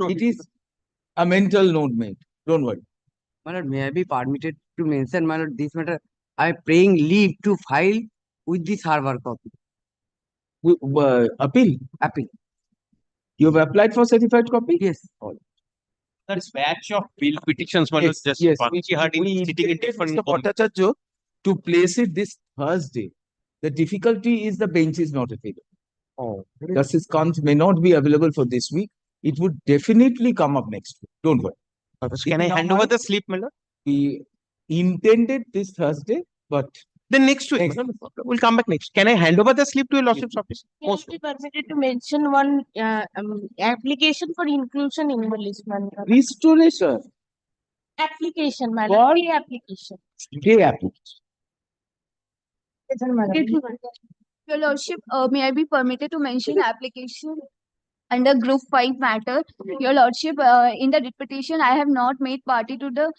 It is a mental note made. Don't worry. My lord, may I be permitted to mention, my lord, this matter? I am praying leave to file with the server copy. Appeal. Appeal. You have applied for certified copy? Yes. That batch of bill petitions, my lord, Yes, just yes. Panchi had We sitting in intended, different. Mr. Bhattacharya, to place it this Thursday. The difficulty is the bench is not available. Oh. Justice Kant may not be available for this week. It would definitely come up next week. Don't worry. Can I hand over the slip, my lord? We intended this Thursday, but Then next week, Next. my lord, we'll come back next. Can I hand over the slip to your lordship's office? Can I be permitted to mention one application for inclusion in the list, madam? restoration, Application, What? madam. Application. day application. Your Lordship, may I be permitted to mention application under Group 5 matter? Your Lordship, in the writ petition, I have not made party to the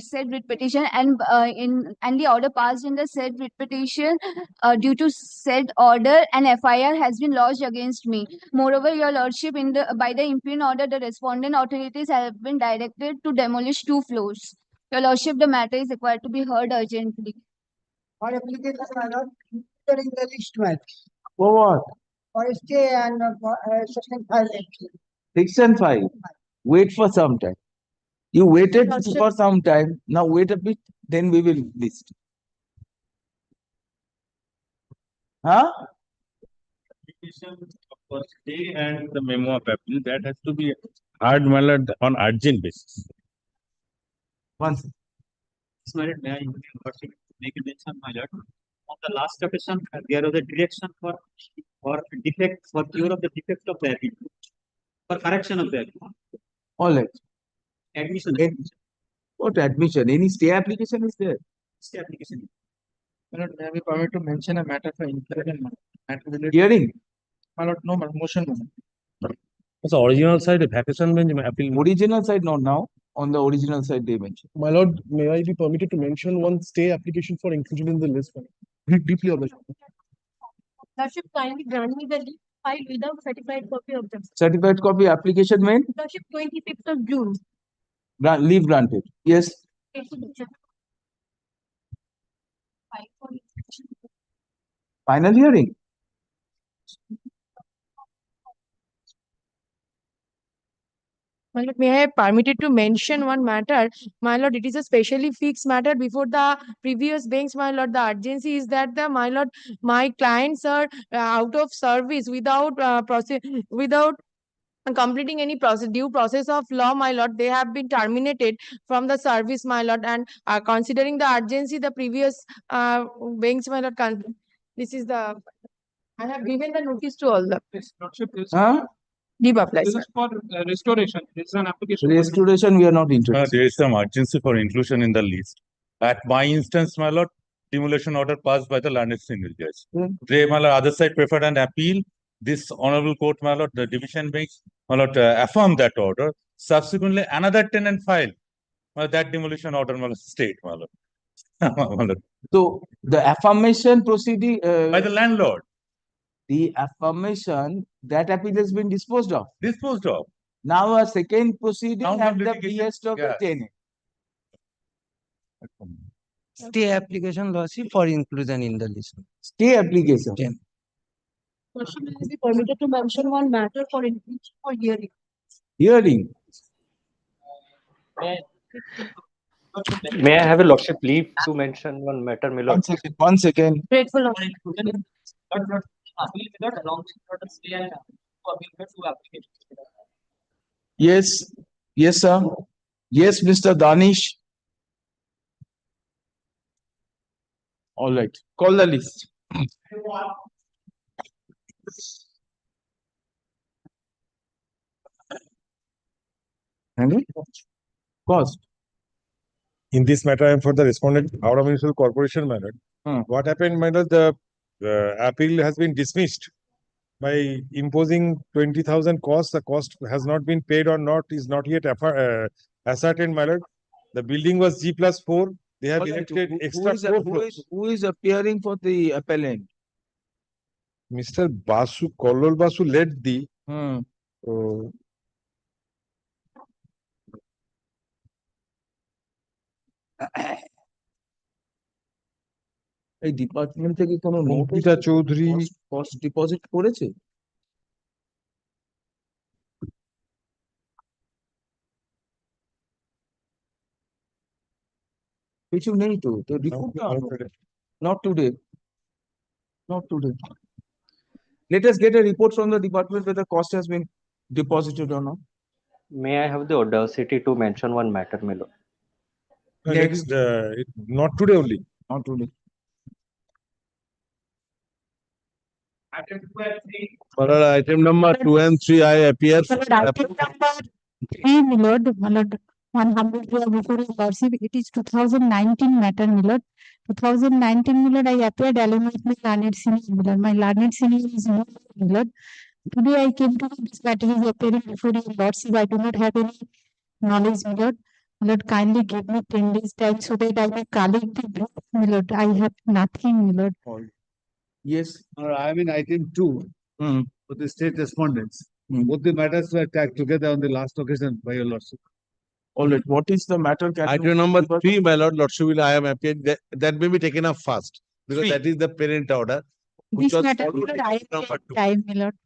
said writ petition, and the order passed in the said writ petition. Due to said order, an FIR has been lodged against me. Moreover, Your Lordship, by the impugned order, the respondent authorities have been directed to demolish 2 floors. Your Lordship, the matter is required to be heard urgently. Our application are not included in the list, madam. For what? For stay and section 5. Section 5. Wait for some time. You waited Lordship. for some time. Now wait a bit, then we will list. Huh? For stay and the memo of appeal, that has to be heard, my lord, on urgent basis. Once. May I make a mention, my lord? On the last petition, there was a direction for defect, for cure of the defect of the appeal, for correction of the appeal. All right. Admission. What admission? Any stay application is there? Stay application. My lord, may I be permitted to mention a matter for inclusion? Matter related. Hearing. My lord, no, madam. Motion, madam. So original side, vacation bench appeal. Original side not now. On the original side they mentioned. My lord, may I be permitted to mention one stay application for inclusion in the list? Read deeply on the. Lordship, kindly grant me the list file without certified copy of them. Certified copy application made. Lordship, 25th of June. Leave granted. Yes. Final hearing. My lord, may I be permitted to mention one matter? My lord, it is a specially fixed matter before the previous bench, my lord. The urgency is that my lord, my clients are out of service without without completing any due process of law, my lord. They have been terminated from the service, my lord, and considering the urgency, the previous bench, my lord, this is the, I have given the notice to all the. Huh? Leave applies. This is for restoration. This is an application. Restoration we are not interested. There is some urgency for inclusion in the list. At my instance, my lord, demolition order passed by the learned single judge. They, my lord, other side preferred an appeal. This honorable court, my lord, the division bench, my lord, affirmed that order. Subsequently, another tenant filed. That demolition order, my lord, stayed, my lord. My lord. So the affirmation proceeding By the landlord. The affirmation that appeal has been disposed of. Disposed of. Now a second proceeding Now at the litigation. behest of the Yes. tenant. Stay application, Lordship, for inclusion in the list. Stay application. Lordship, may I be permitted to mention one matter for inclusion for hearing? Hearing. May I have a lordship leave to mention one matter, my lord? 1 second. Grateful, Yes. Yes, sir. Yes, Mr. Danish. All right. Call the list. Cost. In this matter, I am for the respondent, Howrah Municipal Corporation matter. What happened, my lord, the appeal has been dismissed by imposing 20,000 cost. The cost has not been paid or not, is not yet ascertained, my lord. The building was G+4. They have erected extra 4 floors. Who is appearing for the appellant? Mr. Basu, Kollol Basu led the এই department থেকে কোনো Ankita Chowdhury cost deposit করেছে? কিছু নেই তো, তো report not today, not today. Let us get a report from the department whether cost has been deposited or not. May I have the audacity to mention one matter, my lord? Next. Not today only. Not today. For item number 2 and 3, I appear. Item number 3, my lord, one humble prayer before your lordship. It is 2019 matter, my lord. 2019, my lord, I appeared along with my learned senior, my lord. My learned senior is no, my lord. Today I came to know this matter is appearing before your lordship. I do not have any knowledge, my lord. My lord, kindly give me 10 days time so that I may collect the brief, my lord. I have nothing, my lord. Yes. I am in item 2 for the state respondents. Both the matters were tagged together on the last occasion by your lordship. All right. What is the matter? Item number 3, my lord, lordship, I am appeared. That may be taken up first because that is the parent order. Which This was matter, my followed lord, in I item number have 2. time, my lord.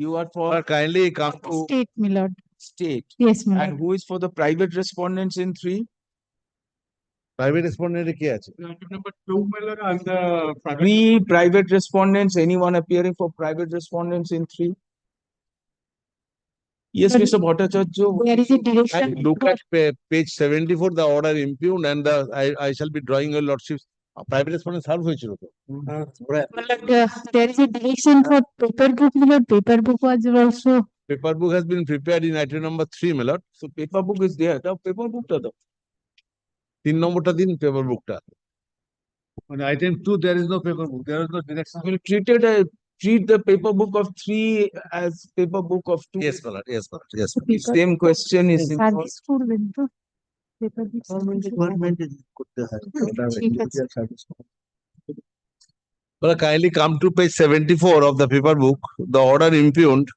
You are for Kindly come to State, my lord. state. Yes, my And lord. who is for the private respondents in 3? private respondent কে আছে? Item number 2, my lord, and the 3 private respondents. Anyone appearing for private respondents in 3? Yes, But Mr. Bhattacharya. there is a direction. Look at page 74, the order impugned, and I shall be drawing your lordship's private respondent serve হয়েছিল তো। My lord, there is a direction for paper book, my lord. Paper book was also. Paper book has been prepared in item number 3, my lord. So paper book is there. The paper book টা দাও। 3 নম্বরটা দিন paper bookটা। On item 2, there is no paper book. There is no direction. We treat the paper book of 3 as paper book of 2. Yes, my lord. Yes, my lord. Yes. Same question is service করবেন তো paper বুক করতে হয়। ঠিক আছে। Well, kindly come to page 74 of the paper book, the order impugned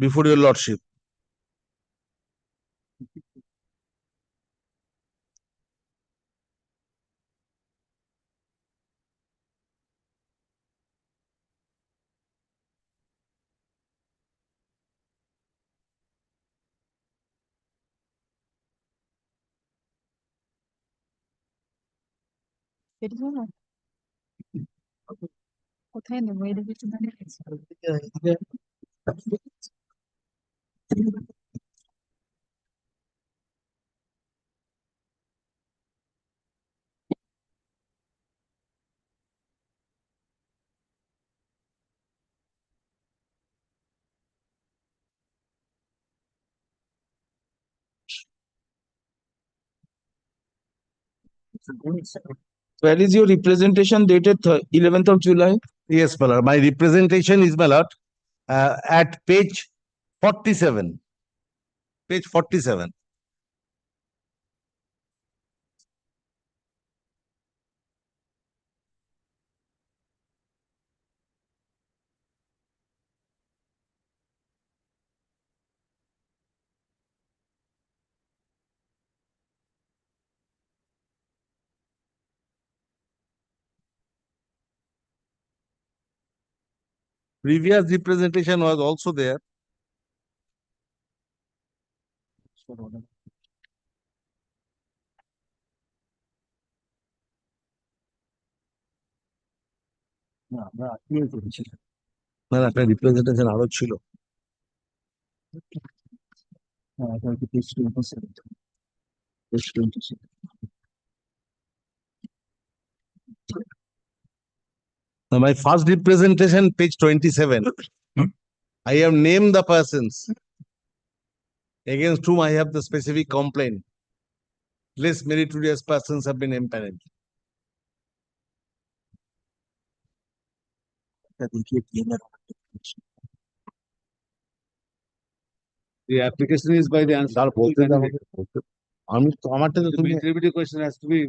before your lordship. বেরিয়ে না কোথায় নেবো এটা কিছু মনে আছে Where is your representation dated 11th of July? Yes, my lord. My representation is, my lord, at page 47. Page 47. Previous representation was also there. না, আপনার representation আরো ছিল। Now, my first representation, page 27. I have named the persons against whom I have the specific complaint. Less meritorious persons have been empaneled. The application is by the answer. আমি তো আমারটা তো The তুমি materiality question has to be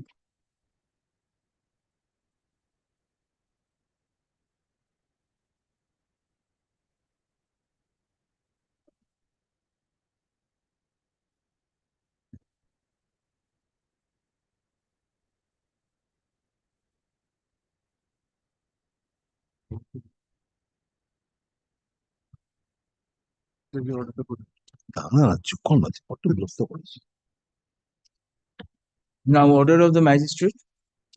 Now, order of the magistrate.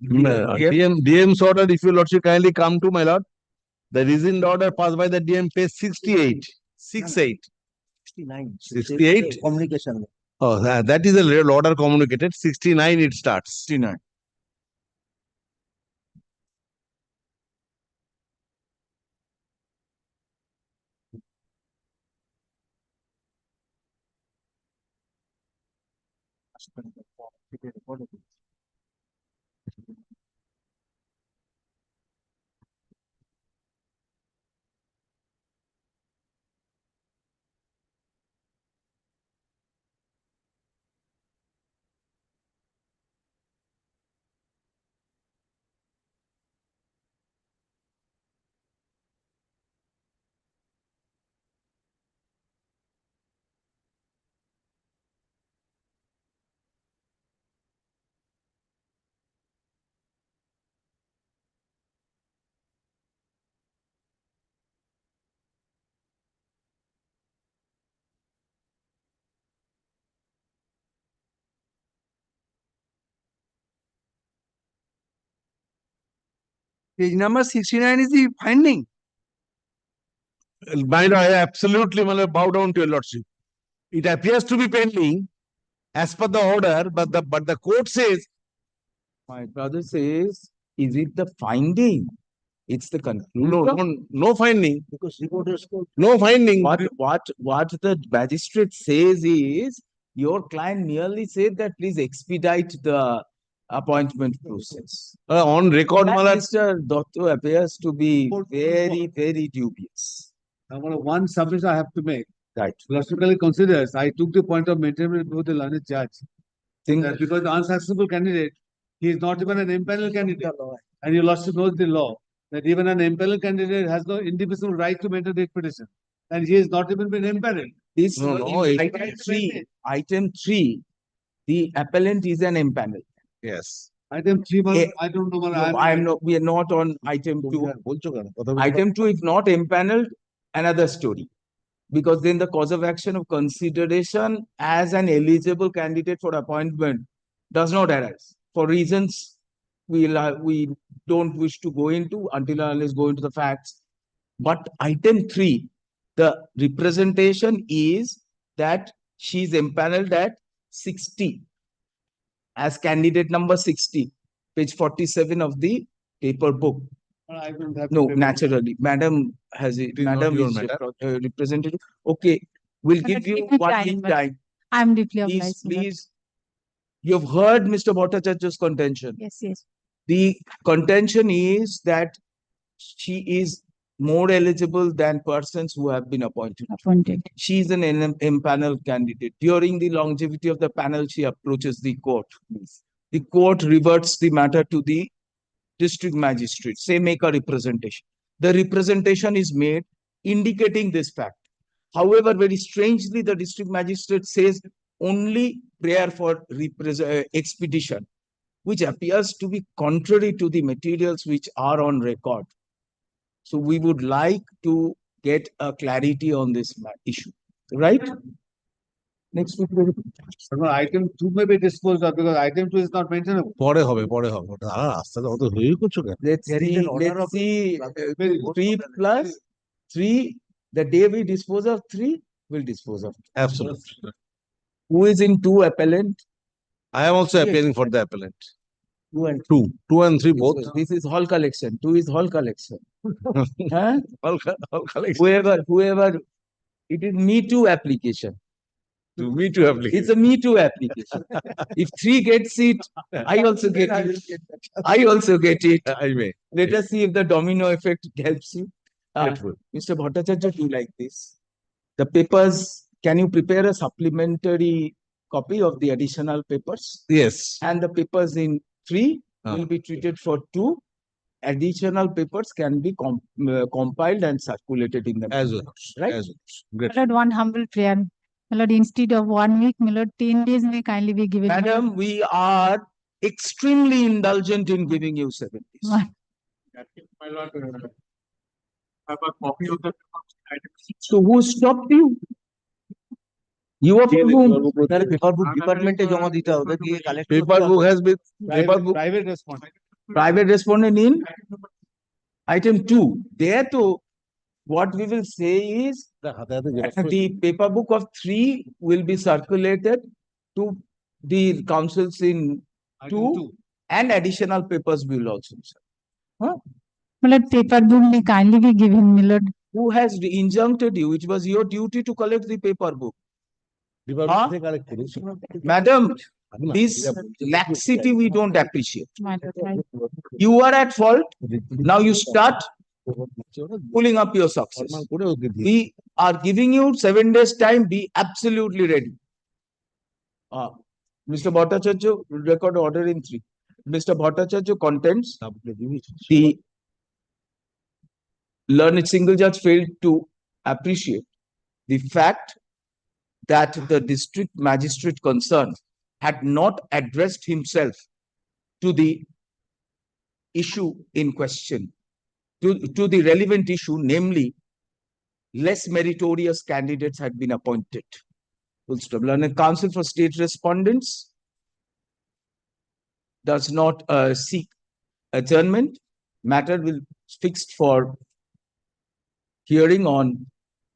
DM's order, if your lordship kindly come to my lord. The rescind order passed by the DM page 68. 68. 68. Communication. Oh, that is a real order communicated. 69 it starts. 69. Page number 69 is the finding. My lord, I absolutely bow down to your lordship. It appears to be pending as per the order, but the court says. My brother says, is it the finding? It's the conclusion. No finding. Because reporters could. No finding. What the magistrate says is, your client merely said that please expedite the appointment process. On record, That my lord. Mr. Dotto appears to be very, very dubious. Now, one submission I have to make. Right. Logically considers, I took the point of maintainment before the learned judge. Think That because the unsuccessful candidate, he is not even an impaneled candidate. And your lordship knows the law, that even an impaneled candidate has no indivisible right to maintain reputation. And he has not even been impaneled. this No, in it- item 3, the appellant is an impanel. Yes. Item 3, I don't know. We are not on item 2. Item 2, if not impaneled, another story. Because then the cause of action of consideration as an eligible candidate for appointment does not arise. For reasons we don't wish to go into until unless go into the facts. But item 3, the representation is that she is impaneled at 60 as candidate number 60, page 47 of the paper book. I don't have No, to- naturally, madam has it. is not Madam your is matter. representative. Okay, we'll give you give me 1 time, week but time. I'm deeply Please, obliged. my lord. please. You've heard Mr. Bhattacharya's contention. Yes, yes. The contention is that she is more eligible than persons who have been appointed. Appointed. She is an impaneled candidate. During the longevity of the panel, she approaches the court. The court reverts the matter to the district magistrate. Say, make a representation. The representation is made indicating this fact. However, very strangely, the district magistrate says only prayer for expedition, which appears to be contrary to the materials which are on record. So we would like to get a clarity on this issue, right? Next week. Item 2 may be disposed of because item 2 is not mentionable. পরে হবে আস্তে অত হয়ে করছো কেন? Let's There is see, an order let's of- see, Very good. 3 plus 3, the day we dispose of 3, we'll dispose of. Absolutely. Who is in 2 appellant? I am also appealing for the appellant. 2 and 2 and 3 both. This is hall collection. 2 is hall collection. Huh? All collection. Whoever, it is Me Too application. To me to application. It's a Me Too application. If 3 gets it, I also get it. I also get it. I may. Let us see if the domino effect helps you. Grateful. Mr. Bhattacharya, do like this. The papers, can you prepare a supplementary copy of the additional papers? Yes. And the papers in 3 Ah. will be treated for 2. Additional papers can be compiled and circulated in the. As well. Right? As well. Great. My lord, one humble prayer. My lord, instead of 1 week, my lord, 10 days may kindly be given. Madam, we are extremely indulgent in giving you 7 days. My- My lord, have a copy of the item. So who stopped you? You are from whom? Paper বুক ডিপার্টমেন্টে জমা দিতে হবে দিয়ে collect Paper book has been, paper book, Private respondent. Private respondent in item 2. There too, what we will say is the paper book of 3 will be circulated to the councils in 2 and additional papers will also. Huh? Milord, paper book may kindly be given, Milord. Who has injuncted you? It was your duty to collect the paper book. Huh? Madam, this laxity we don't appreciate. You are at fault. Now you start pulling up your success. We are giving you 7 days time. Be absolutely ready. Mr. Bhattacharya, record order in 3. Mr. Bhattacharya contends the learned single judge failed to appreciate the fact that the district magistrate concerned had not addressed himself to the issue in question, to the relevant issue, namely, less meritorious candidates had been appointed. Full stop. Learned Council for State Respondents does not seek adjournment. Matter will fixed for hearing on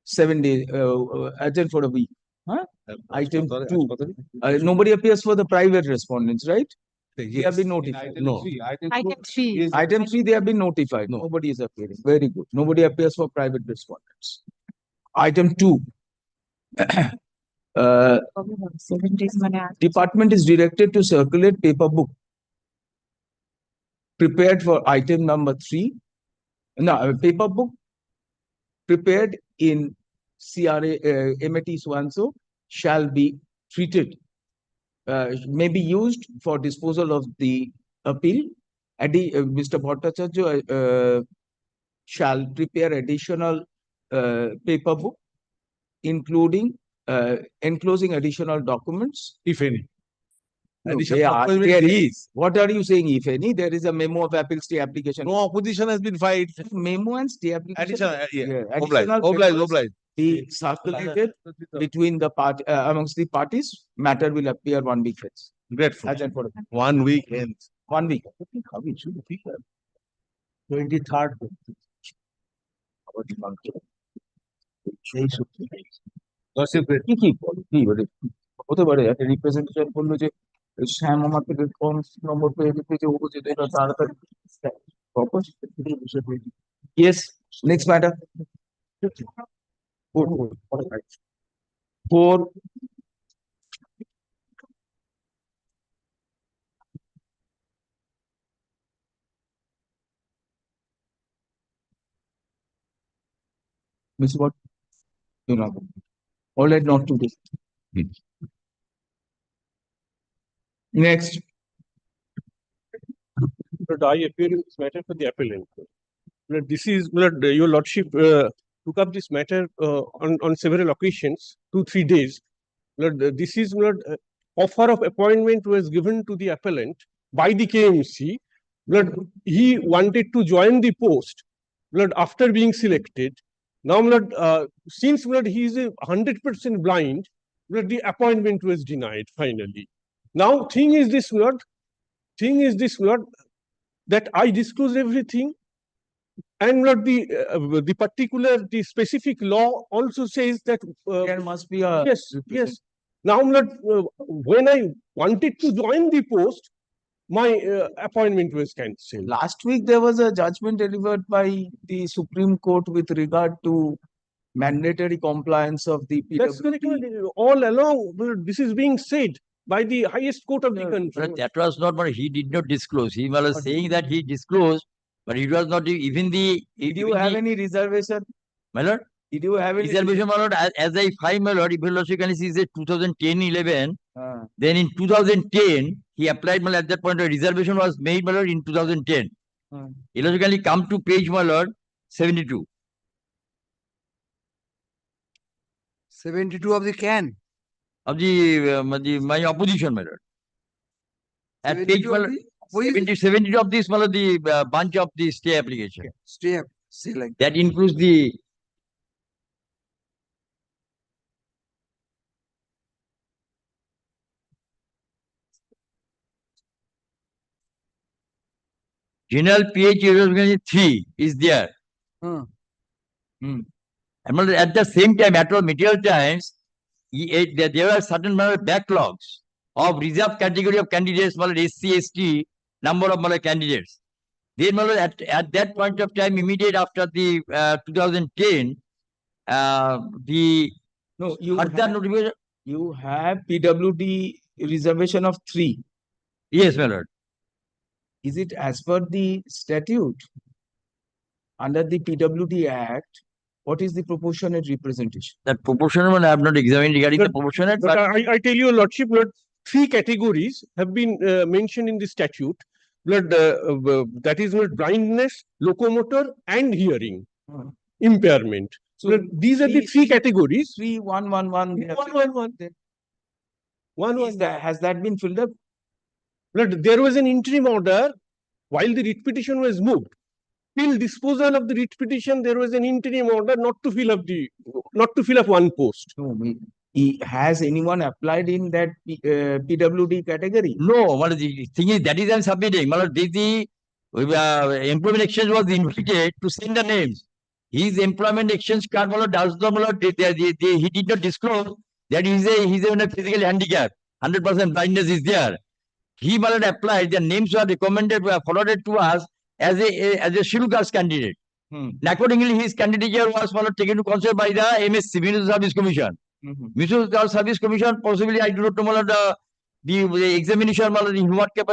7 days, adjourned for a week. Huh? Item 2. Nobody appears for the private respondents, right? They have been notified. Item No. 3, Item 3. Item 3, they have been notified. Nobody is appearing. Very good. Nobody appears for private respondents. Item 2. 7 days, Department is directed to circulate paper book prepared for item number 3. No, paper book prepared in CRA MAT so shall be treated, may be used for disposal of the appeal. Mr. Bhattacharya shall prepare additional paper book, including enclosing additional documents, if any. No, Additional document there is- is. What are you saying, if any? There is a memo of appeal stay application. No opposition has been filed. Memo and stay application. Additional, Yeah, oblige, additional oblige, papers oblige. be circulated between the amongst the parties. Matter will appear 1 week hence. Grateful. Adjourned for 1 week hence. 1 week. 23rd. কি বলে? হতে পারে একটা representation করলো যে শ্যাম আমার থেকে কম নম্বর পেয়ে লিখেছে ও যে এটা তাড়াতাড়ি Yes, next matter. 4. Miss what? You know. All right, not today. Next. But I appear in this matter for the appellant. But this is, your lordship took up this matter on several occasions, 2-3 days. This is offer of appointment was given to the appellant by the KMC. He wanted to join the post after being selected. Now, since he is 100% blind, the appointment was denied finally. Now, thing is this, that I disclose everything, and the particular, the specific law also says that There must be a yes. Now, when I wanted to join the post, my appointment was cancelled. Last week there was a judgment delivered by the Supreme Court with regard to mandatory compliance of the That's correct. All along, this is being said by the highest court of the country. But that was not what he did not disclose. He was saying that he disclosed, but it was not even the. Did you have any reservation? My lord? Did you have any Reservation, my lord, as I find, my lord, if your lordship can see, is 2010-11. Then in 2010, he applied, my lord, at that point, a reservation was made, my lord, in 2010. Illogically come to page, my lord, 72. 72 of the can. Of the, my opposition, my lord. At page, 72 of the opposition? 72 of this, my lord, the bunch of the stay application. Stay up. Select. That includes the general PH is 3 is there. And at the same time, at all material times, there are certain backlogs of reserved category of candidates, SC, ST, number of candidates. Then at that point of time, immediate after the 2010, the No, you further have, notification. you have PWD reservation of 3. Yes, my lord. Is it as per the statute? Under the PWD Act, what is the proportionate representation? That proportionate one I have not examined regarding the proportionate, But but I tell you, Lordship, Lord, 3 categories have been mentioned in the statute. Lord, that is blindness, locomotor, and hearing impairment. So Lord, these are the 3 categories. 3111. 111. Has that been filled up? Lord, there was an interim order while the writ petition was moved. Till disposal of the writ petition, there was an interim order not to fill up one post. No, has anyone applied in that PWD category? no, what is the thing is that is I'm submitting. The employment exchange was invited to send the names. His employment exchange card does not, he did not disclose that he's a physical handicap. 100% blindness is there. He applied, their names were recommended, were forwarded to us as a scheduled caste candidate. And accordingly, his candidature was taken to consider by the MSC, Municipal Service Commission. Municipal Service Commission, possibly I do not know the examination, in what way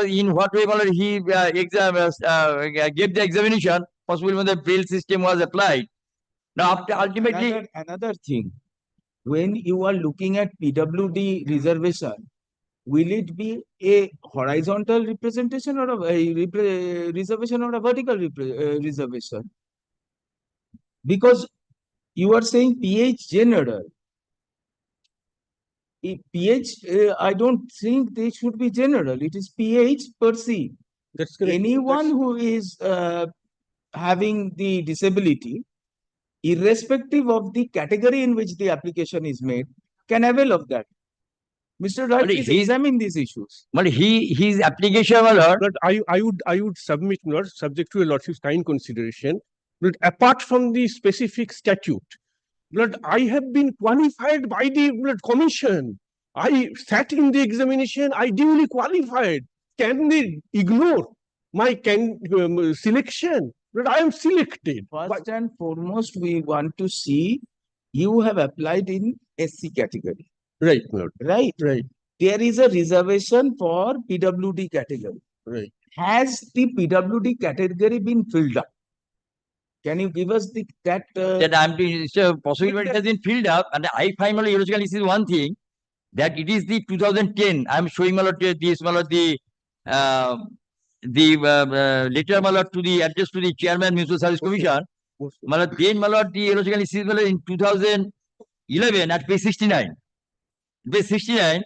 he gave the examination, possibly when the bail system was applied. Now, after ultimately. Another thing, when you are looking at PWD reservation, will it be a horizontal representation or a reservation or a vertical reservation? Because you are saying PH general. PH, I don't think they should be general. It is PH per se. That's correct. Anyone who is having the disability, irrespective of the category in which the application is made, can avail of that. Mr. Wright, please examine these issues. But his application, But I would submit, Lord, subject to a Lordship's kind consideration, but apart from the specific statute, Lord, I have been qualified by the commission. I sat in the examination, I duly qualified. Can they ignore my selection? Lord, I am selected. First and foremost, we want to see you have applied in SC category. Right, Lord. Right. Right. There is a reservation for PWD category. Right. Has the PWD category been filled up? Can you give us that? I'm doing, possibly it has been filled up, and I find logically this is one thing, that it is the 2010. I'm showing this the letter to the address to the chairman Municipal Service Commission. Then the logically this is in 2011 at page 69. Page 69.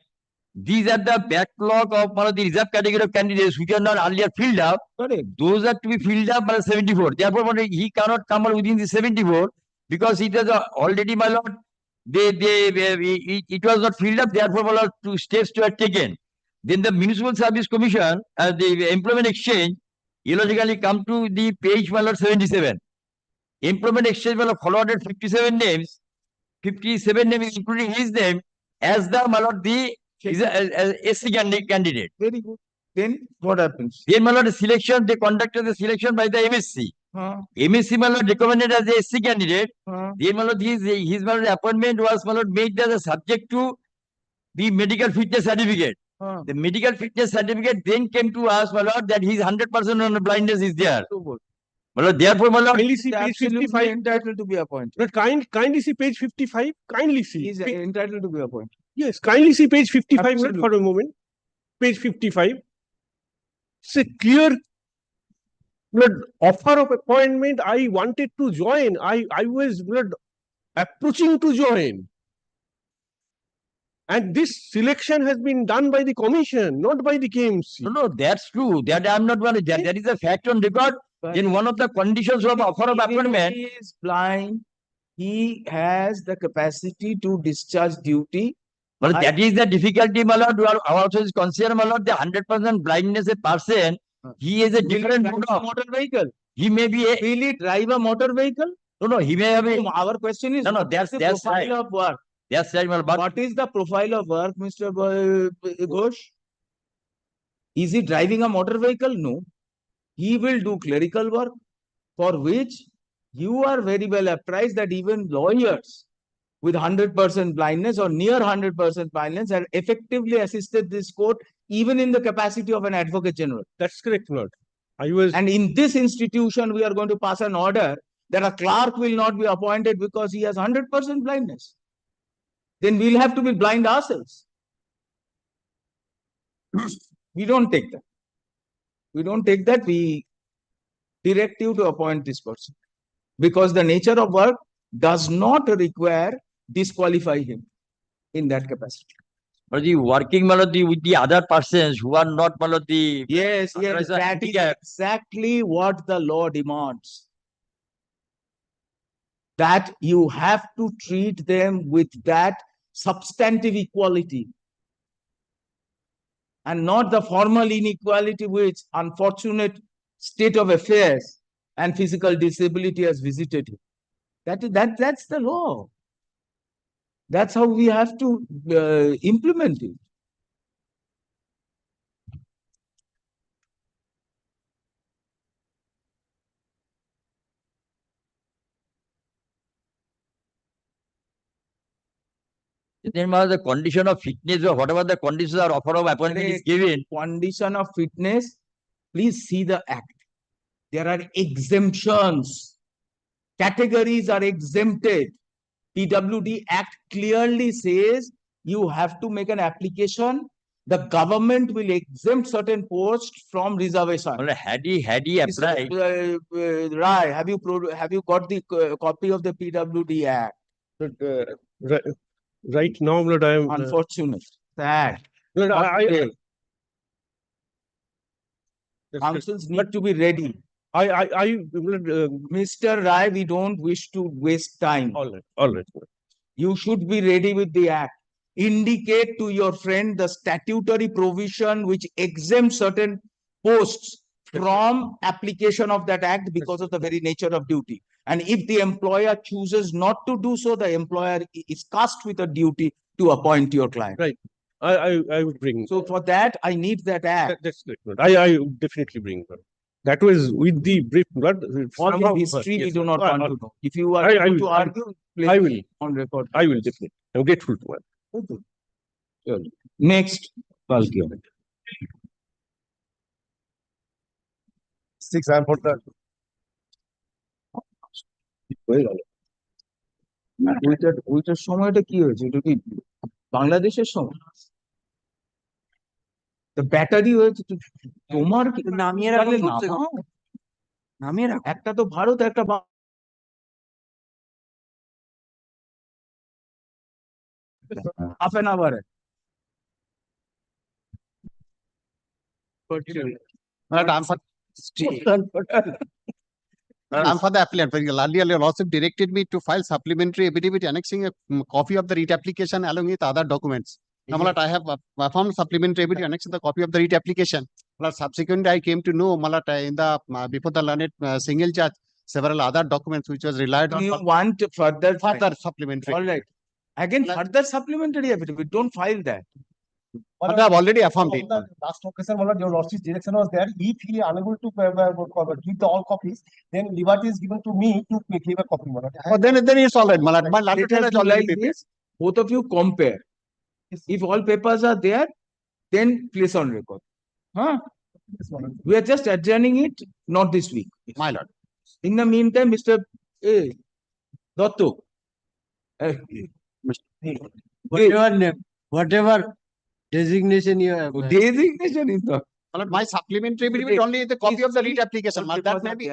These are the backlog of the reserve category of candidates which are not earlier filled up. Those are to be filled up by 74. Therefore, he cannot come within the 74 because it was already, my lord, it was not filled up. Therefore, 2 steps were taken. Then the Municipal Service Commission, the Employment Exchange, illogically come to the page 77. Employment Exchange forwarded 57 names. 57 names, including his name, as the is a SC candidate. Very good. Then what happens? Then the selection, they conducted the selection by the MSC. MSC recommended as a SC candidate. Then his appointment was made as a subject to the medical fitness certificate. The medical fitness certificate then came to us, that his 100% on blindness is there. Therefore, kindly see page 55. Entitled to be appointed. But kindly see page 55. Kindly see. He is entitled to be appointed. Yes, kindly see page 55 Absolutely. for a moment. Page 55. It's a clear offer of appointment. I wanted to join. I was approaching to join. And this selection has been done by the commission, not by the KMC. No, that's true. That I'm not worried. That is a fact on record. Then one of the conditions of offer of Even if appointment, he is blind, he has the capacity to discharge duty. but I- that is the difficulty, my lord. Our also is concerned, my lord, the 100% blindness a person, he is a Will he different drive mode a of, motor vehicle? he may be a, Will he drive a motor vehicle? no, he may have a, So our question is, no, what is that's the right. profile of work? That's right, my lord, but What is the profile of work, Mr. Ghosh? Is he driving a motor vehicle? No. He will do clerical work, for which you are very well apprised that even lawyers with 100% blindness or near 100% blindness have effectively assisted this court, even in the capacity of an advocate general. That's correct, my lord. I was, And in this institution, we are going to pass an order that a clerk will not be appointed because he has 100% blindness. Then we'll have to be blind ourselves. We don't take that. We don't take that. We direct you to appoint this person, because the nature of work does not require disqualify him in that capacity. but the working, my lord, with the other persons who are not, my lord, the, Yes, Otherwise, that is handicap. exactly what the law demands. That you have to treat them with that substantive equality and not the formal inequality which unfortunate state of affairs and physical disability has visited you. That's the law. That's how we have to implement it. then my lord, the condition of fitness or whatever the conditions are offer of appointment is Correct. given. Condition of fitness, please see the act. There are exemptions. Categories are exempted. PWD Act clearly says you have to make an application. The government will exempt certain posts from reservation. Well, had he applied, Rai, have you got the copy of the PWD Act? but, right now, my lord, I am, Unfortunate. Sad. my lord, Okay. that's correct. Councils need to be ready. my lord, Mr. Rai, we don't wish to waste time. all right, my lord. You should be ready with the act. Indicate to your friend the statutory provision which exempts certain posts from application of that act because of the very nature of duty. And if the employer chooses not to do so, the employer is cast with a duty to appoint your client. Right. I would bring. So for that, I need that act. That's correct, my lord. I would definitely bring, my lord. That was with the brief, my lord. All somehow- the history we yes, do not I- want to know. If you are I able will- to argue, please I will. on record. I will definitely. I'm grateful to my lord. Okay. Next, Kalki. 6 and for the ওইটার সময়টা কি হয়েছে? এটা কি বাংলাদেশের সময়? Battery হয়েছে তোমার কি নামিয়ে তাহলে রাখো কমসে কম। নামাও। নামিয়ে রাখো। একটা তো ভারত, একটা half an hour. I'm for the applicant. Earlier, your lordship directed me to file supplementary affidavit annexing a copy of the writ application along with other documents. Now, my lord, I have found supplementary affidavit annexing the copy of the writ application. My lord, subsequently, I came to know, my lord, in the before the learned single judge, several other documents which was relied on. You want further Supplementary. All right. Again, further supplementary affidavit. Don't file that. But I have already affirmed it. Last occasion, your lordship's direction was there. If he is unable to give the all copies, then liberty is given to me to give a copy. Oh, then it's all right, my lord. My Let lord us has do already like prepared. this. Both of you compare. If all papers are there, then place on record. Huh? We are just adjourning it, not this week. My lord. In the meantime, Mr. Dotto. Whatever name, whatever designation you have. Designation is not. My lord, my supplementary affidavit only the copy of the writ application. My lord, that may be.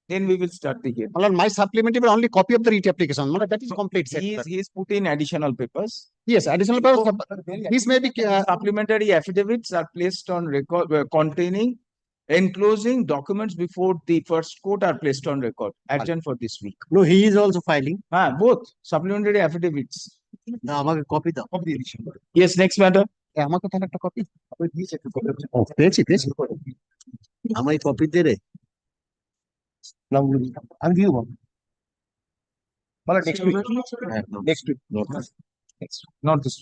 Then we will start the hearing. My lord, my supplementary only copy of the writ application. My lord, that is complete set. sir. He's put in additional papers. Yes, additional powers. This may be Supplementary affidavits are placed on record containing Enclosing documents before the first court are placed on record. Adjourn for this week. No, he is also filing. Both supplementary affidavits. না আমাকে copy দাও। Yes, next matter. আমাকে তাহলে একটা copy পেয়েছি পেয়েছি আমায় copy দে রে নামগুলো দিতাম। আমি দিয়ে দেবো Next week. Next week. Not this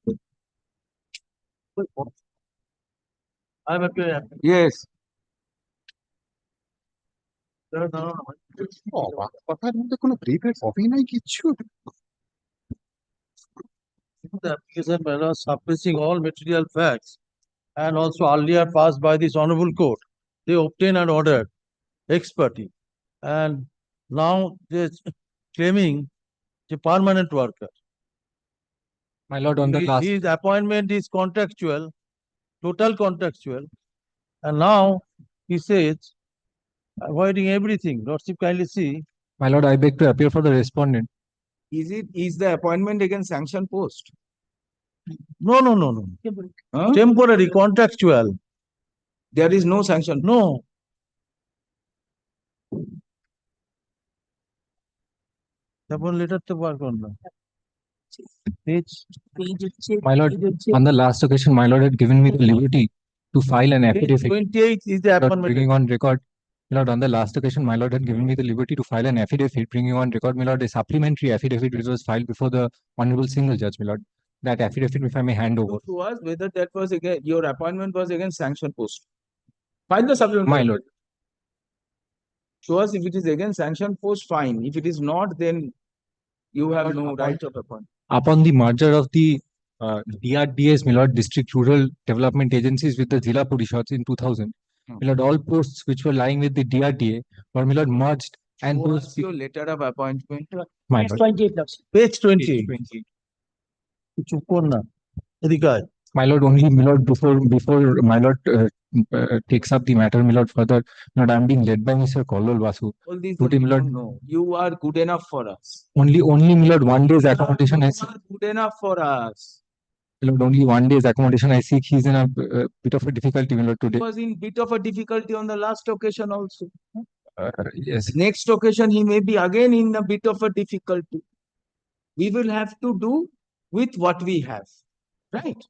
week. Yes. কথার মধ্যে কোনো ব্রিফের কপি নাই কিচ্ছু। The application by law suppressing all material facts and also earlier passed by this honorable court. They obtain an order, ex parte, and now they're claiming the permanent worker. My lord, on the last. His appointment is contractual, total contractual, and now he says, avoiding everything. Lordship kindly see. My lord, I beg to appear for the respondent. Is the appointment against sanction post? No. Huh? Temporary contractual. There is no sanction. No. তখন letter তো বার কর না My lord, on the last occasion, my lord had given me the liberty to file an affidavit. 28 is the Lord, appointment. bringing on record. My lord, on the last occasion, my lord had given me the liberty to file an affidavit, bringing on record, my lord, a supplementary affidavit which was filed before the honorable single judge, my lord. That affidavit, if I may hand over. To us whether that was again your appointment was against sanction post. File the supplementary. My lord. Show us if it is against sanction post, fine. If it is not, then you have no right of appointment. Upon the merger of the DRDS, my lord, District Rural Development Agencies with the Zilla Purishots in 2000, my lord, all posts which were lying with the DRDA were, my lord, merged and Show those. us your letter of appointment. My lord. 28. Page 28. চুপ কর না এদিকে আয়। My lord, only, my lord, before my lord takes up the matter, my lord, further, my lord, I'm being led by Mr. Kollol Vasu. All these Today, we my lord, don't know. You are good enough for us. only, my lord, 1 day's accommodation I You seek. are good enough for us. My lord, only 1 day's accommodation I seek. He's in a bit of a difficulty, my lord, He today. was in bit of a difficulty on the last occasion also. Yes. Next occasion he may be again in a bit of a difficulty. We will have to do with what we have. Right?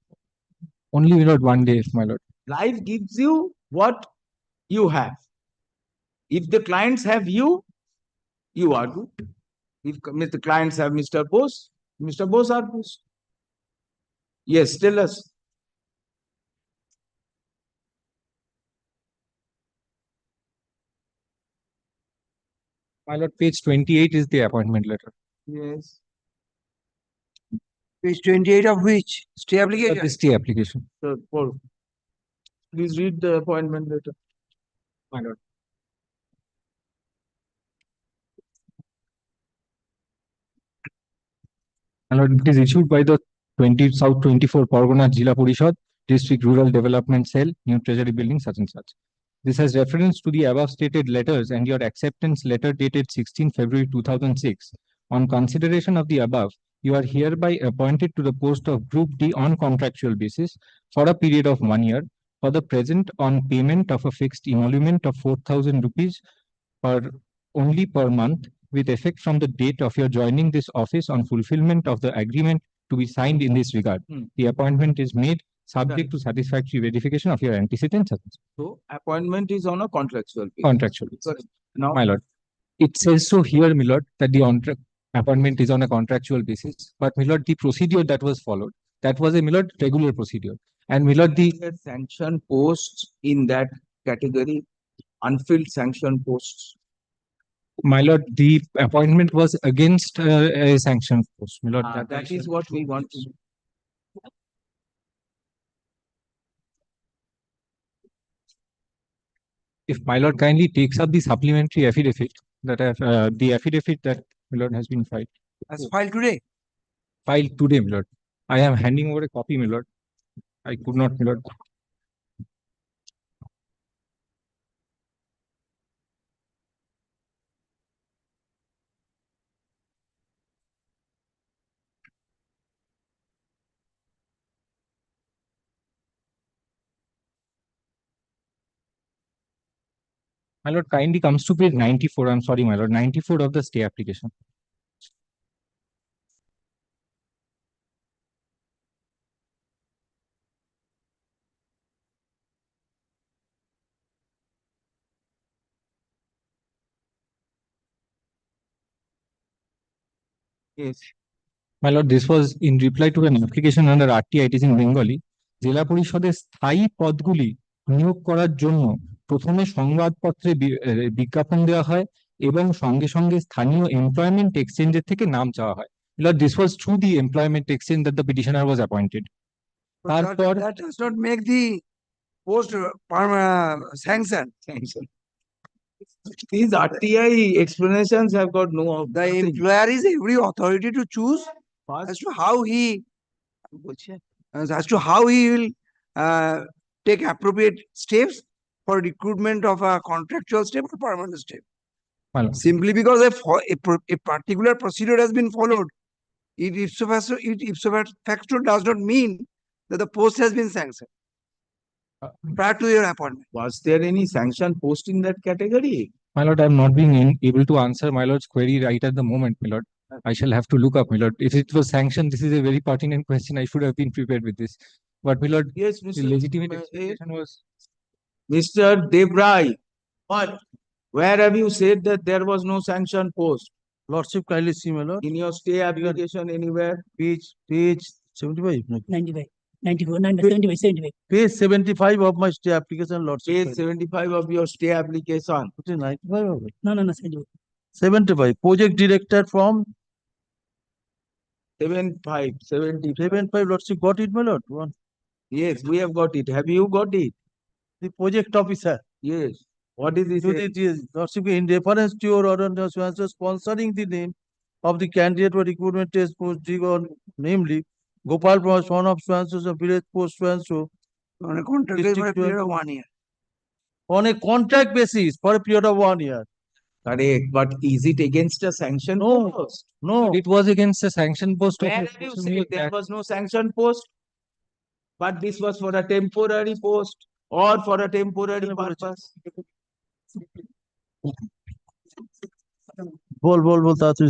Only, my lord, 1 day, my lord. Life gives you what you have. If the clients have you, you are good. If the clients have Mr. Bose are Bose. Yes, tell us. My lord, page 28 is the appointment letter. Yes. Page 28 of which? Stay application? The stay application. So, please read the appointment letter. My lord. My lord, it is issued by the South 24 Pargana Jilla Purishad, District Rural Development Cell, New Treasury Building, such and such. This has reference to the above stated letters and your acceptance letter dated 16 February 2006. On consideration of the above, you are hereby appointed to the post of Group D on contractual basis for a period of 1 year, for the present on payment of a fixed emolument of 4,000 rupees only per month, with effect from the date of your joining this office on fulfillment of the agreement to be signed in this regard. The appointment is made subject to satisfactory verification of your antecedents. So, appointment is on a contractual basis. Contractual. Correct. Now, My lord, it says so here, my lord, that the appointment is on a contractual basis. But, my lord, the procedure that was followed, that was a, my lord, regular procedure. And, my lord, the sanction posts in that category, unfilled sanction posts. my lord, the appointment was against a sanction post. My lord, That is what we want to do. If my lord kindly takes up the supplementary affidavit that the affidavit that my lord has been filed. As filed today? Filed today, my lord. I am handing over a copy, my lord. I could not, my lord. My lord, kindly comes to page 94. I'm sorry, my lord, 94 of the stay application. Yes. My lord, this was in reply to an application under RTITs in Bengali. জেলা পরিষদের স্থায়ী পদগুলি নিয়োগ করার জন্য প্রথমে সংবাদপত্রে বিজ্ঞাপন দেওয়া হয় এবং সঙ্গে সঙ্গে স্থানীয় এমপ্লয়মেন্ট এক্সচেঞ্জের থেকে নাম চাওয়া হয়। Lord, this was through the employment exchange that the petitioner was appointed. তারপর That does not make the post sanction. These RTI explanations have got no. The employer is every authority to choose as to how he will take appropriate steps for recruitment of a contractual step or permanent step. My lord. Simply because a particular procedure has been followed, it ipso facto does not mean that the post has been sanctioned prior to your appointment. Was there any sanction post in that category? My lord, I'm not being able to answer my lord's query right at the moment, my lord. I shall have to look up, my lord. If it was sanctioned, this is a very pertinent question. I should have been prepared with this. But, my lord, Yes, the Mr. legitimate explanation was. Mr. Devrai, what? Where have you said that there was no sanction post? Lordship kindly see, my lord. In your stay application anywhere? Page 75. no? 95, 94, 95, 75. Page 75 of my stay application, Lordship. Page 75 of your stay application. It is 95 of it. No, 75. 75. Project director from 75, 70. 75. Lordship got it, my lord. One. Yes, we have got it. Have you got it? The project officer. Yes. What is this? Lordship, in reference to your order, sponsoring the name of the candidate for recruitment test post, namely Gopal Prasad, son of so village post so On a contract basis for a period of 1 year. on a contract basis for a period of 1 year. Correct. But is it against a sanction post? No. It was against a sanction post. Where have you said there was no sanction post? But this was for a temporary post or for a temporary purpose? বল তাড়াতাড়ি।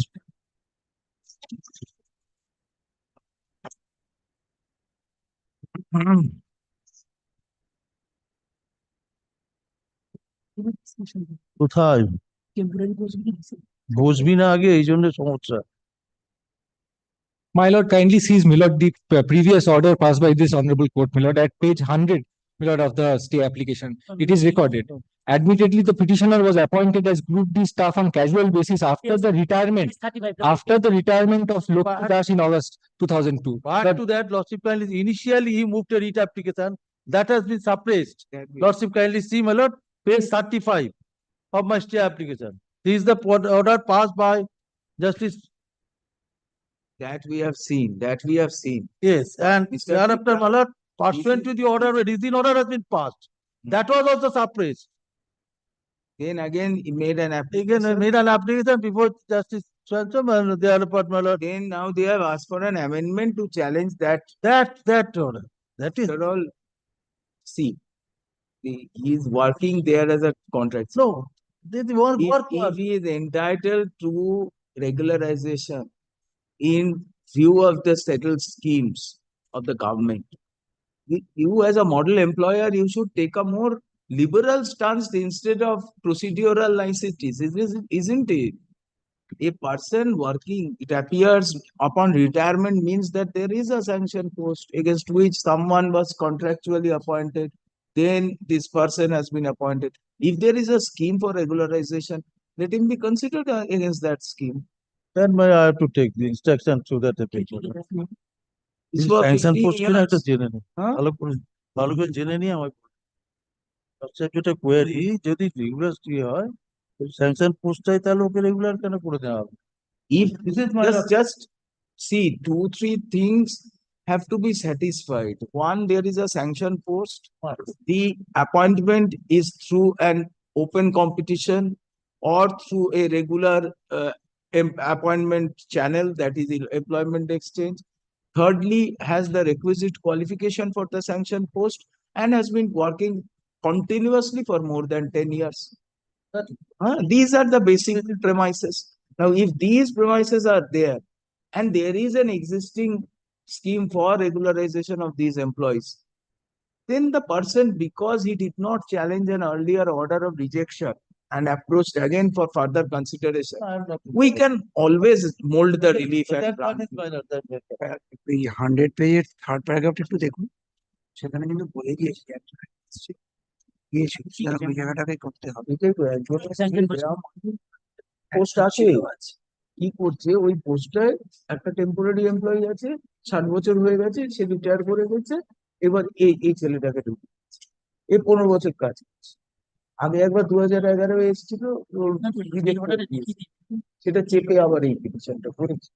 কোথায় বসবি না আগে, এই জন্য সমস্যা। My lord, kindly sees, my lord, the previous order passed by this honorable court, my lord, at page 100, my lord, of the stay application. It is recorded. Admittedly, the petitioner was appointed as Group D staff on casual basis after the retirement of Loknath Das in August 2002. Prior to that, Lordship kindly, initially he moved a writ application that has been suppressed. Lordship kindly see, my lord, page 35 of my stay application. This is the order passed by Justice. That we have seen. Yes, and thereafter, my lord, pursuant to the order, a reason order has been passed. That was also suppressed. Then again, he made an application. Before Justice Swanson and the other part, my lord. Then now they have asked for an amendment to challenge that. That order. That is. After all, see, he is working there as a contract. No, they won't work. If he is entitled to regularization in view of the settled schemes of the government, you as a model employer, you should take a more liberal stance instead of procedural niceties, isn't it? A person working, it appears upon retirement means that there is a sanction post against which someone was contractually appointed. Then this person has been appointed. If there is a scheme for regularization, let him be considered against that scheme. Then I have to take the instruction through that effect. Sanction post কিনা একটা জেনে নি, ভালো করে জেনে নি আমার যেটা কোয়েরি, যদি রেগুলার হয় স্যাংশন পোস্ট চাই তাহলে ওকে রেগুলার কেন করে দেওয়া হবে? If just see 2-3 things have to be satisfied. One, there is a sanction post. The appointment is through an open competition or through a regular appointment channel, that is the employment exchange. Thirdly, has the requisite qualification for the sanction post and has been working continuously for more than 10 years. These are the basic premises. Now, if these premises are there and there is an existing scheme for regularization of these employees, then the person, because he did not challenge an earlier order of rejection and approached again for further consideration, we can always mold the relief and grant. এই 100 পেজের third প্যারাগ্রাফটা একটু দেখুন, সেখানে কিন্তু বলে দিয়েছে ওই জায়গাটাকে করতে হবে। পোস্ট আছে, কি করছে ওই পোস্টে একটা টেম্পোরারি এমপ্লয়ি আছে, 60 বছর হয়ে গেছে, সে রিটায়ার করে গেছে, এবার এই ছেলেটাকে ঢুকে এই 15 বছর কাজ করছে। আগে একবার 2011 এসেছিল, সেটা চেপে আবার এই পিটিশনটা করেছে।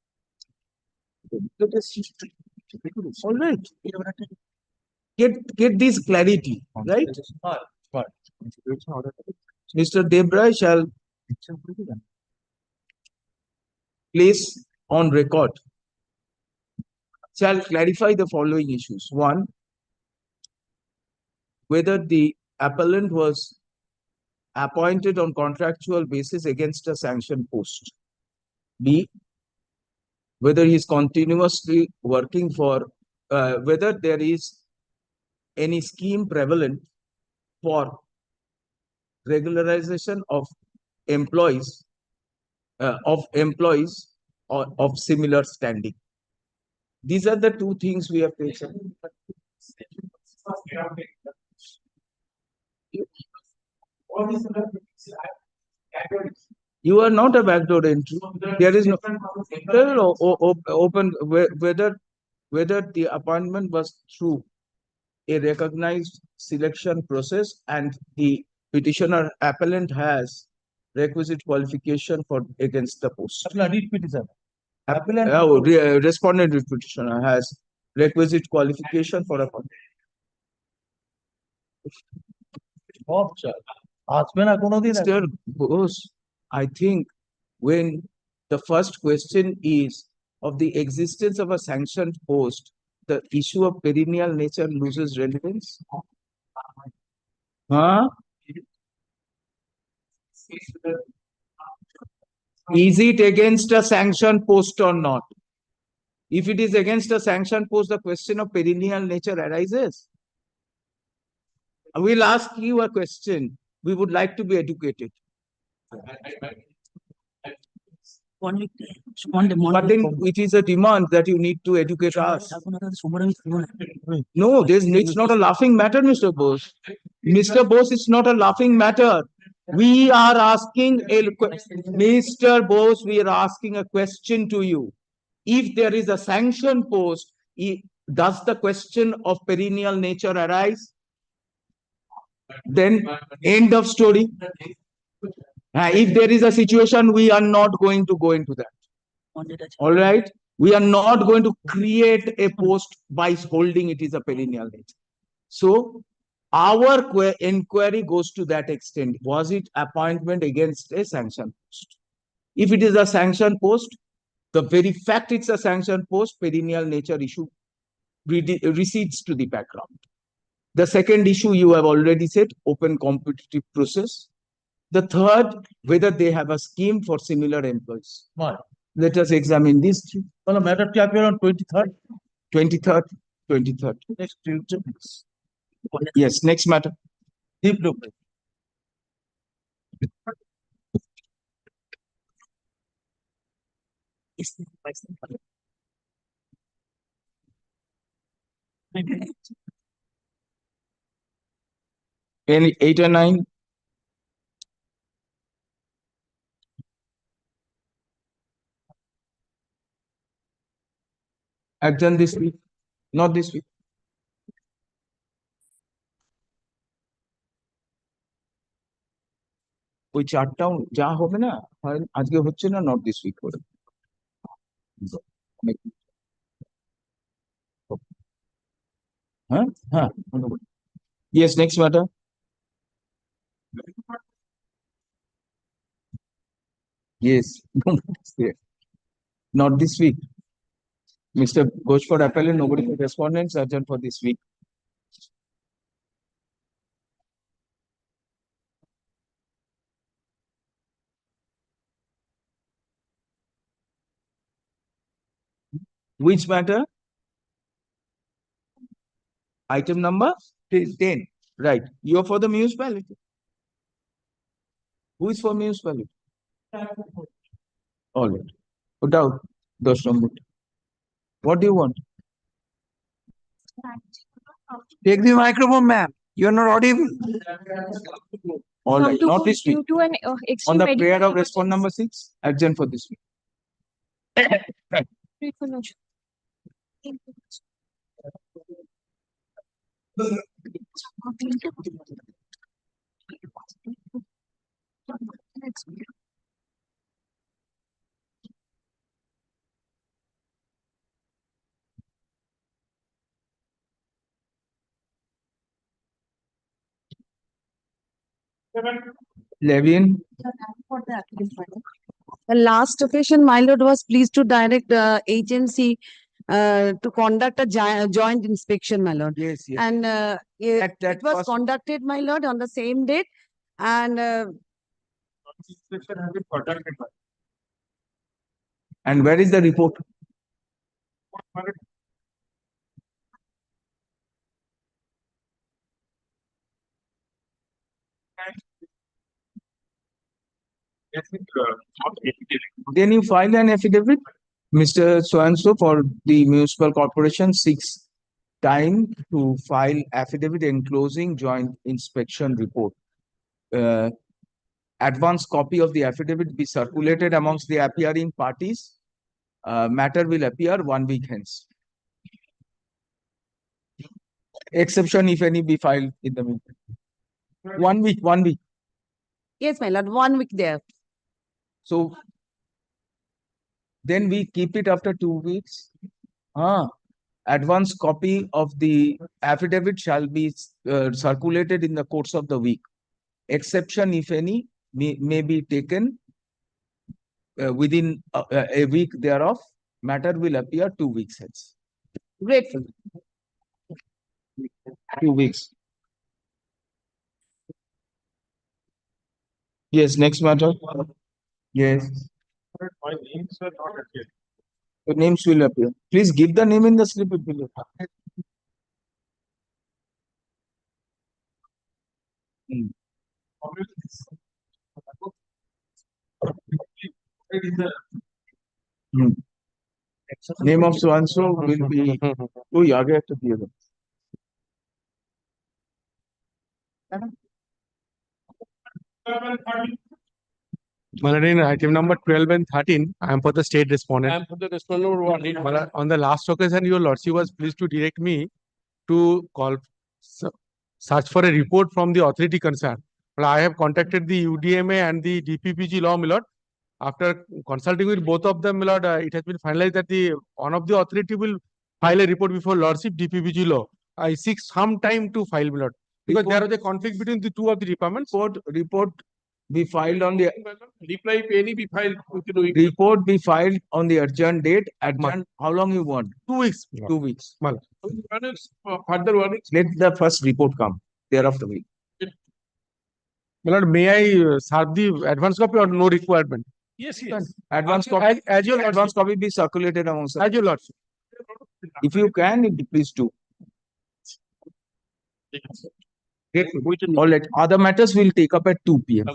All right. Get this clarity, right? Mr. Debray shall place on record, shall clarify the following issues. One, whether the appellant was appointed on contractual basis against a sanctioned post. B, whether he is continuously working for, whether there is any scheme prevalent for regularization of employees or of similar standing. These are the two things we have taken. You are not a backdoor entry. There is no open, whether the appointment was through a recognized selection process and the petitioner appellant has requisite qualification for against the post. Respondent petitioner has requisite qualification for a post. Mr. Bose, I think when the first question is of the existence of a sanctioned post, the issue of perennial nature loses relevance. Is it against a sanctioned post or not? If it is against a sanctioned post, the question of perennial nature arises. We'll ask you a question. We would like to be educated. But then it is a demand that you need to educate us. No, it's not a laughing matter, Mr. Bose. Mr. Bose, it's not a laughing matter. We are asking Mr. Bose, we are asking a question to you. If there is a sanctioned post, does the question of perennial nature arise? Then end of story. If there is a situation, we are not going to go into that. All right. We are not going to create a post by holding it is a perennial nature. So our inquiry goes to that extent. Was it appointment against a sanctioned post? If it is a sanctioned post, the very fact it's a sanctioned post, perennial nature issue recedes to the background. The second issue you have already said, open competitive process. The third, whether they have a scheme for similar employees. Let us examine these three. Well, a matter to appear on 23rd. 23rd. Next Tuesday. Yes, next matter. Deep blueprint. Any 8 or 9? I've done this week, not this week. ওই চারটাও যা হবে না, আজকে হচ্ছে না, not this week করে। হ্যাঁ, yes, next matter. Yes, not this week. Mr. Ghosh for appellant, nobody for respondents, urgent for this week. Which matter? Item number 10. Right. You're for the municipality. Who is for municipality? All right. Put out those numbers. What do you want? Take the microphone, ma'am. You are not audible. All right. Not this week. Due to an On extreme the medical prayer of response number 6, adjourn for this week. emergency. Levin. The last occasion, my lord was pleased to direct the agency to conduct a joint inspection, my lord. Yes, yes. And That it was was- conducted, my lord, on the same date. And And where is the report? Then you file an affidavit, Mr. So-and-so, for the municipal corporation seeks time to file affidavit enclosing joint inspection report. Advance copy of the affidavit be circulated amongst the appearing parties. Matter will appear 1 week hence. Exception, if any, be filed in the meantime. 1 week, 1 week. yes, my lord, 1 week there. So then we keep it after 2 weeks. Advance copy of the affidavit shall be circulated in the course of the week. Exception, if any, may be taken within a week thereof. Matter will appear 2 weeks hence. Grateful. 2 weeks. Yes, next matter. Yes. My names were not appeared. The names will appear. Please give the name in the slip. It will appear. Name of so and so will be. Oh, yeah, I have to hear them. In item number 12 and 13, I am for the state respondent. I am for the respondent. On the last occasion, your lordship was pleased to direct me to search for a report from the authority concerned. But I have contacted the UDMA and the DPPG law, my lord. After consulting with both of them, my lord, it has been finalized that one of the authority will file a report before lordship DPPG law. I seek some time to file, my lord, because there was a conflict between the two of the departments. Report be filed on the Reply if any be filed within a week. report be filed on the adjourned date. Adjourned, how long you want? 2 weeks. 2 weeks. Further warnings. Let the first report come. Thereafter we. My lord, may I serve the advance copy or no requirement? Yes, yes. Advance copy. As your Advance copy be circulated amongst us. As your lordship. If you can, please do. All right. Other matters will take up at 2 p.m.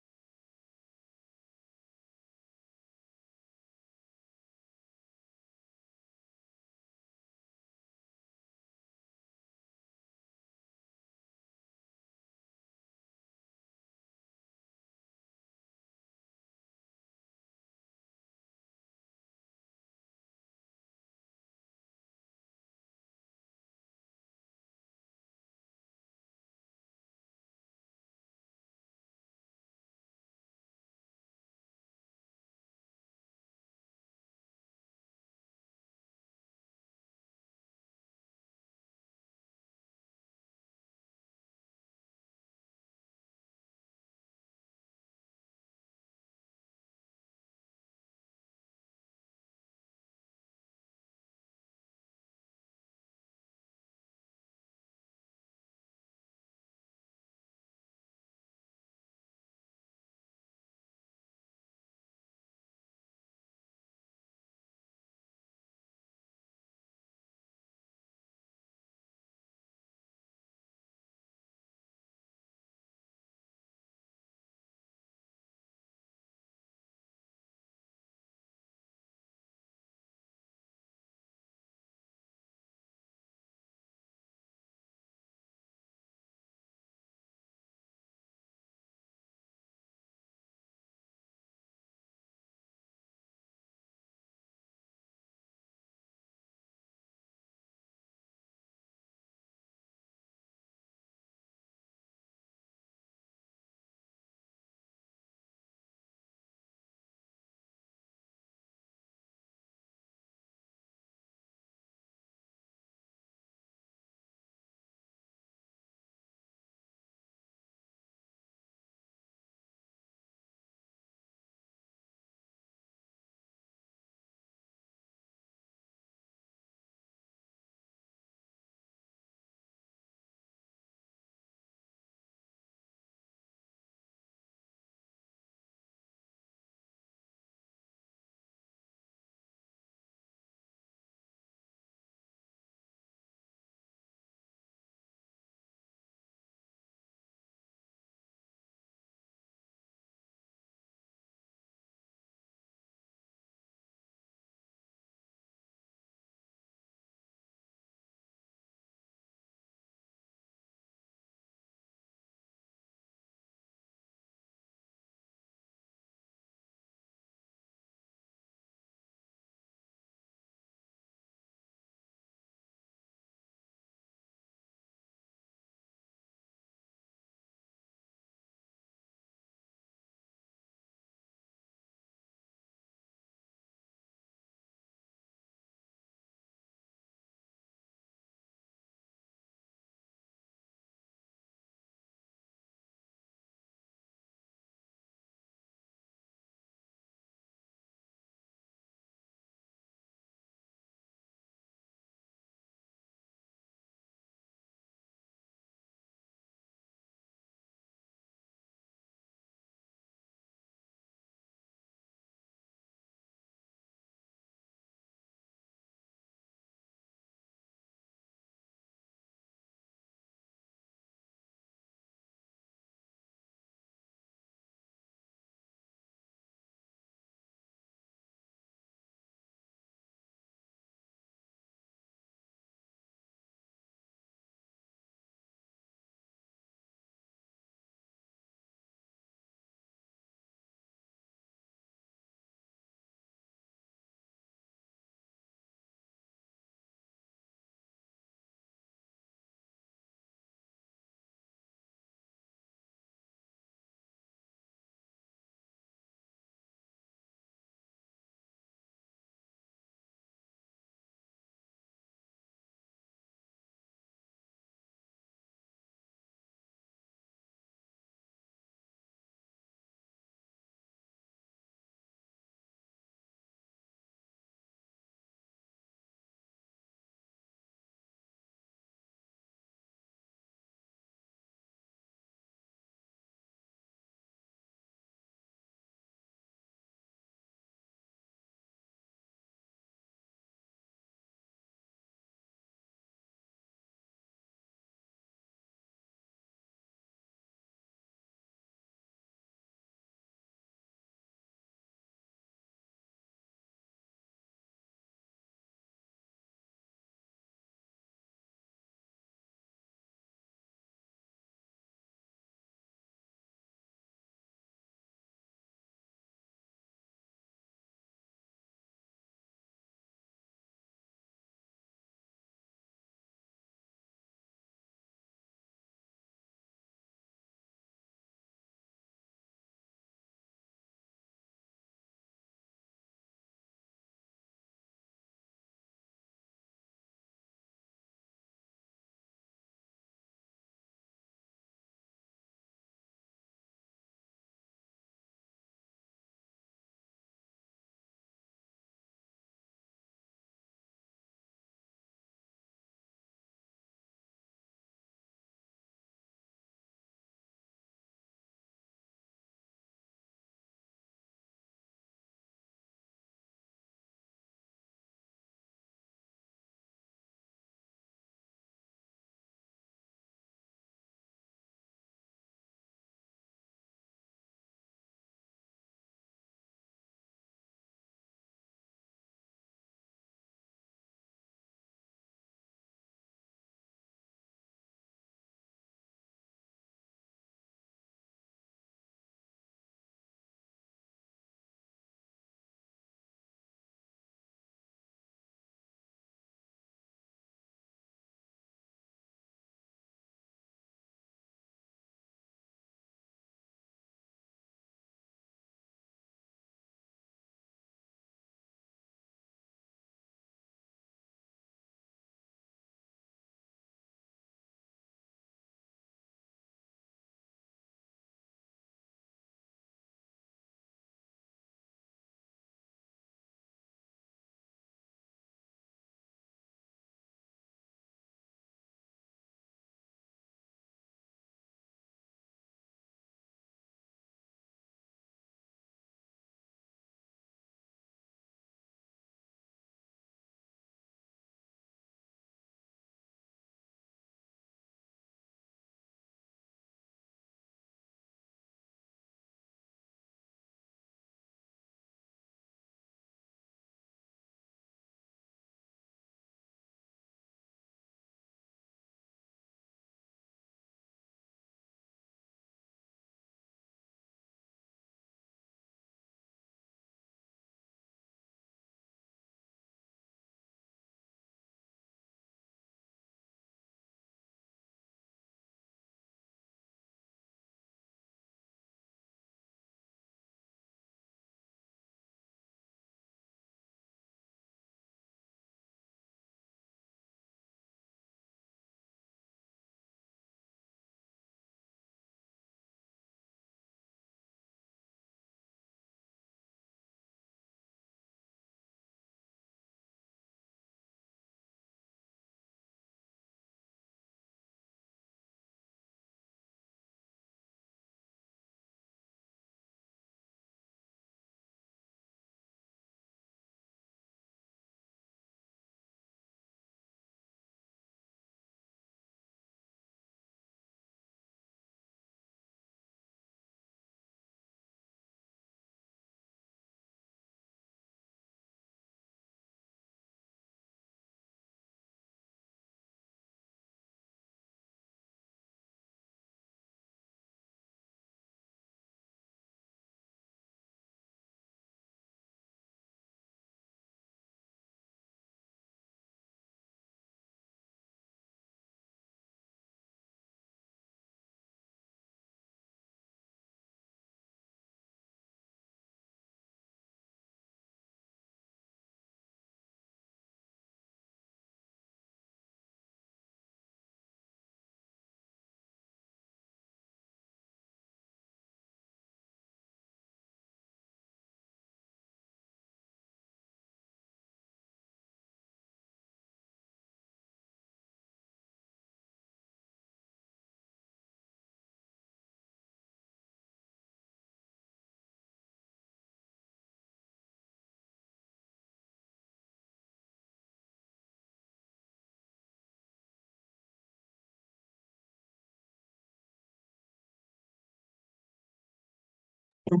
So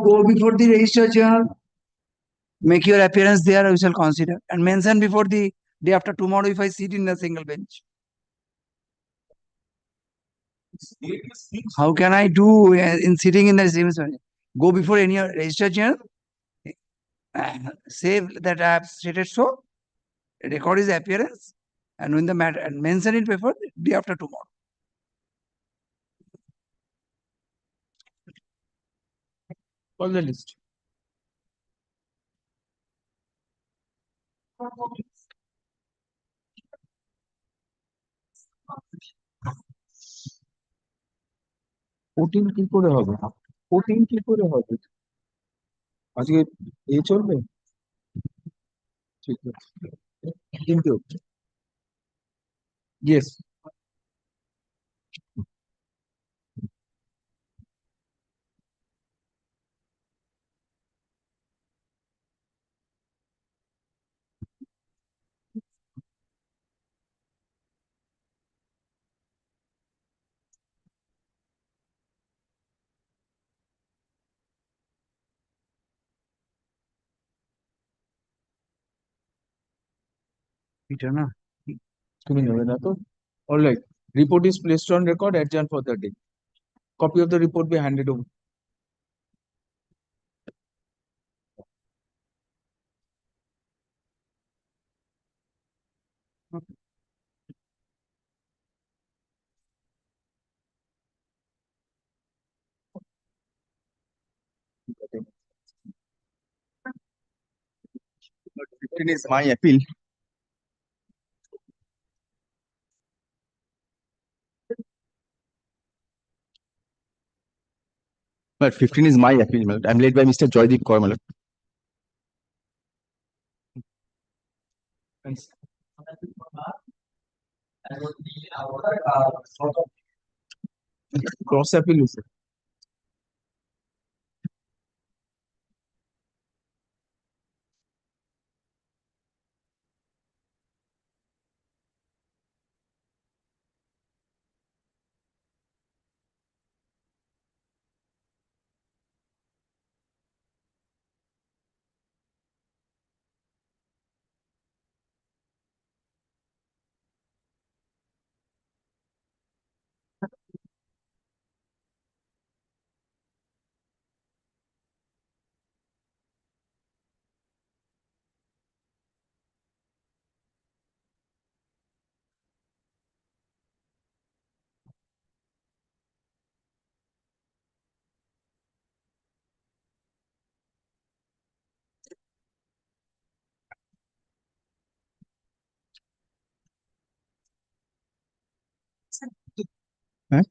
go before the registrar general, make your appearance there, we shall consider, and mention before the day after tomorrow if I sit in a single bench. How can I do in sitting in the same bench? Go before any registrar general, say that I have stated so, record his appearance, and when the matter and mention it before day after tomorrow. Call the list. Fourteen কি করে হবে? 14 কি করে হবে? আজকে এই চলবে? ঠিক আছে। কিন্তু yes. এটা না তুমি নেবে না তো? All right. Report is placed on record, adjourned for the day. Copy of the report be handed over. But 15 is my appeal. But 15 is my appeal, my lord. I'm led by Mr. Joydeep Kaur, my lord. Thanks. Cross appeal is it? Huh?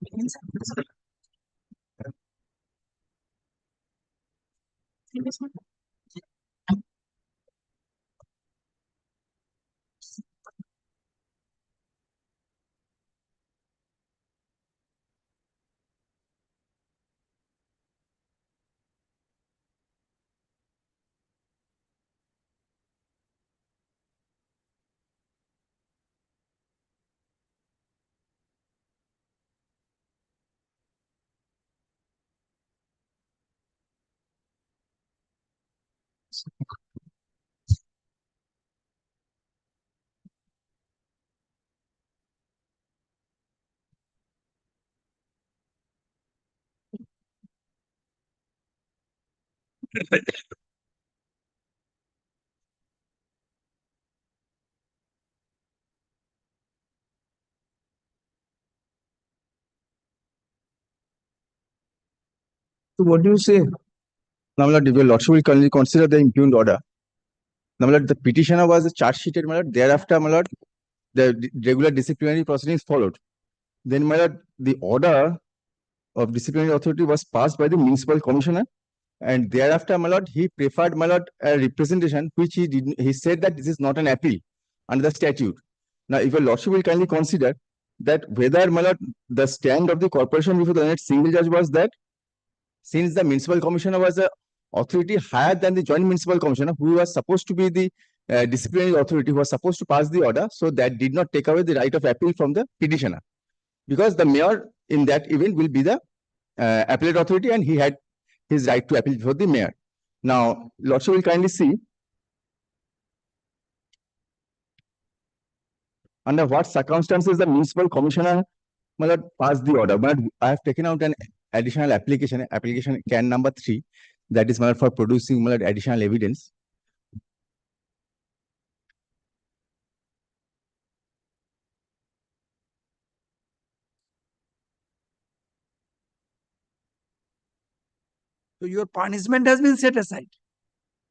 So what do you say? Now, my lord, your lordship will kindly consider the impugned order. Now, my lord, the petitioner was charge sheeted, my lord. Thereafter, my lord, the regular disciplinary proceedings followed. Then, my lord, the order of disciplinary authority was passed by the municipal commissioner, and thereafter, my lord, he preferred, my lord, a representation which he did. He said that this is not an appeal under the statute. Now, if your lordship will kindly consider, that whether, my lord, the stand of the corporation before the next single judge was that since the municipal commissioner was a authority higher than the joint municipal commissioner, who was supposed to be the disciplinary authority, who was supposed to pass the order, so that did not take away the right of appeal from the petitioner, because the mayor in that event will be the appellate authority, and he had his right to appeal before the mayor. Now, Lordship will kindly see under what circumstances the municipal commissioner passed the order. But I have taken out an additional application can number 3, that is for producing additional evidence. So your punishment has been set aside.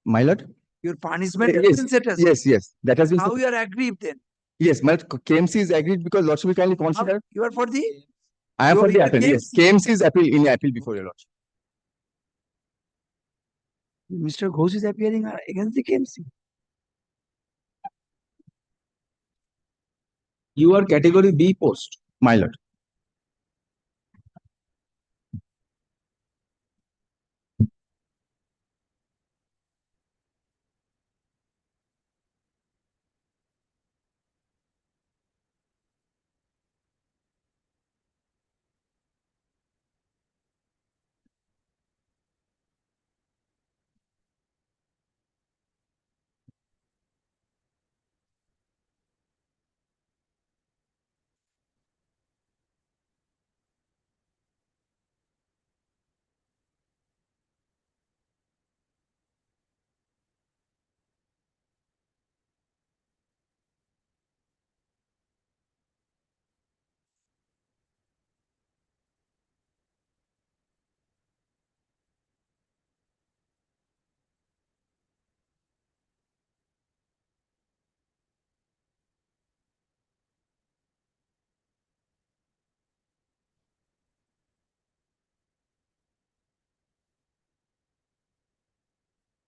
My lord? Your punishment has Yes, been set aside. yes, that has been. How you are aggrieved then? Yes, my KMC is agreed because Lordship will kindly consider. You are for the? I am You for are the in appeal. the Yes, KMC is in appeal before your Lordship. Mr. Ghosh is appearing against the KMC. You are category B post. My lord.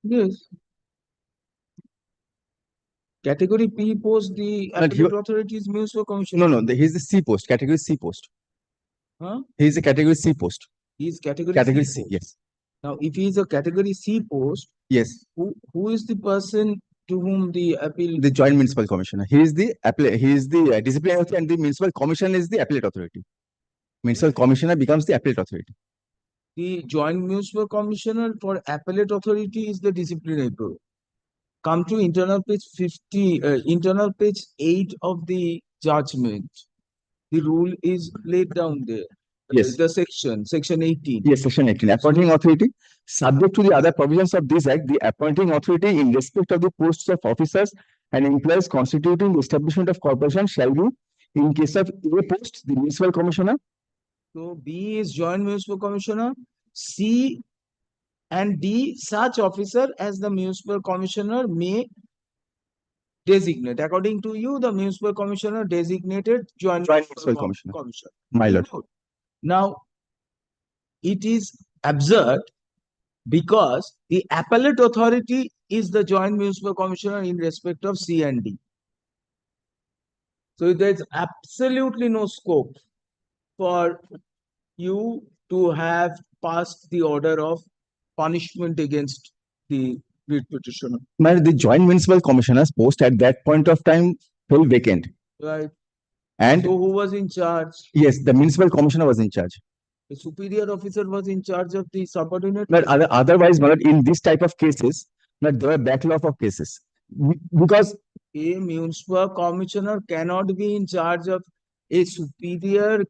Yes. Category P post, the But he- appellate authority is municipal commissioner. No, he is the C post, category C post. Huh? He is a category C post. He is category Category C C, post. yes. Now, if he is a category C post, Yes, who is the person to whom the appeal? the joint municipal commissioner. He is the disciplinary authority, and the municipal commission is the appellate authority. Municipal commissioner becomes the appellate authority. The joint municipal commissioner for appellate authority is the disciplinary bureau. Come to internal page 50, internal page 8 of the judgment. The rule is laid down there. Yes. The section 18. Yes, section 18. Appointing authority, subject to the other provisions of this act, the appointing authority in respect of the posts of officers and employees constituting the establishment of corporation shall be, in case of A post, the municipal commissioner. So B is joint municipal commissioner. C and D, such officer as the municipal commissioner may designate. According to you, the municipal commissioner designated joint municipal commissioner. My lord. Now, it is absurd because the appellate authority is the joint municipal commissioner in respect of C and D. So there is absolutely no scope for you to have passed the order of punishment against the writ petitioner. The joint municipal commissioner's post at that point of time fell vacant. Right. And so who was in charge? Yes, the municipal commissioner was in charge. The superior officer was in charge of the subordinate. But otherwise, in this type of cases, there are backlog of cases. Because a municipal commissioner cannot be in charge of a superior.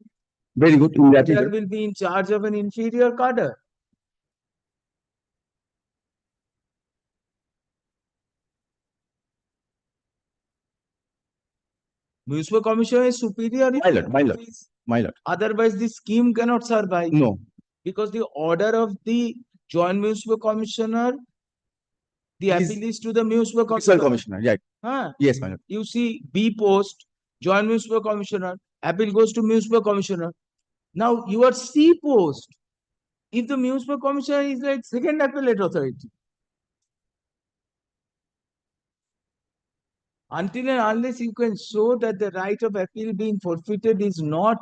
Very good. There will be in charge of an inferior cadre. Municipal commissioner is superior. My lord. Otherwise, the scheme cannot survive. No. Because the order of the joint municipal commissioner, the appeal is to the municipal commissioner. Right. Huh? Yes, my lord. You see, B post, joint municipal commissioner, appeal goes to municipal commissioner. Now, you are C post. If the municipal commissioner is like second appellate authority. Until and unless you can show that the right of appeal being forfeited is not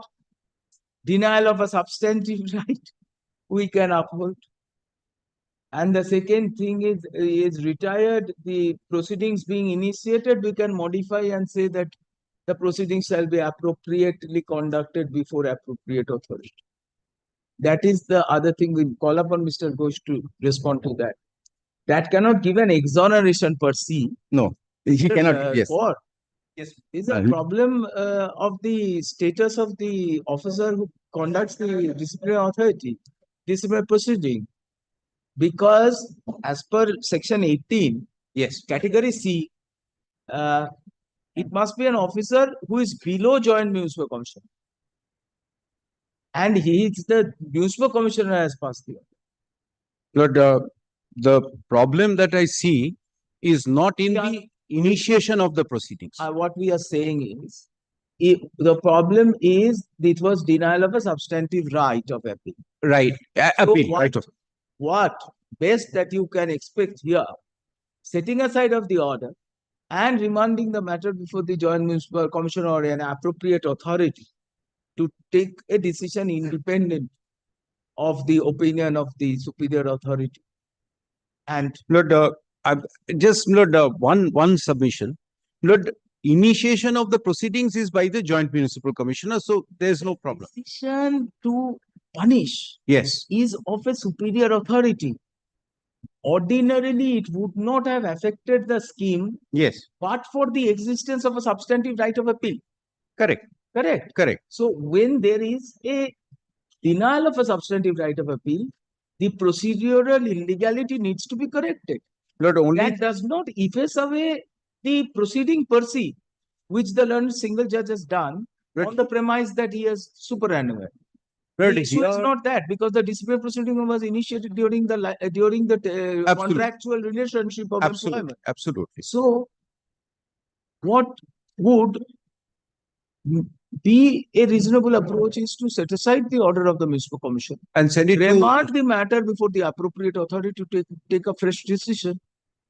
denial of a substantive right, we can uphold. And the second thing is retired, the proceedings being initiated, we can modify and say that the proceedings shall be appropriately conducted before appropriate authority. That is the other thing. We call upon Mr. Ghosh to respond to that. That cannot give an exoneration per se. No, he cannot, yes. For yes, is a problem of the status of the officer who conducts the disciplinary authority, disciplinary proceeding. Because as per section 18, yes, category C, it must be an officer who is below joint municipal commissioner. And he is the municipal commissioner has passed the order. Lord, the problem that I see is not in the initiation of the proceedings. What we are saying is, the problem is it was denial of a substantive right of appeal. Right, appeal, right of. What best that you can expect here, setting aside of the order and remanding the matter before the joint municipal commissioner or an appropriate authority to take a decision independent of the opinion of the superior authority. And Lord, just Lord, one submission. Lord, initiation of the proceedings is by the joint municipal commissioner, so there's no problem. Decision to punish, yes, is of a superior authority. Ordinarily, it would not have affected the scheme, yes, but for the existence of a substantive right of appeal. Correct. Correct. Correct. So when there is a denial of a substantive right of appeal, the procedural illegality needs to be corrected. Lord, only that does not efface away the proceeding per se, which the learned single judge has done on the premise that he has superannuated. The issue is not that, because the disciplinary proceeding was initiated during the contractual relationship of employment. Absolutely. So, what would be a reasonable approach is to set aside the order of the municipal commission and send it remand the matter before the appropriate authority to take a fresh decision.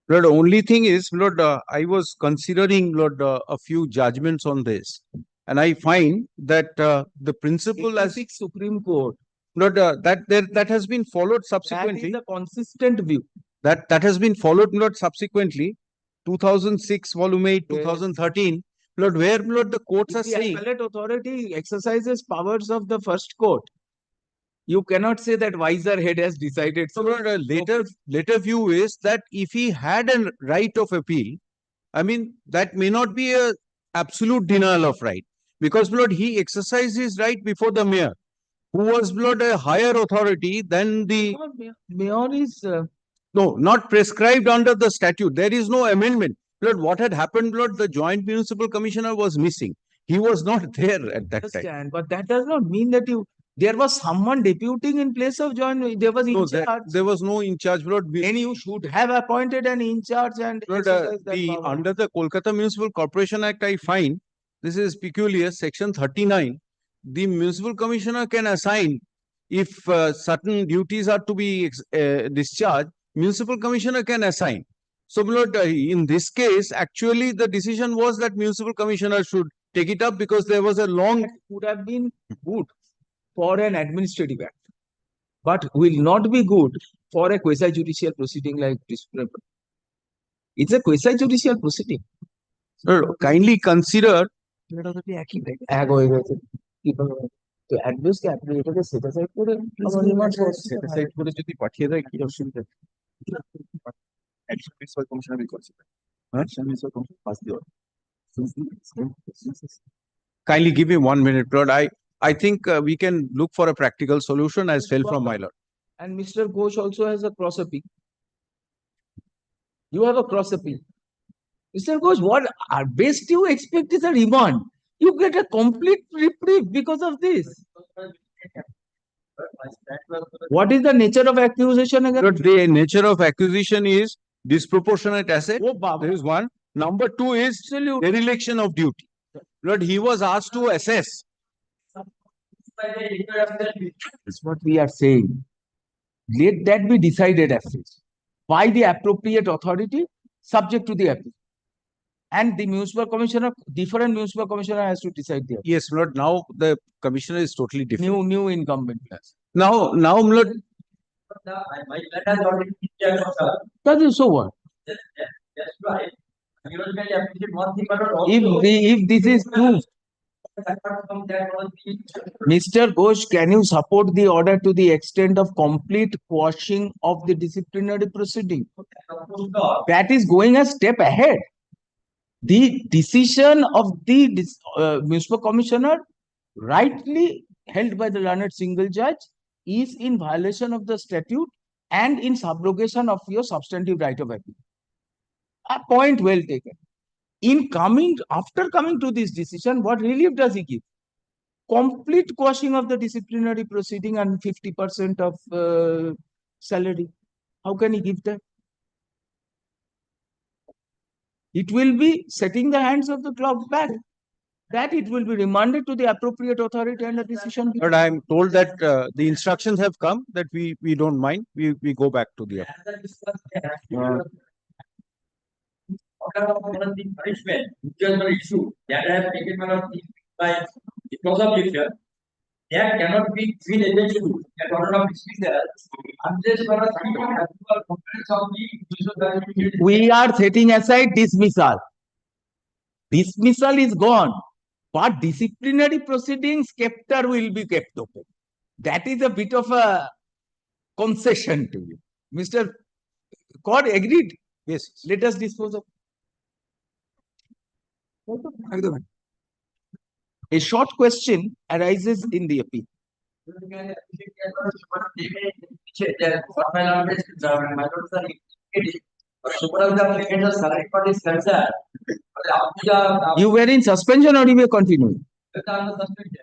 Lord, only thing is, Lord, I was considering, Lord, a few judgments on this, and I find that the principle as Supreme Court, Lord, that has been followed subsequently. That is a consistent view. That has been followed, Lord, subsequently. 2006, volume 8, 2013. Lord, where, Lord, the courts are saying. The appellate authority exercises powers of the first court. You cannot say that wiser head has decided. So, Lord, a later view is that if he had a right of appeal, I mean, that may not be a absolute denial of right. Because, Lord, he exercised his right before the mayor, who was, Lord, a higher authority than the... Mayor is... No, not prescribed under the statute. There is no amendment. Lord, what had happened, Lord, the joint municipal commissioner was missing. He was not there at that time. But that does not mean that there was someone deputing in place of joint. There was in charge. There was no in charge, Lord. Then you should have appointed an in charge and Lord, under the Kolkata Municipal Corporation Act, I find this is peculiar. Section 39, the municipal commissioner can assign if certain duties are to be discharged. Municipal commissioner can assign. So, Lord, in this case, actually, the decision was that municipal commissioner should take it up because there was a long... It would have been good for an administrative act, but will not be good for a quasi-judicial proceeding like disciplinary. It's a quasi-judicial proceeding. Sir, kindly consider... তো advice কে আপনি এটাকে set aside করে আবার remand set aside করে যদি পাঠিয়ে দেয় কি অসুবিধা action principal commissioner will consider action principal commission pass the order Kindly give me 1 minute, Lord. I think we can look for a practical solution as fell from my Lord. And Mr. Ghosh also has a cross appeal. You have a cross appeal. Mr. Ghosh, what best you expect is a remand. You get a complete reprieve because of this. What is the nature of accusation again? Lord, the nature of accusation is disproportionate asset. There is one. Number 2 is dereliction of duty. Lord, he was asked to assess. That's what we are saying. Let that be decided afresh by the appropriate authority, subject to the appeal. And the municipal commissioner, different municipal commissioner has to decide there. Yes, my lord, now the commissioner is totally different. New incumbent. Now, my lord, That is so what? If this is true, Mr. Ghosh, can you support the order to the extent of complete quashing of the disciplinary proceeding? That is going a step ahead. The decision of the municipal commissioner, rightly held by the learned single judge, is in violation of the statute and in subrogation of your substantive right of appeal. A point well taken. After coming to this decision, what relief does he give? Complete quashing of the disciplinary proceeding and 50% of salary. How can he give that? It will be setting the hands of the clock back. That it will be remanded to the appropriate authority and a decision. but I am told that the instructions have come that we don't mind. We go back to the. Punishment, issue that I have taken by because of this, that cannot be seen as a issue. That order of dismissal, unless we are setting aside dismissal. Dismissal is gone, but disciplinary proceedings will be kept open. That is a bit of a concession to you. Mr. Court agreed. Yes. Let us dispose of. A short question arises in the appeal. You were in suspension or you were continuing?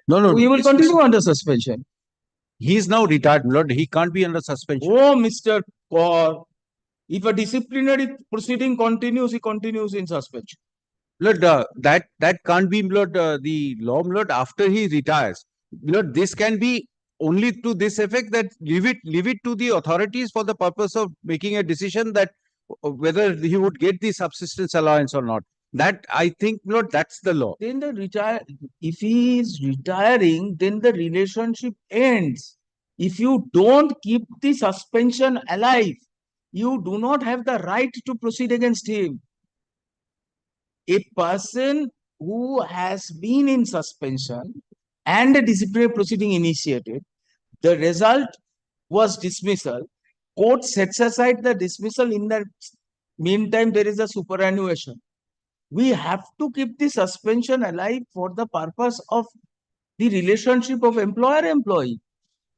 No. You will continue under suspension. He is now retired, my lord. He can't be under suspension. Oh, Mr. Kaur, if a disciplinary proceeding continues, he continues in suspension. Lord, that can't be, Lord, the law, Lord, after he retires. Lord, this can be only to this effect that leave it to the authorities for the purpose of making a decision that whether he would get the subsistence allowance or not. That I think, Lord, that's the law. Then if he is retiring, then the relationship ends. If you don't keep the suspension alive, you do not have the right to proceed against him. A person who has been in suspension and a disciplinary proceeding initiated, the result was dismissal. Court sets aside the dismissal. In the meantime, there is a superannuation. We have to keep the suspension alive for the purpose of the relationship of employer-employee.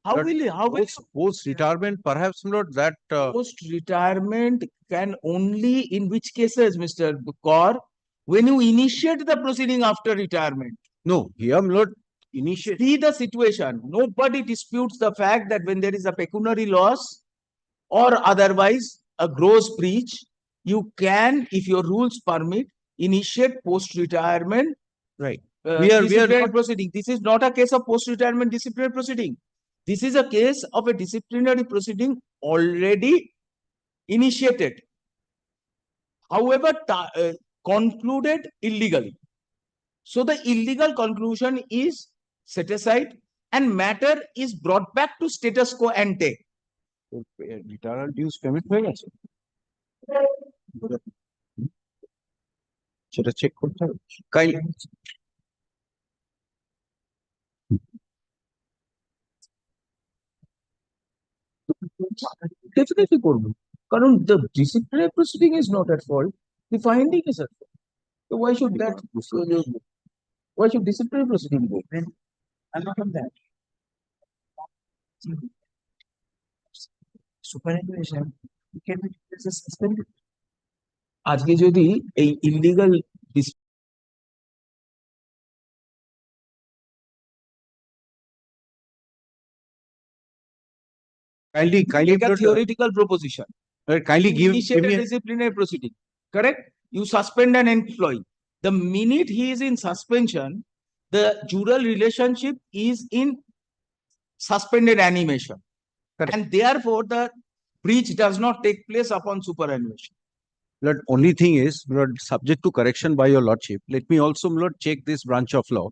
How will post-retirement, perhaps not that post-retirement can only in which cases, Mr. Kaur, when you initiate the proceeding after retirement. No, here, Lord, initiate. See the situation. Nobody disputes the fact that when there is a pecuniary loss or otherwise a gross breach, you can, if your rules permit, initiate post-retirement. Right. Disciplinary proceeding. This is not a case of post-retirement disciplinary proceeding. This is a case of a disciplinary proceeding already initiated. However, concluded illegally. So the illegal conclusion is set aside and matter is brought back to status quo ante. Retirement dues payment হয়ে গেছে সেটা check করতে হবে Definitely করব কারণ the disciplinary proceeding is not at fault, the finding is at fault. So why should disciplinary proceeding go? I'm not on that. Superannuation can be suspended. আজকে যদি এই illegal kindly theoretical proposition. Kindly give me a disciplinary proceeding. Correct? You suspend an employee. The minute he is in suspension, the jural relationship is in suspended animation. Correct. And therefore, the breach does not take place upon superannuation. Lord, only thing is, Lord, subject to correction by your lordship, let me also, Lord, check this branch of law.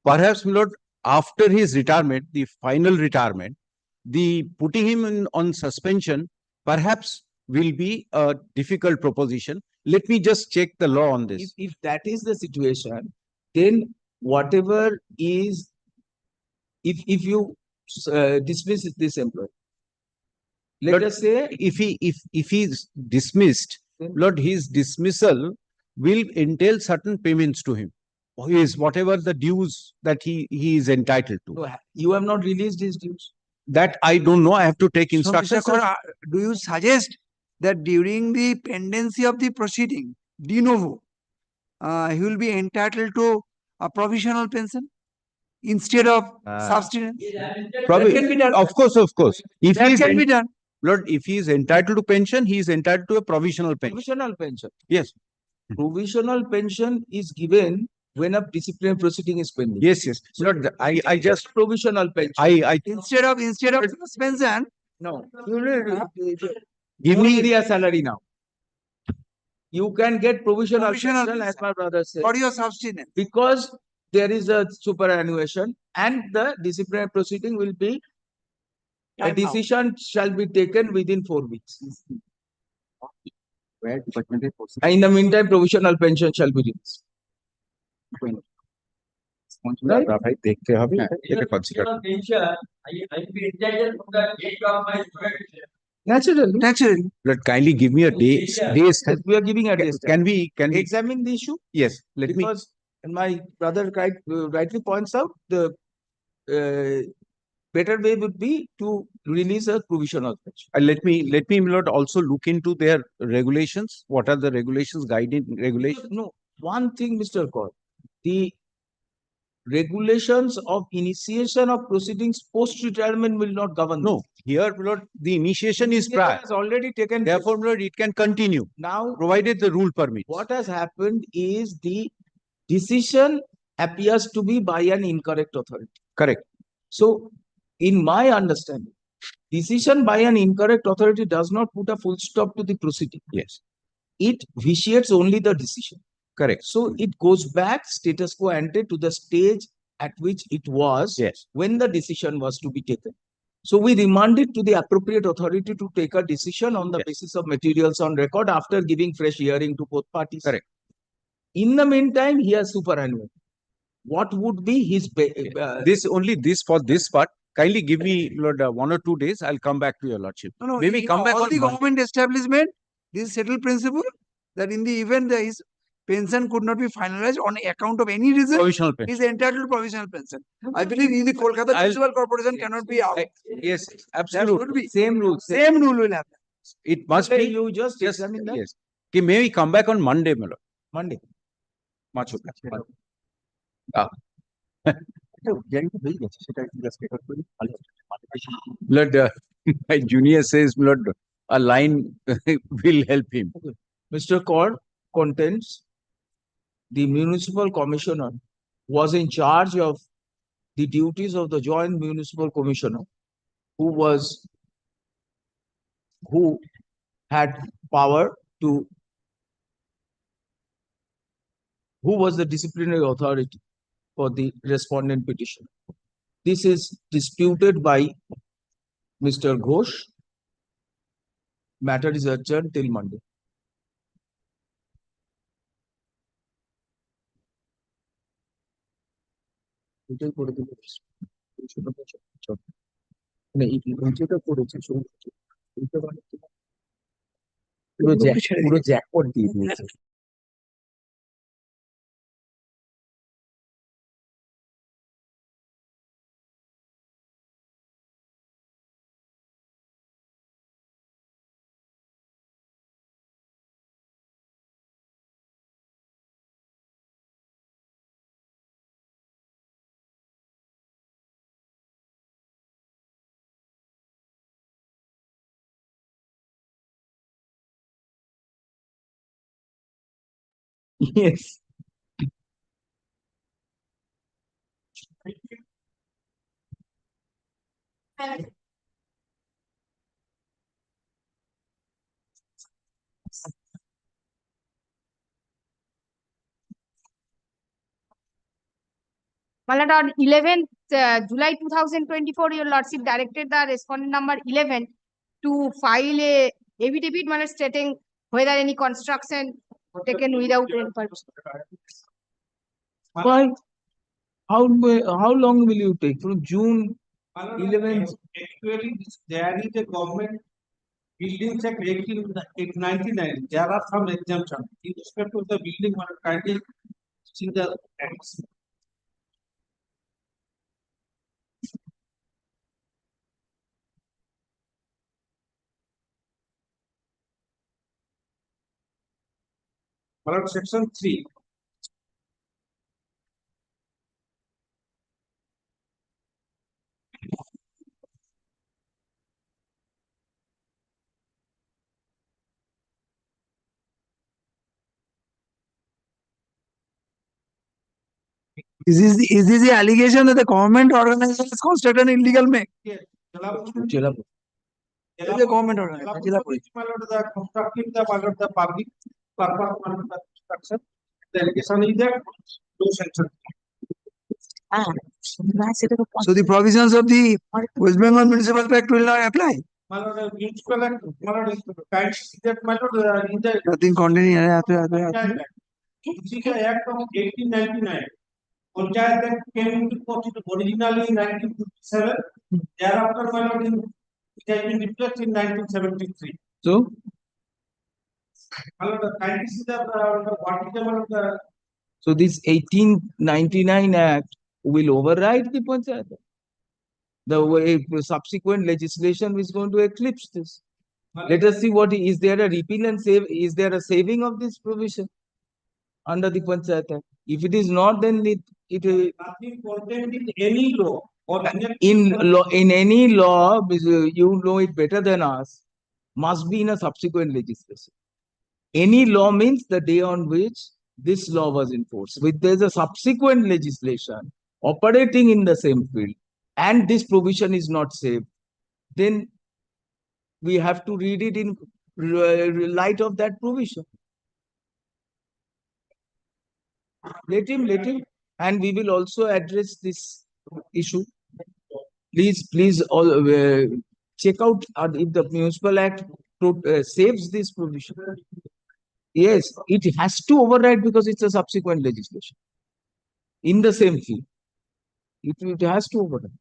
Perhaps, Lord, after his retirement, the final retirement, the putting him on suspension, perhaps will be a difficult proposition. Let me just check the law on this. If that is the situation, then whatever is, if you dismiss this employee, let Lord, us say if he is dismissed, Lord, his dismissal will entail certain payments to him. Is whatever the dues that he is entitled to. no, you have not released his dues. That I don't know. I have to take So, Mr. instructions. Kaur, do you suggest that during the pendency of the proceeding, de novo, he will be entitled to a provisional pension instead of subsistence? Probably, That can be done. of course. If That he is can be done. Lord, if he is entitled to pension, he is entitled to a provisional pension. Provisional pension. Yes. Provisional pension is given when a disciplinary proceeding is pending. Yes. Lord, I just provisional pension. Instead of suspension, no, you will give me area salary now. You can get provisional pension, as my brother said, for your subsistence. because there is a superannuation and the disciplinary proceeding will be, a decision shall be taken within 4 weeks. In the meantime, provisional pension shall be released. Right? দেখতে হবে এটা consider Naturally. Lord, kindly give me a day. Yes, we are giving a day. Can we examine the issue? Yes. Because my brother rightly points out the better way would be to release a provisional pension. Let me, Lord, also look into their regulations. What are the regulations, guiding regulations? No, one thing, Mr. Kaur, the regulations of initiation of proceedings post-retirement will not govern. No, here, Lord, the initiation is prior. Has already taken place. Therefore, Lord, it can continue, Now, provided the rule permits. what has happened is the decision appears to be by an incorrect authority. Correct. So, in my understanding, decision by an incorrect authority does not put a full stop to the proceeding. Yes. It vitiates only the decision. Correct. So it goes back status quo ante to the stage at which it was when the decision was to be taken. So we remand it to the appropriate authority to take a decision on the basis of materials on record after giving fresh hearing to both parties. Correct. In the meantime, he has superannuation. What would be his this for this part? Kindly give me, Lord, 1 or 2 days. I'll come back to your lordship. No, Maybe come back all on the Monday. government establishment, this settled principle that in the event there is pension could not be finalized on account of any reason, Provisional pension. is entitled to provisional pension. I believe in the Kolkata Municipal Corporation cannot be out. Yes, There absolutely. should be same rule. Same rule will happen. It must be. You just examine that. Yes. Okay, may we come back on Monday, my lord? Monday. Much okay. Lord, my junior says, Lord, a line will help him. Mr. Kaur contends the municipal commissioner was in charge of the duties of the joint municipal commissioner who had power to, who was the disciplinary authority for the respondent petition. This is disputed by Mr. Ghosh. Matter is adjourned till Monday. এটাই করে দিল মানে যেটা করেছে পুরো jackpot দিয়ে দিয়েছে Yes. My lord, on 11th July 2024, your lordship directed the respondent number 11 to file a affidavit, my lord, stating whether any construction taken without any permission. Why? How long will you take? From June 11th? Actually, there is a government buildings act 1999. There are some exemptions. In respect to the building, one kindly see the acts. Section 3. Is this the allegation that the government organization has constructed an illegal make? Yes. Jalapur. It is a government organization. Jalapur. The constructing the public purpose of the construction. The allegation is that no sanction. So the provisions of the West Bengal Municipal Act will not apply. Municipal act, that Nothing containing. This is the Act of 1899. Panchayat Act came into force originally in 1957. Thereafter, it has been replaced in 1973. So, so this 1899 Act will override the Panchayat Act. The way subsequent legislation is going to eclipse this. Let us see what is there a repeal and save. Is there a saving of this provision under the Panchayat Act? If it is not, then it will. Nothing contained in any law or in any law, you know it better than us, must be in a subsequent legislation. Any law means the day on which this law was enforced. If there is a subsequent legislation operating in the same field and this provision is not saved, then we have to read it in light of that provision. Let him, and we will also address this issue. Please, all check out if the Municipal Act saves this provision. Yes, it has to override because it's a subsequent legislation in the same field. It has to override.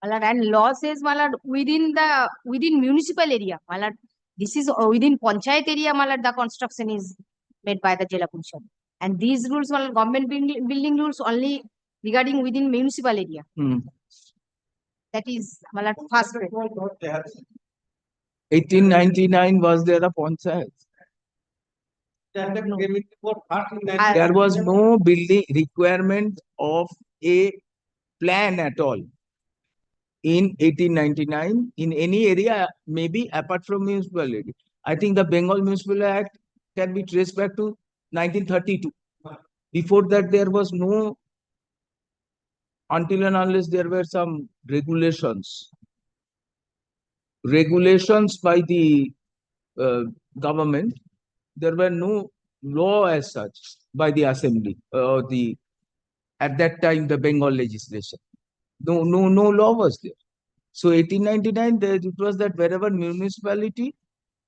And law says, within municipal area, this is within panchayat area, the construction is made by the Jila Parishad. And these rules, government building rules only regarding within municipal area. That is, first. 1899 was there a panchayat? There was no building requirement of a plan at all in 1899 in any area, maybe apart from municipal area. I think the Bengal Municipal Act can be traced back to 1932. Before that, there was no, until and unless there were some regulations by the government, there were no law as such by the assembly or at that time the Bengal legislation. No law was there. So 1899, it was that wherever municipality,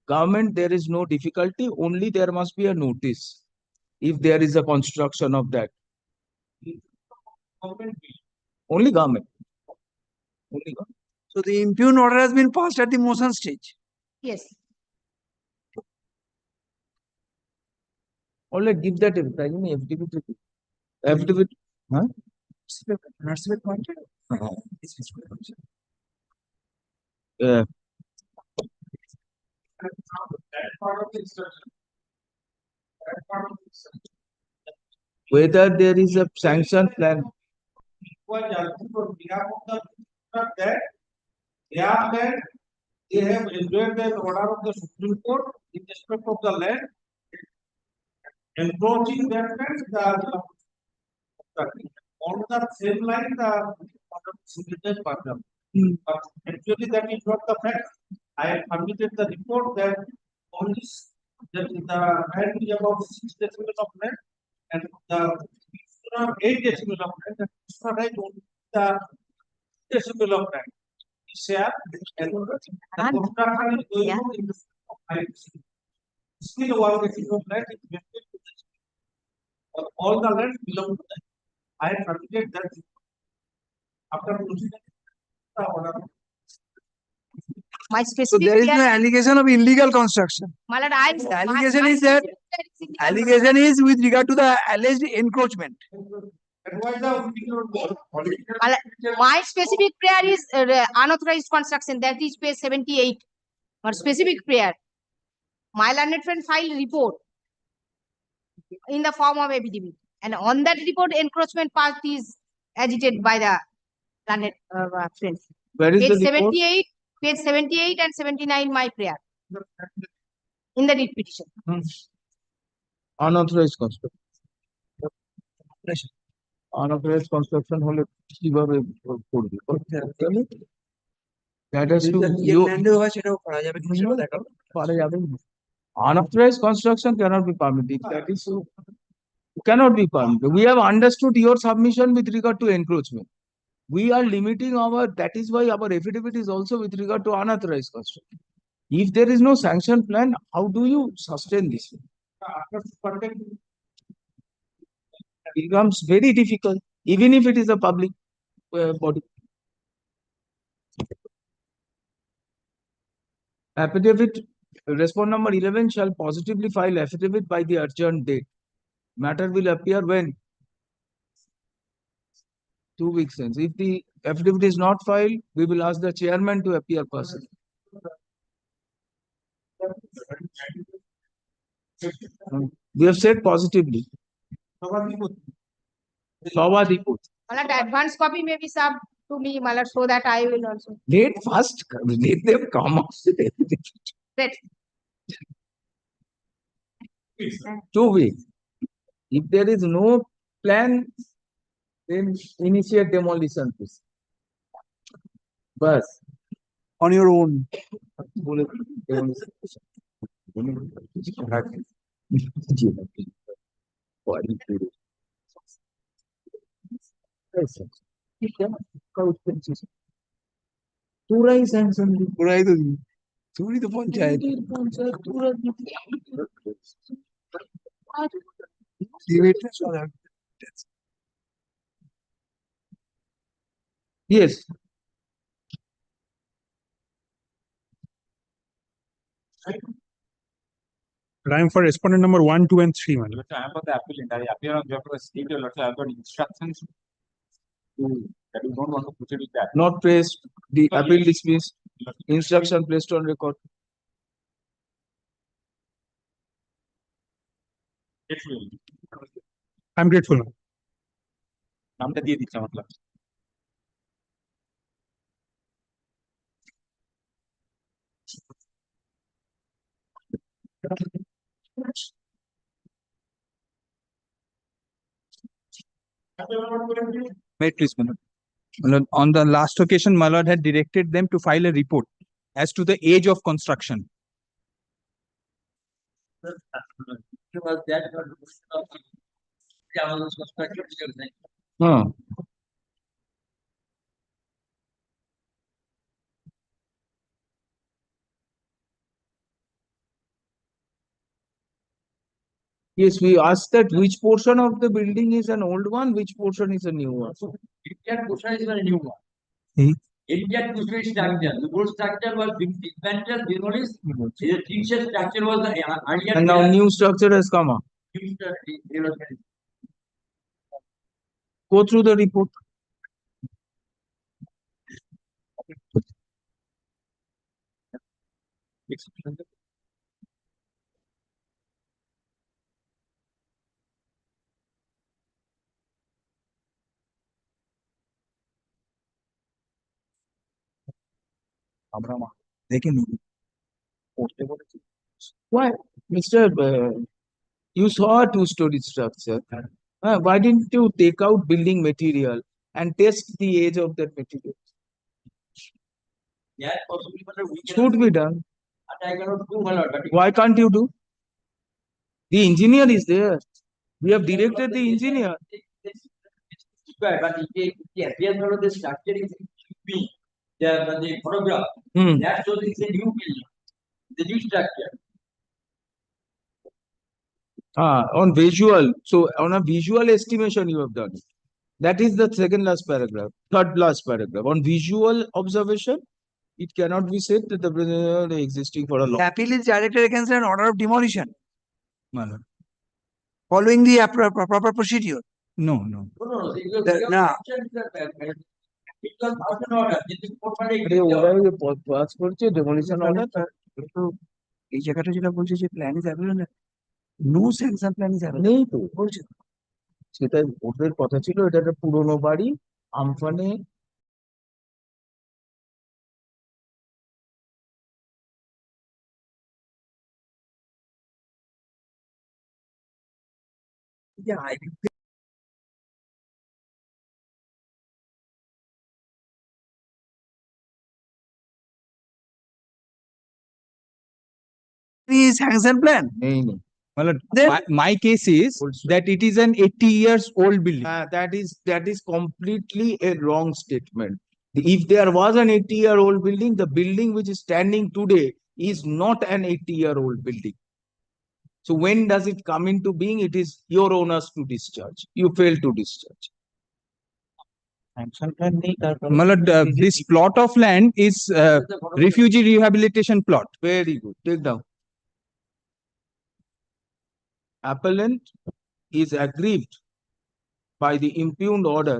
government, there is no difficulty, only there must be a notice if there is a construction of that. Only government. So the impugned order has been passed at the motion stage. Yes. All right, give that affidavit. Huh? Whether there is a sanction plan. Was asking for behalf of the that their land, they have enjoyed the order of the Supreme Court in respect of the land, encroaching that land, on the same line, the signature partner. But actually, that is not the fact. I have submitted the report that only that the land is about 6 decibels of land, and the 8 decibels of land, and right only the decibel of land. Share and the construction is going on in the 5 decibels. Still 1 decibel of land is vested to the all the land belong to them. I have submitted that after proceeding the order. My So specific. there is no allegation of illegal construction. My lord, I. The allegation is that allegation is with regard to the alleged encroachment. My specific prayer is unauthorized construction. That is page 78. My specific prayer. My learned friend filed report in the form of affidavit, and on that report, encroachment part is agitated by the learned friend. Where is Page the report? 78, page 78 and 79. My prayer in the writ petition. Unauthorized construction. Unauthorized construction হলে কিভাবে করবে? That has to you পারা যাবে না। Unauthorized construction cannot be permitted. That is so cannot be permitted. We have understood your submission with regard to encroachment. We are limiting our, that is why our affidavit is also with regard to unauthorized construction. If there is no sanction plan, how do you sustain this? It becomes very difficult, even if it is a public body. Affidavit, respond number 11 shall positively file affidavit by the adjourned date. Matter will appear when? 2 weeks since. If the affidavit is not filed, we will ask the chairman to appear personally. We have said positively. Savadiput. My lord, advance copy may be served to me, my lord, so that I will also. Let first, let them come up with affidavit. Right. 2 weeks. If there is no plan, then initiate demolition, please. Bus. On your own. পুরাই sanction পুরাই তো চুরি তো panchayat Yes. I am for respondent number 1, 2, and 3, man. I am for the applicant. I appear on behalf of the state. I have got instructions that you don't want to proceed with that. Not placed. The appeal dismissed. Instruction placed on record. I am grateful. নামটা দিয়ে দিচ্ছি আমার class. Wait, please, my lord. My lord, on the last occasion, my lord had directed them to file a report as to the age of construction. Yes, we asked that which portion of the building is an old one, which portion is a new one. Entire portion is a new one. Entire two-story structure. The old structure was dismantled, demolished. The three-story structure was the earlier. And now new structure has come up. New structure. Go through the report. Why, Mr. You saw a two-story structure. Why didn't you take out building material and test the age of that material? Yeah, possibly, but we Should be done. I cannot do, my lord. But Why can't you do? The engineer is there. We have directed the engineer. But it appears that the structure is be the photograph. Hmm. That shows it's a new building, the new structure. On visual. So on a visual estimation you have done it. That is the second last paragraph, third last paragraph. On visual observation, it cannot be said that the building is existing for a long. The appeal is directed against an order of demolition My lord. following the proper procedure. No. No. Now, আরে ওরাই pass করছে demolition order তো এই জায়গাটা যেটা বলছে যে plan is available, no sanction plan is available নেই তো বলছে। সেটা ওদের কথা ছিল এটা একটা পুরোনো বাড়ি আমফানে Sanction plan. নেই নেই My lord, Then- my case is that it is an 80 years old building. that is completely a wrong statement. If there was an 80-year-old building, the building which is standing today is not an 80-year-old building. So when does it come into being? It is your owners to discharge. You fail to discharge. My lord, this plot of land is refugee rehabilitation plot. Very good. Take down. Appellant is aggrieved by the impugned order.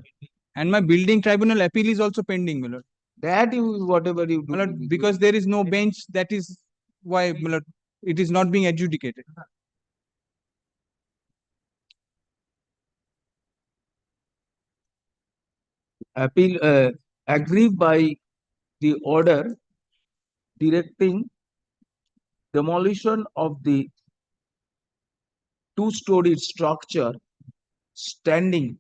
And my building tribunal appeal is also pending, my lord. That you, whatever you do. My lord, because there is no bench, that is why, my lord, it is not being adjudicated. Appeal aggrieved by the order directing demolition of the two-storied structure standing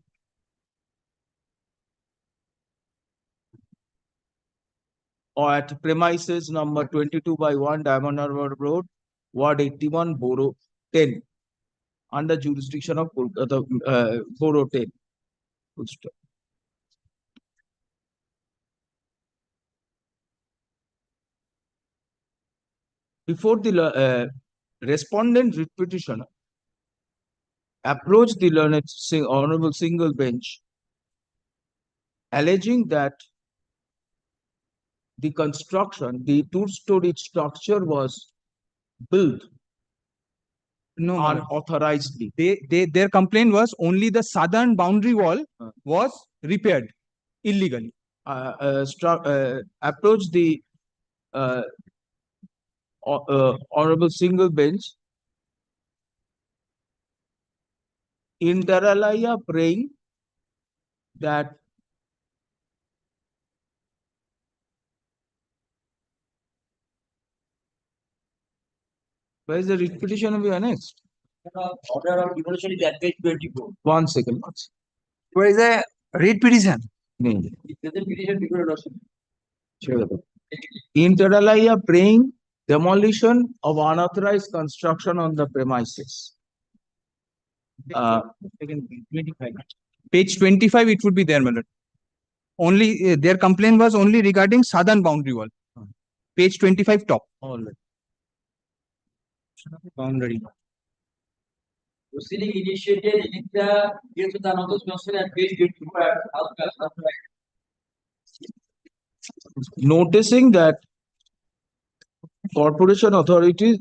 at premises number 22/1 Diamond Harbour Road, Ward 81, Borough 10, under jurisdiction of Kolkata, Borough 10. Good stop. Before the respondent writ petitioner approached the learned honorable single bench, alleging that the construction, the two-storied structure was built No, my lord. unauthorizedly. Their complaint was only the southern boundary wall was repaired illegally. Approached the honorable single bench inter alia praying that where is the writ petition of the annexed? Order of demolition is at page 24. 1 second. Where is the writ petition? No. The present petition before your lordship. Inter alia praying demolition of unauthorized construction on the premises. Page 25, it would be there, my lord. Only their complaint was only regarding southern boundary wall. Page 25 top. All right. Boundary. Proceeding initiated in the case of the notice concern at page 24. Noticing that corporation authorities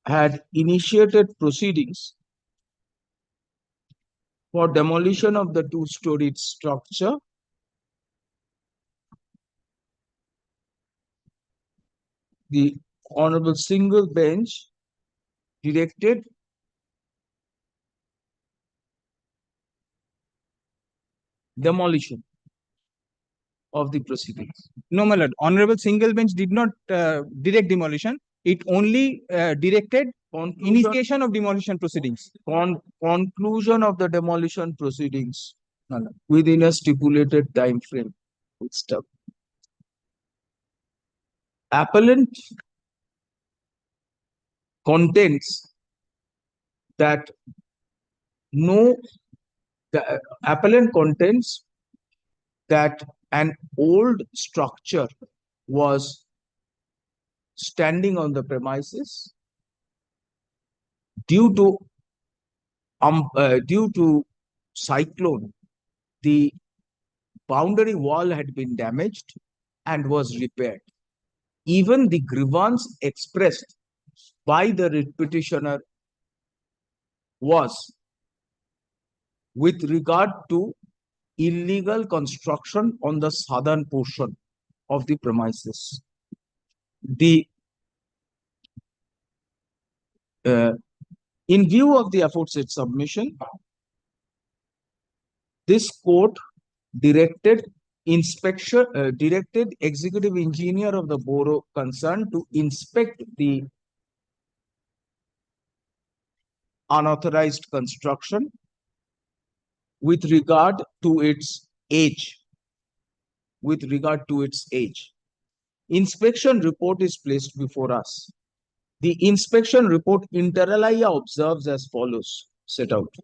had initiated proceedings for demolition of the two-storied structure, the honorable single bench directed demolition of the proceedings. No, my lord. Honorable single bench did not direct demolition. It only directed initiation of demolition proceedings. Conclusion of the demolition proceedings within a stipulated time frame. Good stuff. Appellant contends that the appellant contends that an old structure was standing on the premises due to cyclone. The boundary wall had been damaged and was repaired. Even the grievance expressed by the petitioner was with regard to illegal construction on the southern portion of the premises. In view of the aforesaid submission, this court directed executive engineer of the borough concerned to inspect the unauthorized construction with regard to its age. Inspection report is placed before us. The inspection report inter alia observes as follows, set out.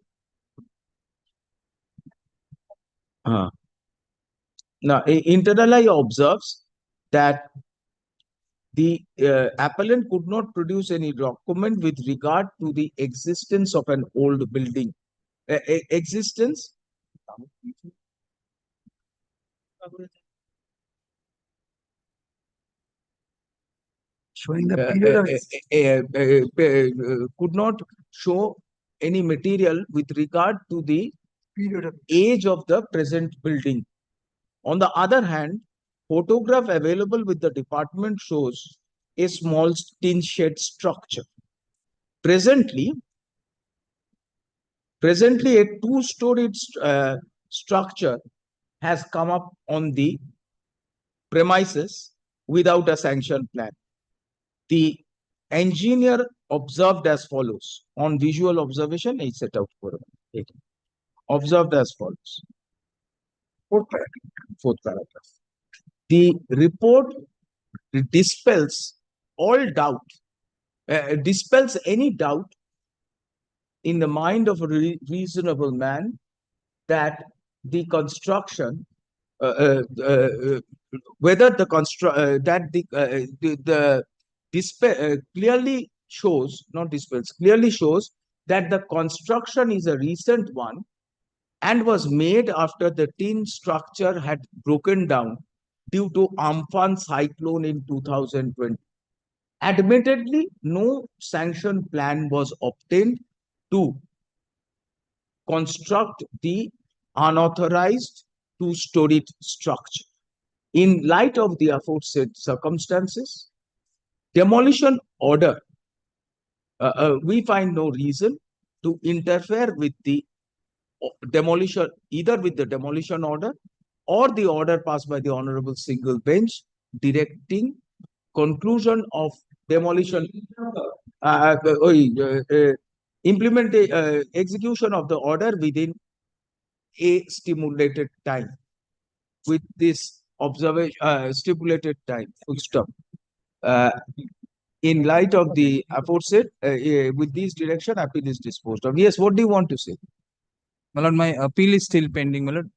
Now, inter alia observes that the appellant could not produce any document with regard to the existence of an old building. Showing the period of could not show any material with regard to the period of age of the present building. On the other hand, photograph available with the department shows a small tin shed structure. Presently, a two-storied structure has come up on the premises without a sanction plan. The engineer observed as follows. On visual observation, I set out for it. Observed as follows. Fourth paragraph. The report dispels all doubt, dispels any doubt in the mind of a reasonable man that the construction, whether the clearly shows, not dispels, clearly shows that the construction is a recent one and was made after the tin structure had broken down due to Amphan cyclone in 2020. Admittedly, no sanction plan was obtained to construct the unauthorized two-storied structure. In light of the aforesaid circumstances, demolition order, we find no reason to interfere with the demolition, either with the demolition order or the order passed by the Honorable Single Bench directing conclusion of demolition, execution of the order within a stimulated time. With this observation, stipulated time, full stop. In light of the aforesaid, with this direction, appeal is disposed of. Yes, what do you want to say? My lord, my appeal is still pending, my lord.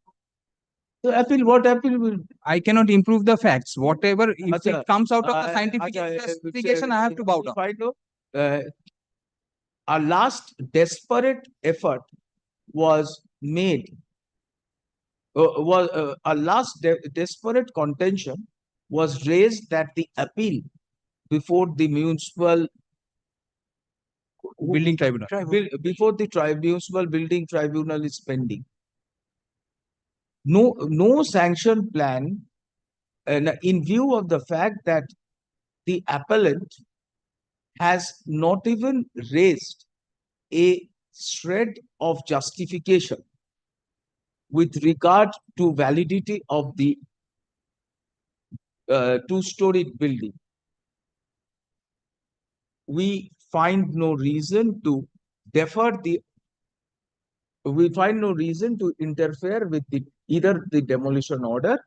So appeal, what appeal will? I cannot improve the facts. Whatever, if it comes out of the scientific investigation, I have to bow down. A last desperate effort was made. A last desperate contention was raised that the appeal before the municipal building tribunal, before the municipal building tribunal is pending. No sanction plan, and in view of the fact that the appellant has not even raised a shred of justification with regard to validity of the two-storied building, we find no reason to interfere with either the demolition order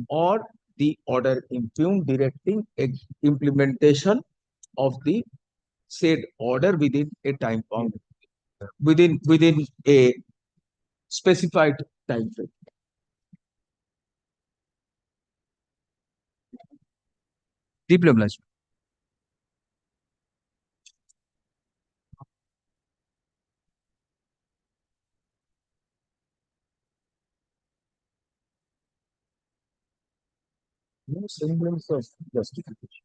or the order impugned directing implementation of the said order within a time bound, within a specified time frame. Deeply obliged. No semblance of justification.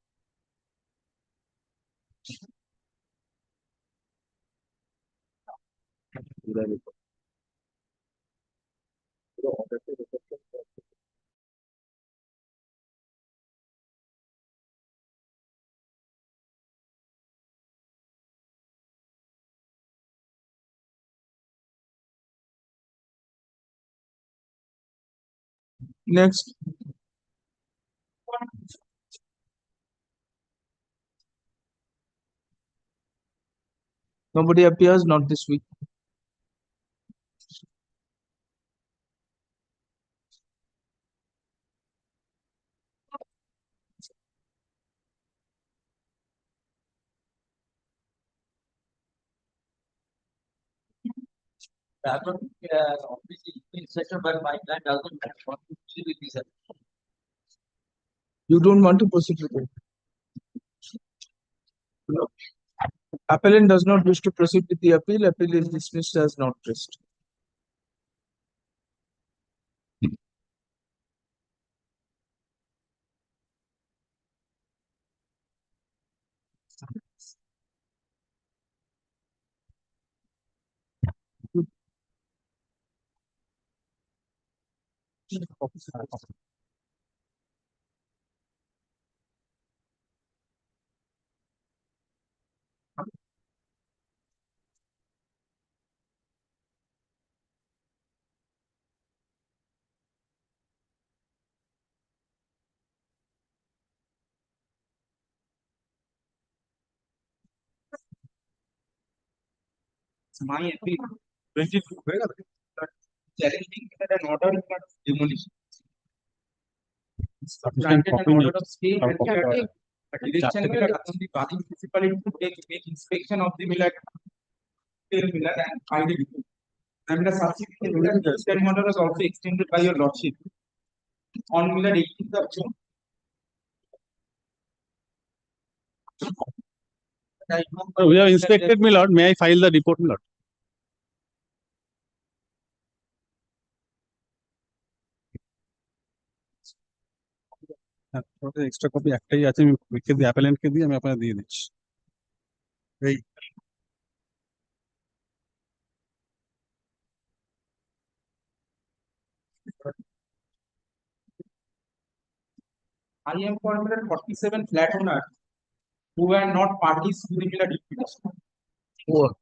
Next. Nobody appears, not this week. You don't want to proceed with it. No. Appellant does not wish to proceed with the appeal. Appeal is dismissed as not pressed. My appeal 22 challenging an order for demolition. Granted an order of stay and direction upon the party municipality to make inspection of the millet and find it. And the subsequent extended order was also extended by your lordship on millet 18th of June. We have inspected, my lord. May I file the report, my lord? Extra copy একটাই আছে, আমি লিখে দিই অ্যাপেলেন্টকে দিয়ে আমি আপনাকে দিয়ে দিচ্ছি। এই I am informed 47 flat owners who were not parties to the millet liquidation. What?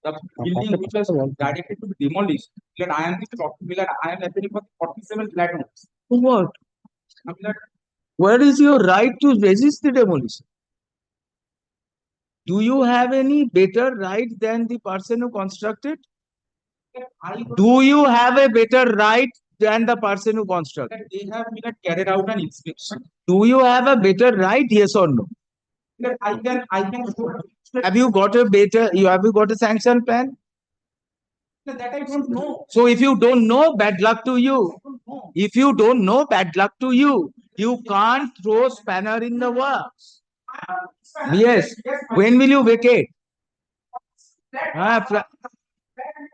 The building which was directed to be demolished, that I am the property millet, I am appealing for 47 flat owners. What? Where is your right to resist the demolition? Do you have any better right than the person who constructed? Do you have a better right than the person who constructed? They have carried out an inspection. Do you have a better right, yes or no? I can. Have you got a have you got a sanction plan? That I don't know. So if you don't know, bad luck to you. If you don't know, bad luck to you. You can't throw spanner in the works. Yes. When will you vacate?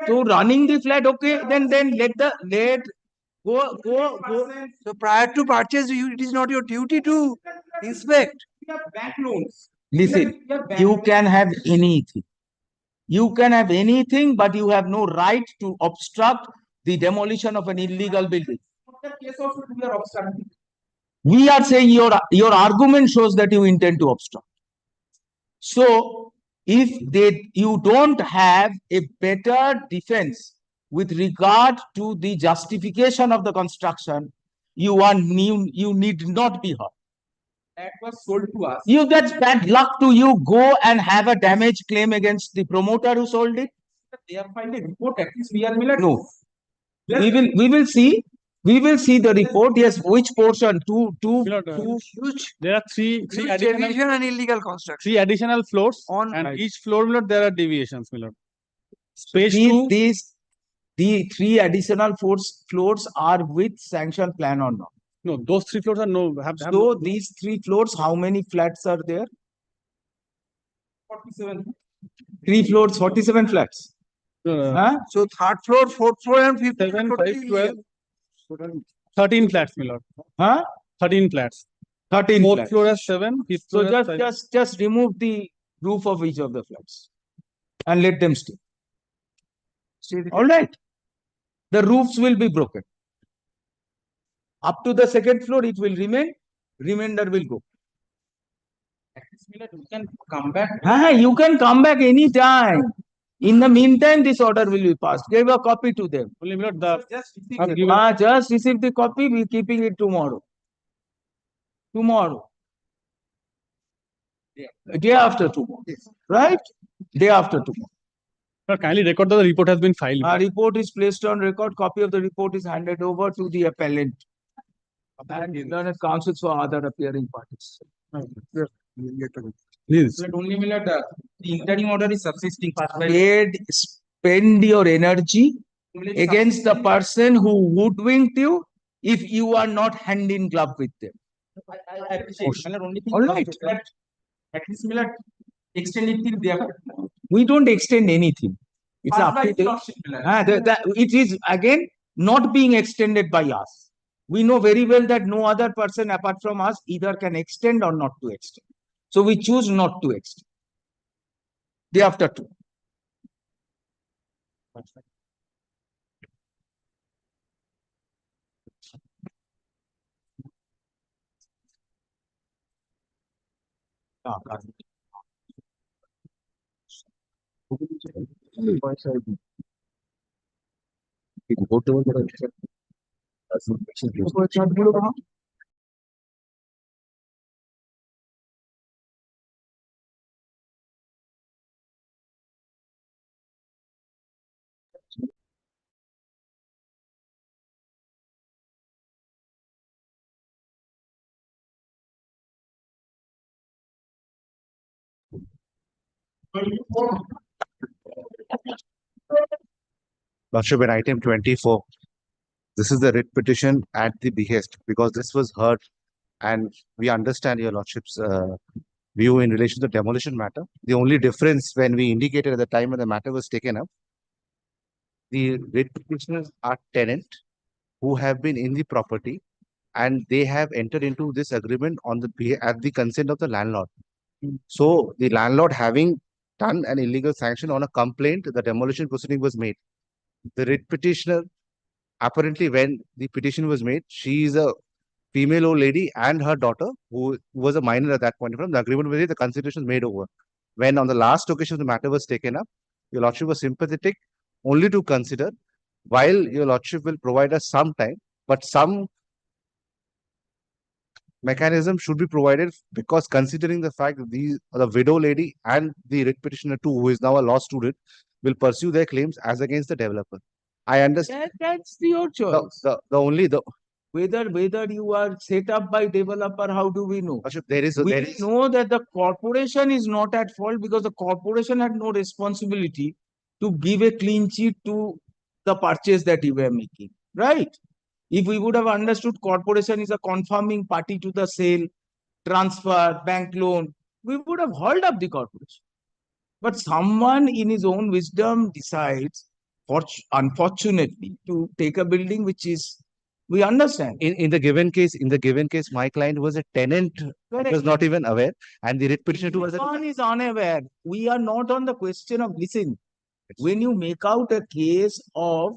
So running the flat, okay, then let go. So prior to purchase, it is not your duty to inspect. Bank loans. Listen, you can have anything. You can have anything, but you have no right to obstruct the demolition of an illegal building. We are saying your argument shows that you intend to obstruct. So if you don't have a better defense with regard to the justification of the construction, you are new, you need not be hurt. That was sold to us. You, that's bad luck to you. Go and have a damage claim against the promoter who sold it. They have filed a report, at least we are Miller. No. We will see. We will see the report. Yes, which portion? Two Huge, There are three huge additional, deviation and illegal construction. 3 additional floors On and each floor, Milord, there are deviations, Milord. Space the 3 additional floors are with sanction plan or not? No, those 3 floors are no. So these 3 floors, how many flats are there? 47. 3 floors, 47 flats. Huh? So third floor, fourth floor, and fifth floor. 7, 5, totally 12. illegal. 13 flats, Milord. Huh? 13 flats. 13 Fourth flats. floor has 7. Fifth So floor has 5. just remove the roof of each of the flats and let them stay. All right. The roofs will be broken. Up to the 2nd floor, it will remain. Remainder will go. At least Miller, you can come back. You can come back anytime. In the meantime, this order will be passed. Give a copy to them. Only Milord, Just receive the Just receive the copy. We're keeping it tomorrow. Tomorrow. Day after tomorrow. Right? Day after tomorrow. Sir, kindly record that the report has been filed. Report is placed on record. Copy of the report is handed over to the appellant and learned counsels for other appearing parties. Please. But only Miller, the interim order is subsisting. Spend your energy against the person who woodwinked you if you are not hand in glove with them. I appreciate. Miller, only thing All right. that at least Miller extend it till there. We don't extend anything. It's Passed up by to them. instruction, Miller. It is again not being extended by us. We know very well that no other person apart from us either can extend or not to extend. So we choose not to extend. Day after two. Lordship, in item 24, this is the writ petition at the behest because this was heard and we understand your Lordship's view in relation to the demolition matter. The only difference when we indicated at the time when the matter was taken up, the writ petitioners are tenant who have been in the property and they have entered into this agreement on the at the consent of the landlord. So the landlord having done an illegal sanction on a complaint, the demolition proceeding was made. The writ petitioner, apparently when the petition was made, she is a female old lady and her daughter who was a minor at that point. From the agreement was made, the consideration was made over. When on the last occasion the matter was taken up, your Lordship was sympathetic only to consider, while your Lordship will provide us some time, but some mechanism should be provided because considering the fact that the widow lady and the writ petitioner too, who is now a law student, will pursue their claims as against the developer. I understand. That's your choice. Whether you are set up by developer, how do we know? We know that the corporation is not at fault because the corporation had no responsibility to give a clean sheet to the purchase that you were making, right? If we would have understood corporation is a confirming party to the sale, transfer, bank loan, we would have hauled up the corporation. But someone in his own wisdom decides, unfortunately, to take a building which is, we understand. In the given case, my client was a tenant, was not even aware, and the writ petitioner too was. One is unaware. We are not on the question of listen. When you make out a case of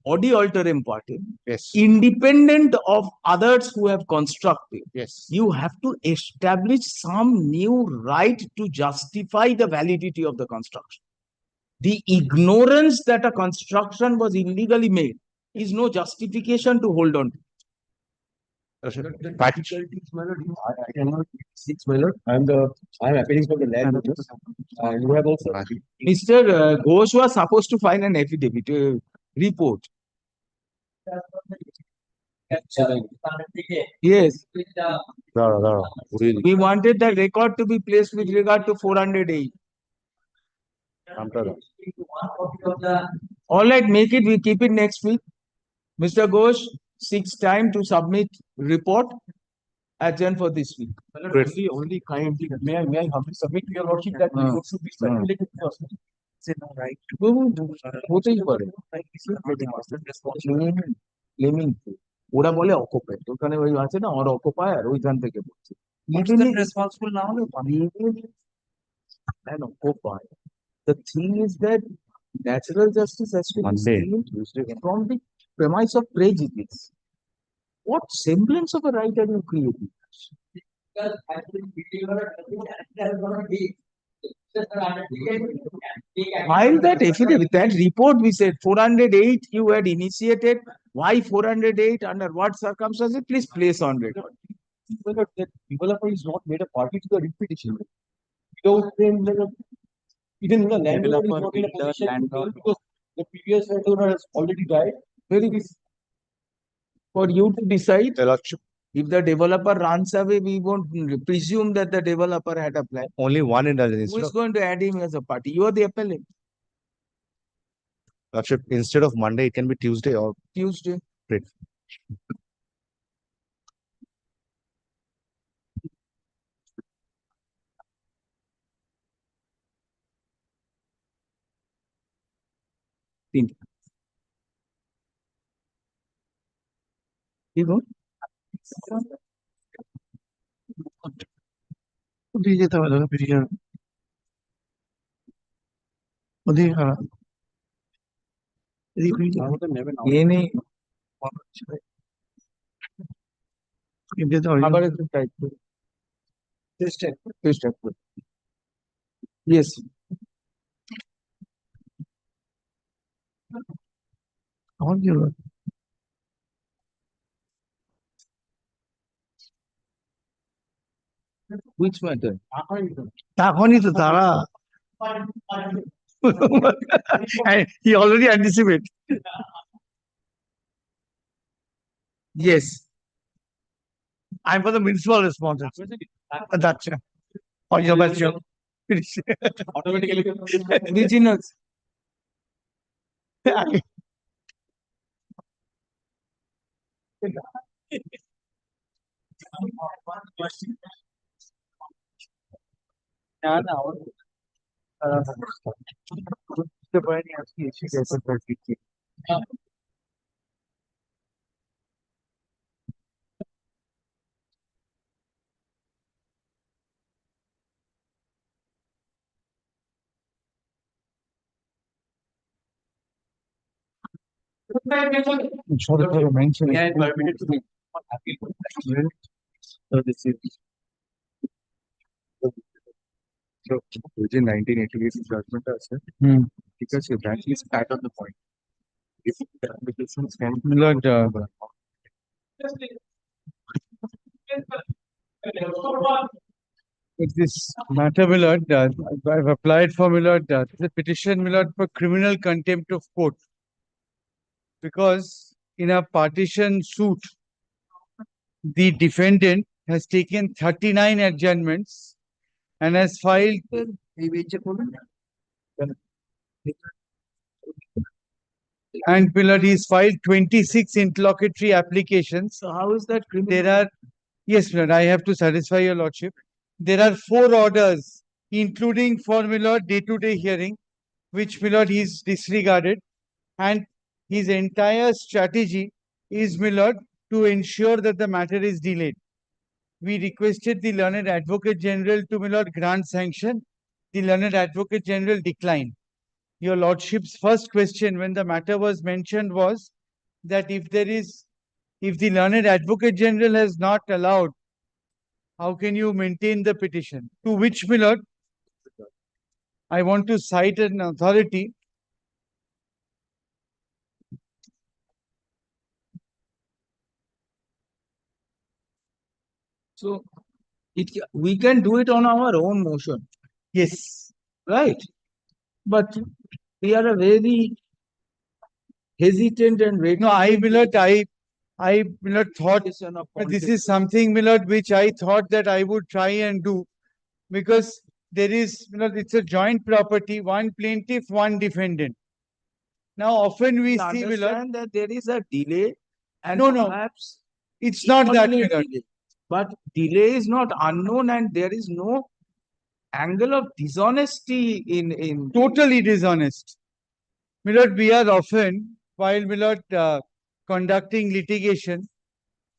body alterum partem, independent of others who have constructed, you have to establish some new right to justify the validity of the construction. The ignorance that a construction was illegally made is no justification to hold on to. Fact. I cannot six, my lord. I am appealing for the land. And you have also. Mr. Ghosh was supposed to file an affidavit, report. Yes. We wanted the record to be placed with regard to 408. All right, make it, we keep it next week. Mr. Ghosh seeks time to submit report. Adjourn for this week. Only kindly, may I humbly submit to your lordship that report should be circulated to the hospital. Say no, right? হতেই পারে claiming ওরা বলে occupied ওখানে ওই আছে না ওর অকুপায়ার ওইখান থেকে বলছে Responsible now. an occupier. The thing is that natural justice has to be seen from the premise of prejudice. What semblance of a right are you creating? While that affidavit, that report we said 408 you had initiated. Why 408? Under what circumstances? Please place on record. That developer is not made a party to the writ petition. Without them, even the landowner is not in a position to pay because the previous landowner has already died. Very easy. For you to decide. If the developer runs away, we won't presume that the developer had a plan. Only one indulgence. Who is going to add him as a party? You are the appellant. Lordship, instead of Monday, it can be Tuesday or Tuesday. Great. দিয়ে যেতে হবে দাদা petition ওদিকে খারাপ ये नहीं আবার একটু টাইপ করুন পেস্ট করুন yes আমার কি হলো which matter তখনই তো তারা he already anticipate. Yes. I'm for the municipal responsibility. That's it. Or your best job. Automatically. Originals. mention So this is within 1988 judgment আছে because that is part of the point. If the applications can With this matter, my lord, I've applied for, my lord, the petition, my lord, for criminal contempt of court. Because in a partition suit, the defendant has taken 39 adjournments and has filed and my lord, he's filed 26 interlocutory applications. So how is that criminal? There are, yes, my lord, I have to satisfy your lordship. There are 4 orders, including for my lord day-to-day hearing, which my lord he's disregarded, and his entire strategy is, my lord, to ensure that the matter is delayed. We requested the learned Advocate General to, my lord, grant sanction. The learned Advocate General declined. Your lordship's first question when the matter was mentioned was that if the learned Advocate General has not allowed, how can you maintain the petition? To which, my lord, I want to cite an authority. So we can do it on our own motion. Yes. Right? But we are a very hesitant and ready. No, I, Millard, thought this is something, Millard, which I thought that I would try and do because there is, Millard, it's a joint property, one plaintiff, one defendant. Now, often we see, Millard. Understand that there is a delay and No, perhaps it's not that, inordinate Millard. delay. But delay is not unknown and there is no angle of dishonesty in Totally dishonest. Millard, we are often, while Millard conducting litigation,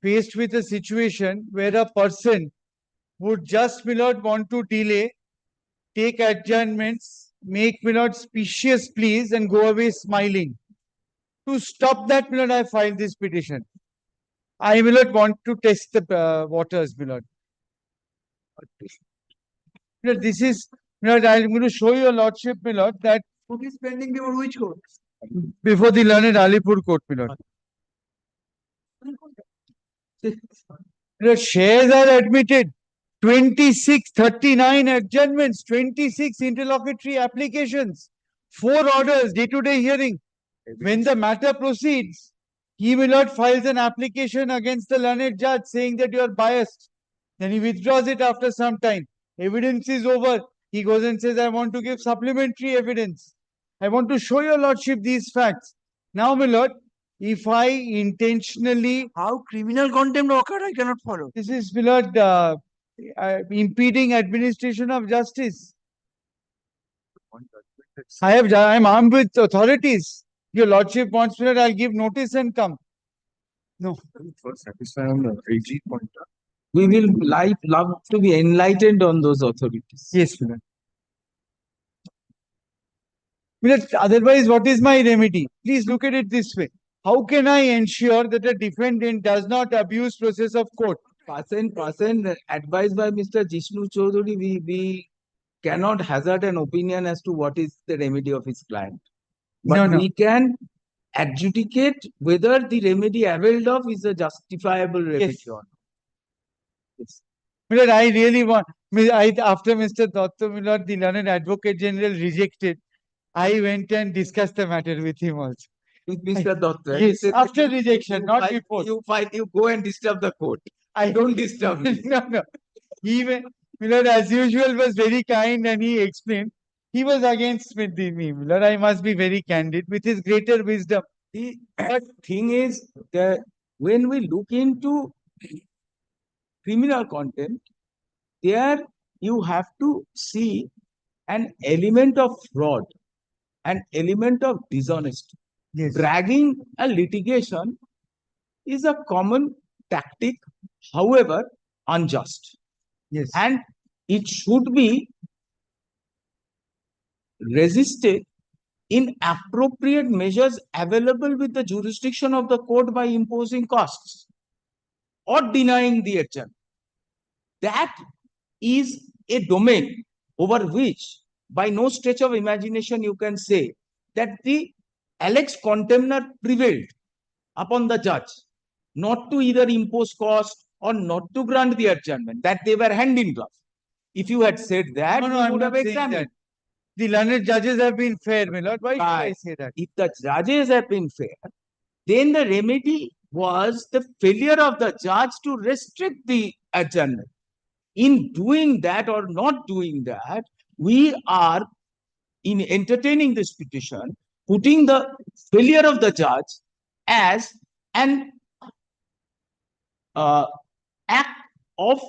faced with a situation where a person would just, Millard, want to delay, take adjournments, make, Millard, specious pleas and go away smiling. To stop that, Millard, I filed this petition. I, Millard, want to test the waters, Millard. Millard, this is, Millard, I'm going to show your lordship, Millard, that Court is pending before which court? before the learned Alipur court, Millard. The shares are admitted. 26, 39 adjournments, 26 interlocutory applications, 4 orders, day-to-day hearing. When the matter proceeds, he will not file an application against the learned judge saying that you are biased. Then he withdraws it after some time. Evidence is over. He goes and says, I want to give supplementary evidence. I want to show your lordship these facts. Now, my lord, if I intentionally... How criminal contempt occurred, I cannot follow. This is, my lord, impeding administration of justice. I'm armed with authorities. Your lordship wants me that I'll give notice and come. No. We will love to be enlightened on those authorities. Yes, Milord. Milord, otherwise, what is my remedy? Please look at it this way. How can I ensure that a defendant does not abuse process of court? Person advised by Mr. Jishnu Chaudhary, we cannot hazard an opinion as to what is the remedy of his client. But we can adjudicate whether the remedy availed of is a justifiable remedy or not. Yes. Milord, I really want, after Mr. Dotto, Milord, the learned Advocate General rejected, I went and discussed the matter with him also. With Mr. Dotto? Yes, after rejection, not before. You go and disturb the court. I don't disturb me. No. He, Milord, as usual, was very kind and he explained. He was against me, Milord. I must be very candid with his greater wisdom. The thing is that when we look into criminal contempt, there you have to see an element of fraud, an element of dishonesty. Yes. Dragging a litigation is a common tactic, however unjust. Yes. And it should be resisted in appropriate measures available with the jurisdiction of the court by imposing costs or denying the adjournment. That is a domain over which, by no stretch of imagination, you can say that the alleged contemner prevailed upon the judge not to either impose cost or not to grant the adjournment, that they were hand in glove. If you had said that, I would have examined. The learned judges have been fair, my lord. Why should I say that? If the judges have been fair, then the remedy was the failure of the judge to restrict the adjournment. In doing that or not doing that, we are, in entertaining this petition, putting the failure of the judge as an act of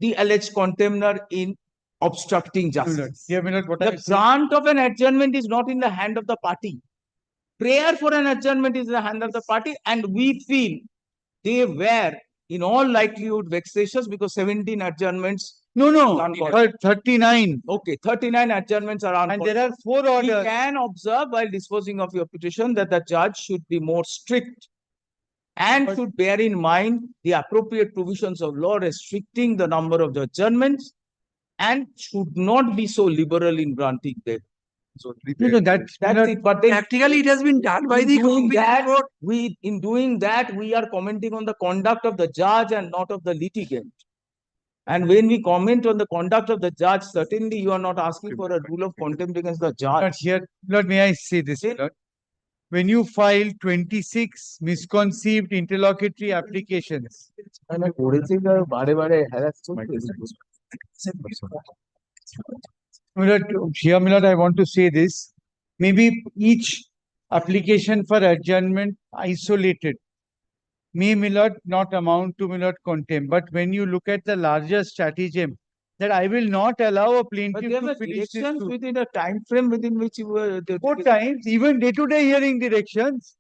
the alleged contemner in obstructing justice. The grant of an adjournment is not in the hand of the party. Prayer for an adjournment is in the hand of the party, and we feel they were in all likelihood vexatious because 17 adjournments. No, 39. Okay, 39 adjournments are on. And there are 4 orders. We can observe while disposing of your petition that the judge should be more strict and should bear in mind the appropriate provisions of law restricting the number of the adjournments and should not be so liberal in granting them. So that's it. But practically it has been done by the court. In doing that, we are commenting on the conduct of the judge and not of the litigant. And when we comment on the conduct of the judge, certainly you are not asking for a rule of contempt against the judge. But here, Lord, may I say this, Lord? When you file 26 misconceived interlocutory applications, here, Milord, I want to say this. Maybe each application for adjournment isolated may, Milord, not amount to, Milord, contempt. But when you look at the larger stratagem, that I will not allow a But plaintiff there to were finish this directions suit. within a time frame within which you were. 4 times, even day-to-day hearing directions,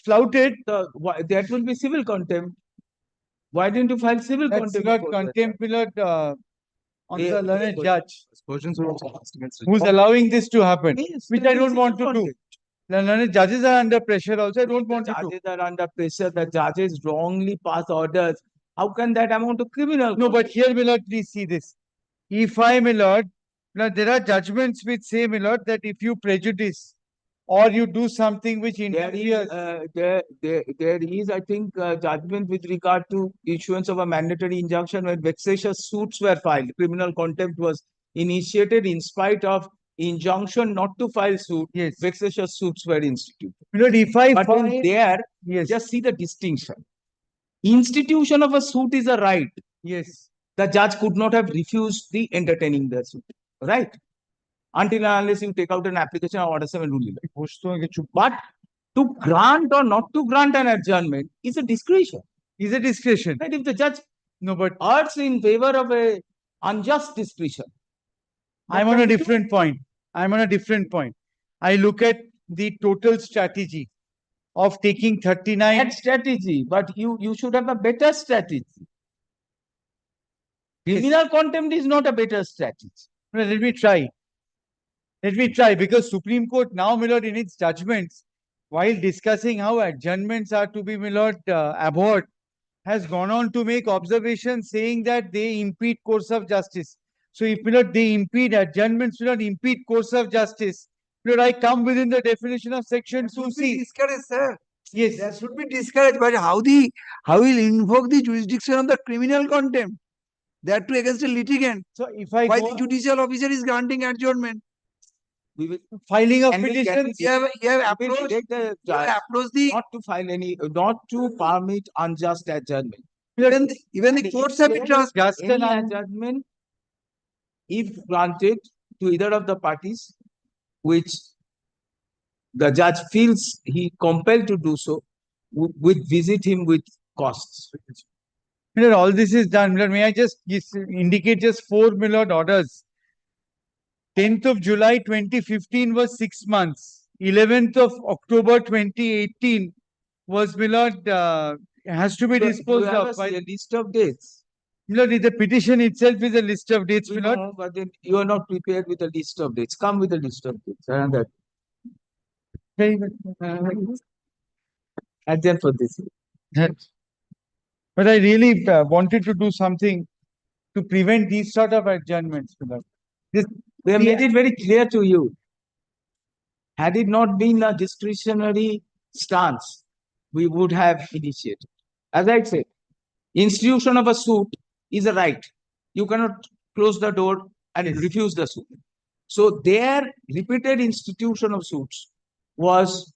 flouted. That will be civil contempt. Why didn't you file civil That's contempt? not before that? contempt, Milord, on Yeah, the learned but- judge Versions were also asked against who's allowing this to happen, Yes, which that I is don't civil want to do. contempt. The learned judges are under pressure also. I don't want to do. Judges are under pressure. The judges wrongly pass orders. How can that amount of criminal? No, but here, Milord, please see this. If I, Milord, now there are judgments which say, Milord, that if you prejudice or you do something which There interferes. is, there is, I think, judgment with regard to issuance of a mandatory injunction when vexatious suits were filed. Criminal contempt was initiated in spite of injunction not to file suit. Yes. Vexatious suits were instituted. Milord, if I But then find, there, yes, just see the distinction. Institution of a suit is a right. yes, The judge could not have refused the entertaining the suit, right? Until and unless you take out an application or order 7 ruling. But to grant or not to grant an adjournment is a discretion. is a discretion. Right? If the judge No, but errs in favor of a unjust discretion. I'm on a different point. I'm on a different point. I look at the total strategy of taking 39. That strategy, but you should have a better strategy. Criminal contempt is not a better strategy. Well, let me try. Let me try, because Supreme Court now, Milord, in its judgments, while discussing how adjournments are to be, Milord, abhorred, has gone on to make observations saying that they impede course of justice. So if, Milord, they impede adjournments, Milord, impede course of justice, Milord, I come within the definition of section Should 2C. be discouraged, sir. Yes. That should be discouraged. But how will invoke the jurisdiction of the criminal contempt? That too against a litigant. So if I Why go the judicial officer is granting adjournment? We will filing of can we- can petitions, we- You have we will approached, direct the you have judge approached the not to file any, not to permit unjust adjournment. even the And courts if have been there is trust. any adjournment, if granted to either of the parties, which the judge feels he compelled to do so, would visit him with costs. Milord, all this is done. Milord, may I just indicate just 4, Milord, orders. 10th of July 2015 was 6 months. 11th of October 2018 was, Milord, has to be disposed of by a list of dates. Milord, the petition itself is a list of dates, We Milord. know, but then you are not prepared with a list of dates. Come with a list of dates. And that. Very good. Adjourn for this. But I really wanted to do something to prevent these sort of adjournments, Milord. We have made it very clear to you. Had it not been a discretionary stance, we would have initiated. As I said, institution of a suit is a right. You cannot close the door and refuse the suit. So their repeated institution of suits was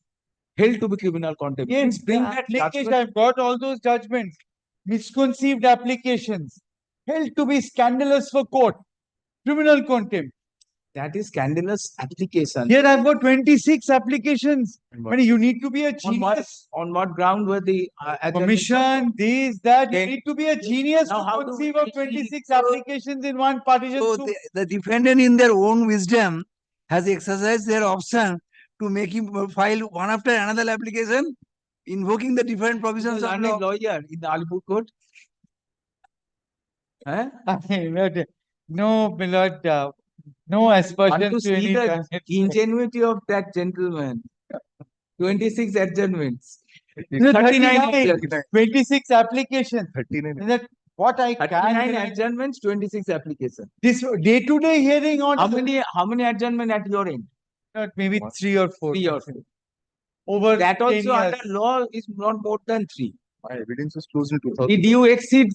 held to be criminal contempt. Yes, Please bring the that application, judgment. I've got all those judgments. Misconceived applications held to be scandalous for court. Criminal contempt. That is scandalous application. Here I've got 26 applications. I mean, you need to be a genius. On what ground were the Commission, this, that. You Then- need to be a genius Now to how do conceive we of 26 applications in one partition So suit. the defendant in their own wisdom has exercised their option to make him file one after another application, invoking the different provisions of law. lawyer in the Alipur court. Huh? No, Milord, no aspersion Want to to see any the kind. ingenuity of that gentleman. 26 adjournments. No, 39 39, 26 applications. 39. Is that what I 39 can? adjournments, 26 applications. This day-to-day hearing on How many adjournment at your end? maybe 3 or 4. 3 or 4. Over That 10 also under years. law is not more than 3. My evidence was closed in 2000. Did you exceed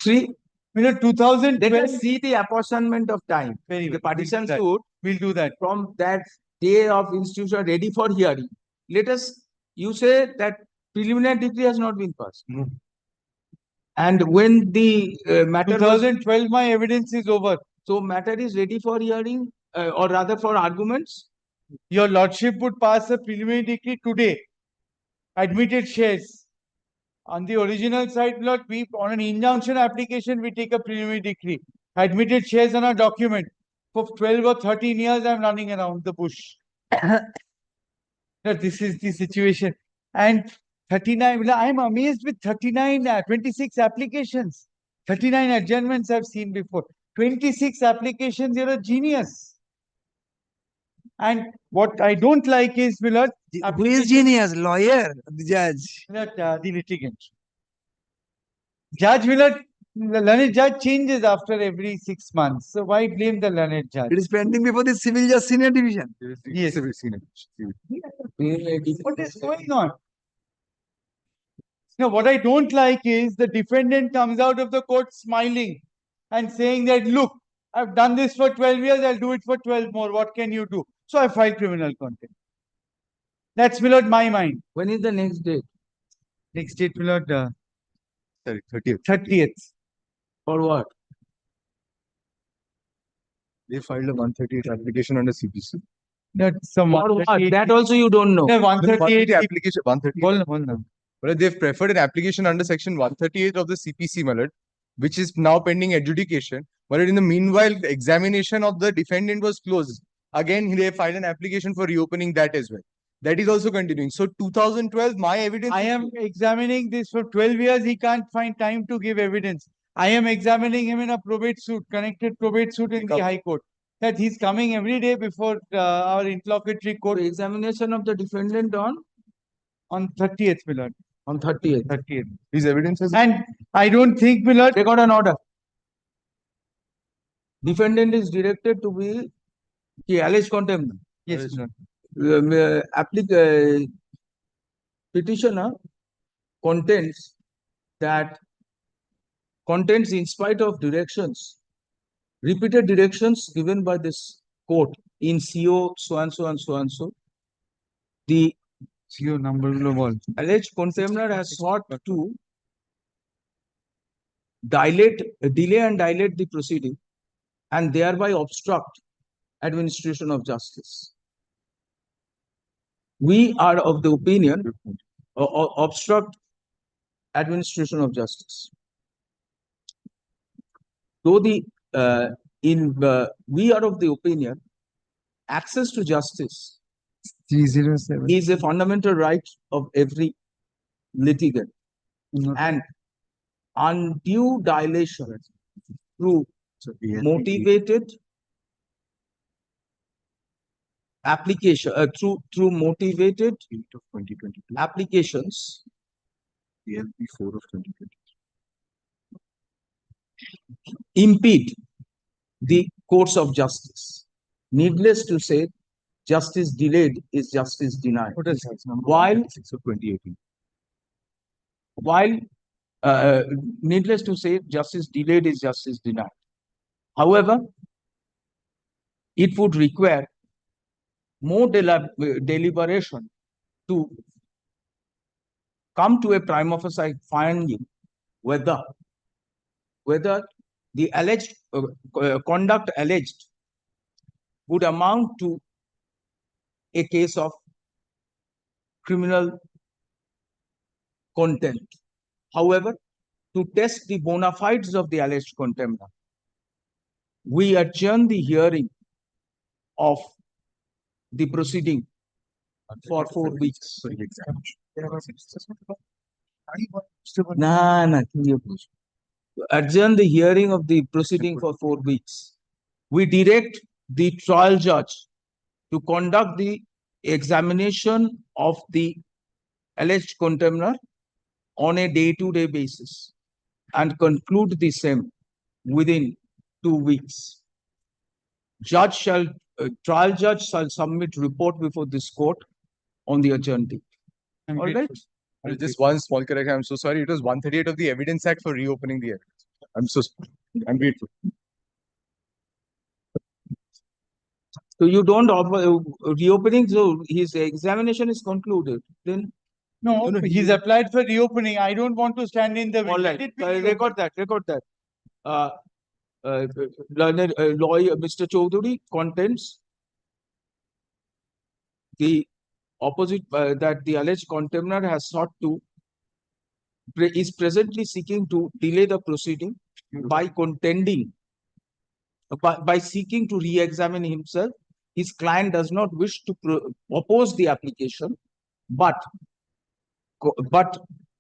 3? Milord, 2012. Let us see the apportionment of time. Very The well. partition that. suit We'll do that. from that day of institution ready for hearing. Let us, you say that preliminary decree has not been passed. No. And when the matter was, 2012, my evidence is over. so matter is ready for hearing or rather for arguments. Your lordship would pass a preliminary decree today. Admitted shares. On the original side, Lord, we on an injunction application, we take a preliminary decree. Admitted shares on a document. For 12 or 13 years, I'm running around the bush. No, this is the situation. And 39, I'm amazed with 26 applications. 39 adjournments I've seen before. 26 applications, you're a genius. And what I don't like is, Milord, Who is genius? Lawyer, the judge. the litigant. Judge Milord, the learned judge changes after every 6 months. So why blame the learned judge? It is pending before the civil just senior division. Yes. Civil senior. What is going on? Now, what I don't like is the defendant comes out of the court smiling and saying that, look, I've done this for 12 years, I'll do it for 12 more. What can you do? So I filed criminal contempt. That's, Milord, my mind. When is the next date? Next date, Milord, 30th. 30th. For what? They filed a 138 application under CPC. That's some For what? That also you don't know. No, 138 application 138. Hold on. But they've preferred an application under section 138 of the CPC, Malad, which is now pending adjudication. But in the meanwhile, the examination of the defendant was closed. Again, they filed an application for reopening that as well. That is also continuing. So 2012, my evidence. I am examining this for 12 years. He can't find time to give evidence. I am examining him in a probate suit, connected probate suit in the High Court. That he's coming every day before our interlocutory court. The examination of the defendant on 30th, Milord. On 30th. 30th. His evidence is. And I don't think, Milord. They got an order. Defendant is directed to be the alleged contempt. Yes, Milord. Petitioner contends in spite of directions, repeated directions given by this court in CO so and so and so and so, the CO number global alleged contemptor has sought to delay and dilate the proceeding and thereby obstruct administration of justice. We are of the opinion obstruct administration of justice. Though we are of the opinion access to justice 307 is a fundamental right of every litigant, and undue dilation through motivated application through motivated applications PLP 4 of 2020 impede the course of justice. Needless to say, justice delayed is justice denied. While 6 of 2018. Needless to say, justice delayed is justice denied. However, it would require more deliberation to come to a prima facie finding whether the alleged conduct alleged would amount to a case of criminal contempt. However, to test the bona fides of the alleged contemptor, we adjourn the hearing of the proceeding for 4 weeks. Adjourn the hearing of the proceeding for 4 weeks. We direct the trial judge to conduct the examination of the alleged contemptor on a day-to-day basis and conclude the same within 2 weeks. Trial judge shall submit report before this court on the adjourned date. All right. Just one small correction. I'm so sorry. It was 138 of the Evidence Act for reopening the evidence. I'm grateful. So you don't offer reopening, so his examination is concluded, then. No, he's applied for reopening. I don't want to stand in the way. All Let right, it be record that. Learned lawyer, Mr. Chaudhary contends the opposite, that the alleged contender has sought to, is presently seeking to delay the proceeding by contending, by seeking to re-examine himself. His client does not wish to oppose the application, but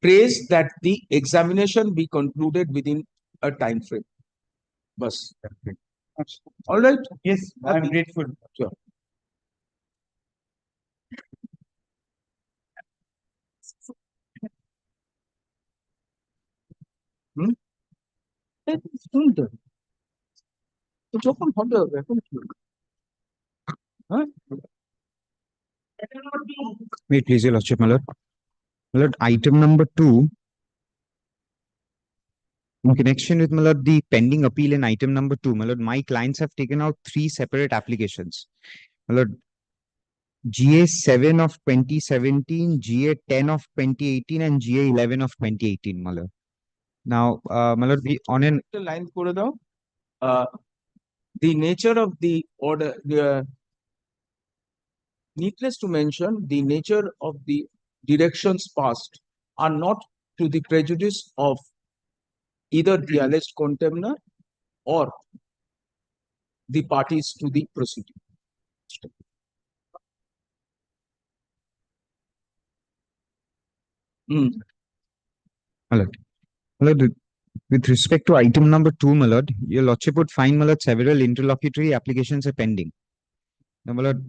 prays that the examination be concluded within a time frame. Bas. All right. Yes, I'm grateful. Sure. যখন হবে এখন কি? Wait, please, Your Lordship, my lord. My lord, item number 2. In connection with, my lord, the pending appeal in item number 2, my lord, my clients have taken out 3 separate applications. My lord, GA 7 of 2017, GA 10 of 2018, and GA 11 of 2018, my lord. Now, my lord, on an line করে দাও. The nature of the order, needless to mention, the nature of the directions passed are not to the prejudice of either the alleged contender or the parties to the proceeding. My lord, with respect to item number 2, my lord, Your Lordship would find, my lord, several interlocutory applications are pending. Now, my lord,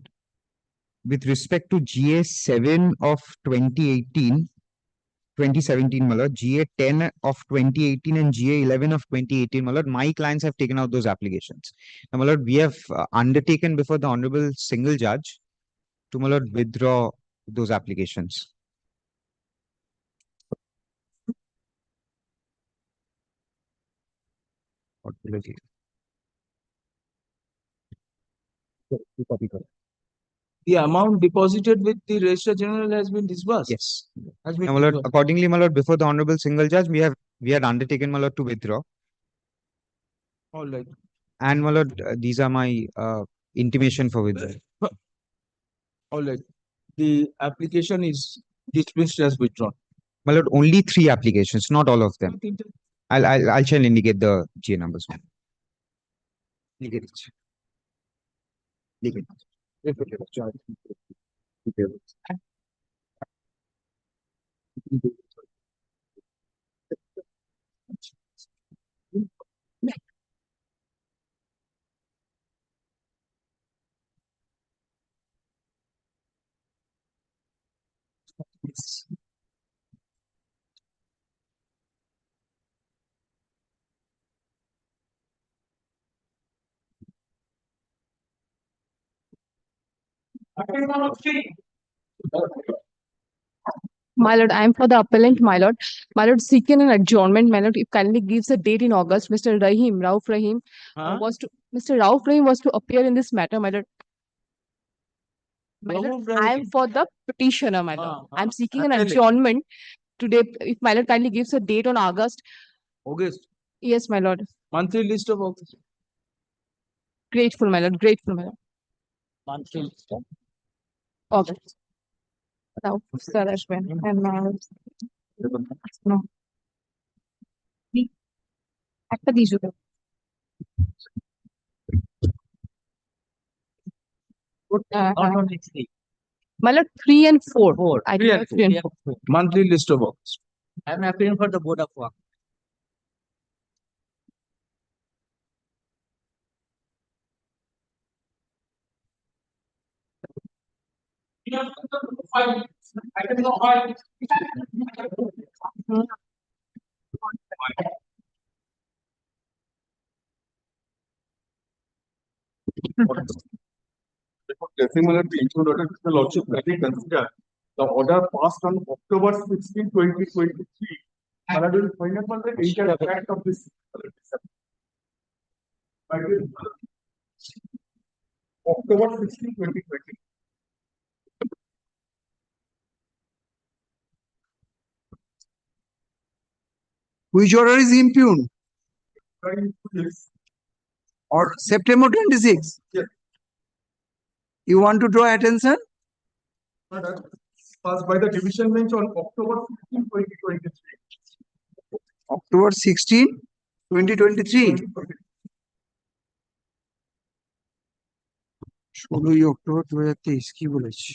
with respect to GA 7 of 2017, my lord, GA 10 of 2018, and GA 11 of 2018, my lord, my clients have taken out those applications. Now, my lord, we have undertaken before the Honorable Single Judge to, my lord, withdraw those applications. The amount deposited with the Registrar General has been disbursed. Yes. Has been Now, my lord, disbursed. accordingly, my lord, before the Honorable Single Judge, we had undertaken, my lord, to withdraw. All right. And, my lord, these are my intimation for withdrawal. All right. The application is dismissed as withdrawn. My lord, only 3 applications, not all of them. I'll shall indicate the GA numbers. Indicate it. My lord, I am for the appellant, my lord. My lord, seeking an adjournment, my lord, if kindly gives a date in August, Mr. Rauf Rahim Mr. Rauf Rahim was to appear in this matter, my lord. My lord, I am for the petitioner, my lord. I am seeking an adjournment today. If my lord kindly gives a date on August. August. Yes, my lord. Monthly list of August. Grateful, my lord. Grateful, my lord. Monthly list of August. Rauf sir আসবেন and no. একটা দিয়ে দিও। My lord, 3 and 4. I do have 3 and 4. Monthly list of August. I am appealing for the Board of Work. Similar to issued order, the Lordship kindly consider the order passed on October 16, 2023 I will find out the initial fact of this. October 16, 2020. Which order is impugned? Yes. Or September 26? Yes. You want to draw attention? Passed by the division bench on October 16, 2023. October 16, 2023. 16 October 2023 কি বলেছি?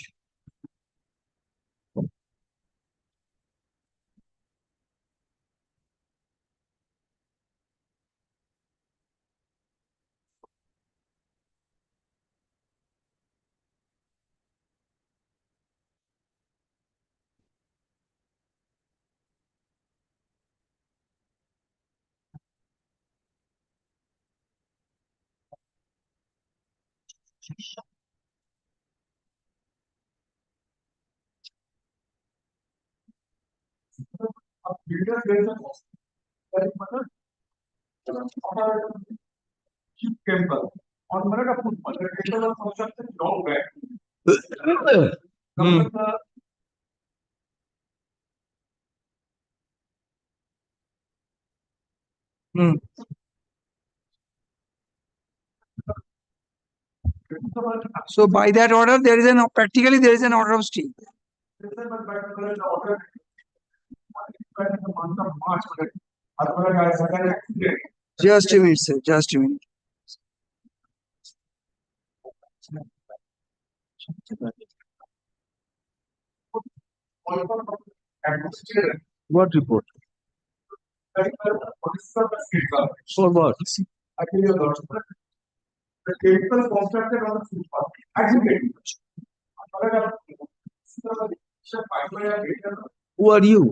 Temple on Marada football, the temple construction long back. So by that order, there is practically there is an order of stay. Just a minute, sir. Just a minute. What report? For what? The temple constructed on the footpath. Aggregate. Who are you?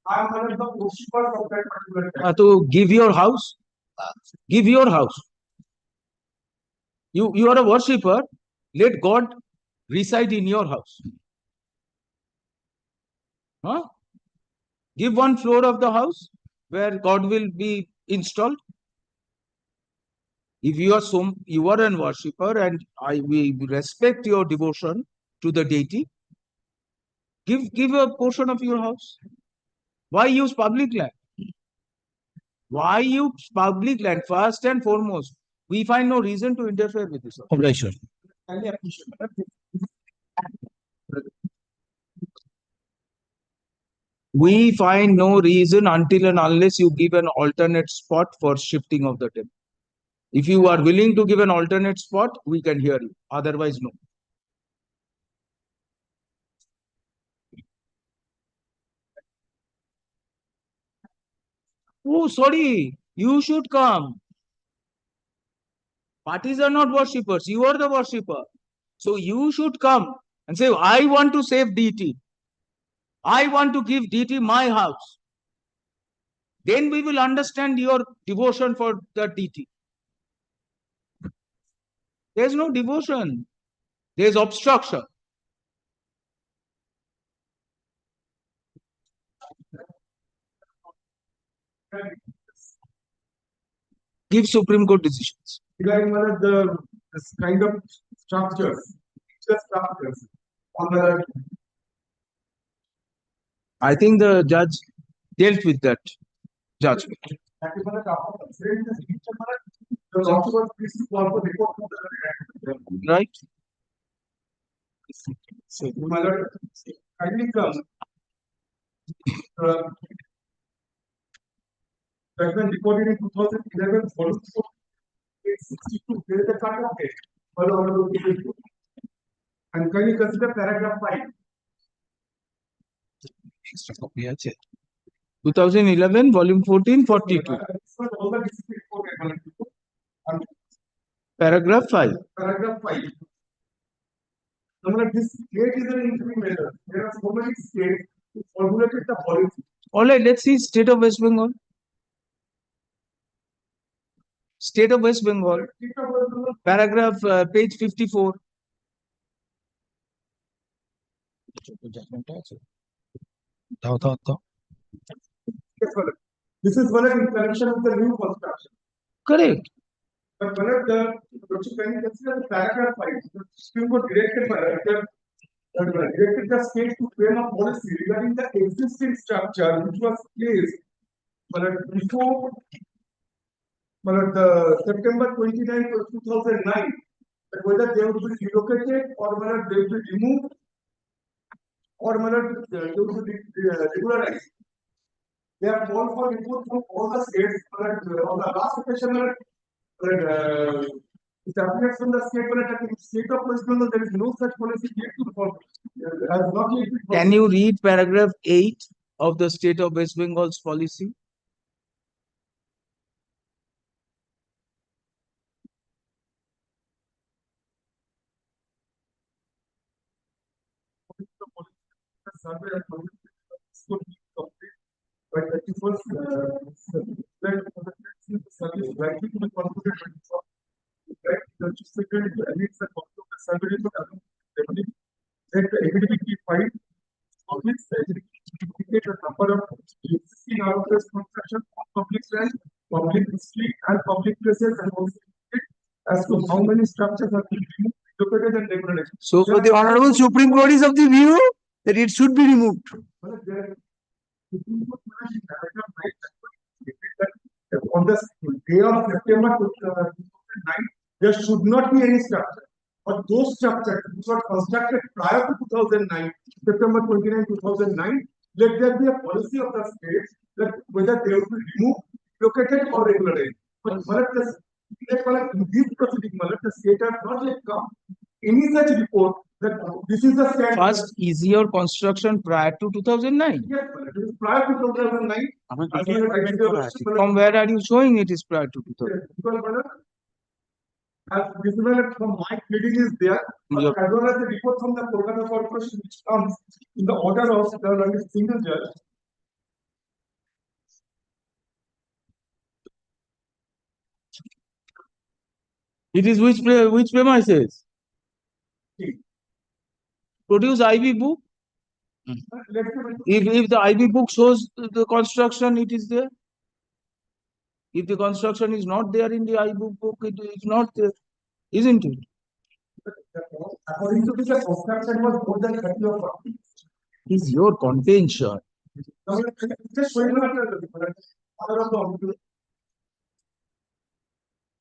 I am one of the worshippers of that particular temple. To give your house? Give your house. You are a worshipper. Let God reside in your house. Huh? Give one floor of the house where God will be installed. If you are a worshipper and we respect your devotion to the deity, give a portion of your house. Why use public land? Why use public land? First and foremost, we find no reason to interfere with this. Objection. We find no reason until and unless you give an alternate spot for shifting of the temple. If you are willing to give an alternate spot, we can hear you. Otherwise, no. Oh, sorry. You should come. Parties are not worshippers. You are the worshipper. So you should come and say, I want to save deity. I want to give deity my house. Then we will understand your devotion for the deity. There is no devotion. There is obstruction. Give Supreme Court decisions. Regarding this kind of structures, on the I think the judge dealt with that judgment. Right? Kindly come. Judgment recorded in 2011 follows 62. There is a cut-off date. And can you consider paragraph 5? Extra copy 2011, volume 14, 42. Paragraph 5. Paragraph 5. This state is an interim measure. There are so many states who formulated the policy. All right, let's see State of West Bengal. State of West Bengal. Paragraph, page 54. Yes, Malad. This is Malad in connection with the new construction. Correct. But Malad, don't you can consider the paragraph 5. The Supreme Court directed the state to frame a policy regarding the existing structure which was placed before the September 29, 2009, that whether they would be relocated or whether they would be removed or whether they would be regularized. They have called for input from all the states. On the last occasion, it appears from the state, but in the state of West Bengal, there is no such policy yet to follow. Has not yet been Can you read paragraph 8 of the state of West Bengal's policy? By 31st, service likely to be concluded the legislature needs a computer survey to that the academic file public indicate the number of existing outdoors construction on public land, public street and public places and also as to how many structures are being removed, located and regulated. So the Honorable Supreme Court is of the view that it should be removed. On the day of September 2009, there should not be any structure. But those structures which were constructed prior to 2009, September 29, 2009, let there be a policy of the state that whether they will be removed, located or regulated. But in this proceeding, the state has not yet come any such report that this is the state. First, is your construction prior to 2009? Yes, it is prior to 2009. From where are you showing it is prior to 2009? Because as visible from my reading is there, Yep. as well as the report from the Kolkata Corporation which comes in the order of the single judge. It is which premises? Produce IB book. If the IB book shows the construction, it is there. If the construction is not there in the IB book, it is not there, isn't it? According to this, the construction was more than 30 or 40. Is your contention. Just showing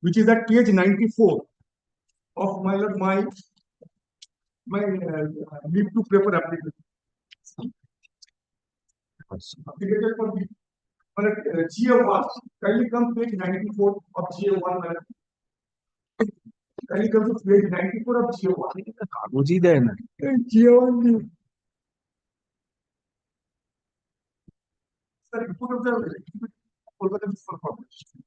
which is at page 94 of my leave to paper application. Application for GA1, kindly come page 94 of GA1. Kindly come to page 94 of GA1. कागजी देना. GA1. Sir, report of the Kolkata Municipal Corporation.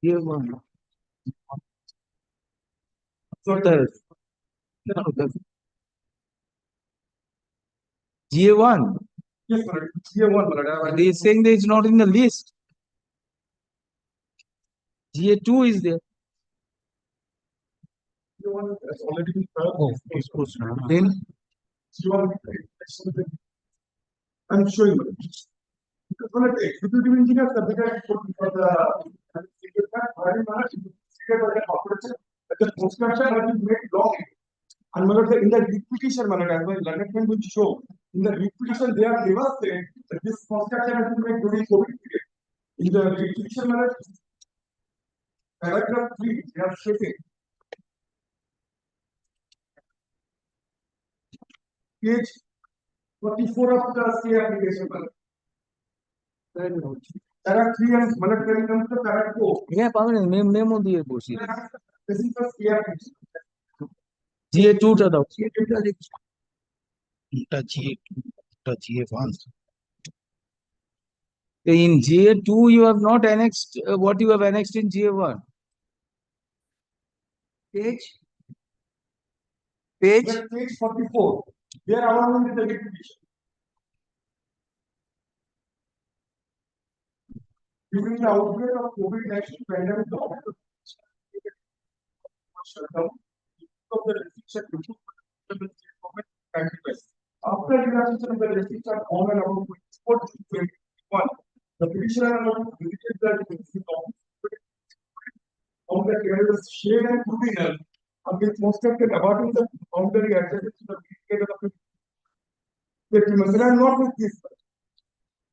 GA1. GA1. Yes, sir. GA1. They are saying that it's not in the list. GA2 is there. GA1 has already been filed. Then GA1. I'm showing you. Because one of the executive engineer submitted for the the construction has been made long. And in the repetition, as my learned will show, in the repetition, they are never said that this construction has been made during COVID period. In the repetition, paragraph 3, they are stating. Page 44 of the stay application. Para 3 and Malak comes to para 4. yeah, memo diye bosi. This is the stay application. GA2 টা দাও. GA1. In GA2, you have not annexed what you have annexed in GA1. Page Page 44. They are allowing the repetition. During the outbreak of COVID-19 pandemic, the shutdown of the restriction after relaxation of the restriction on and about 24 to 21, the petitioner visited the of the terrorist shade and criminal have been constructed abutting the boundary adjacent to the perimeter of the premises. And not with this.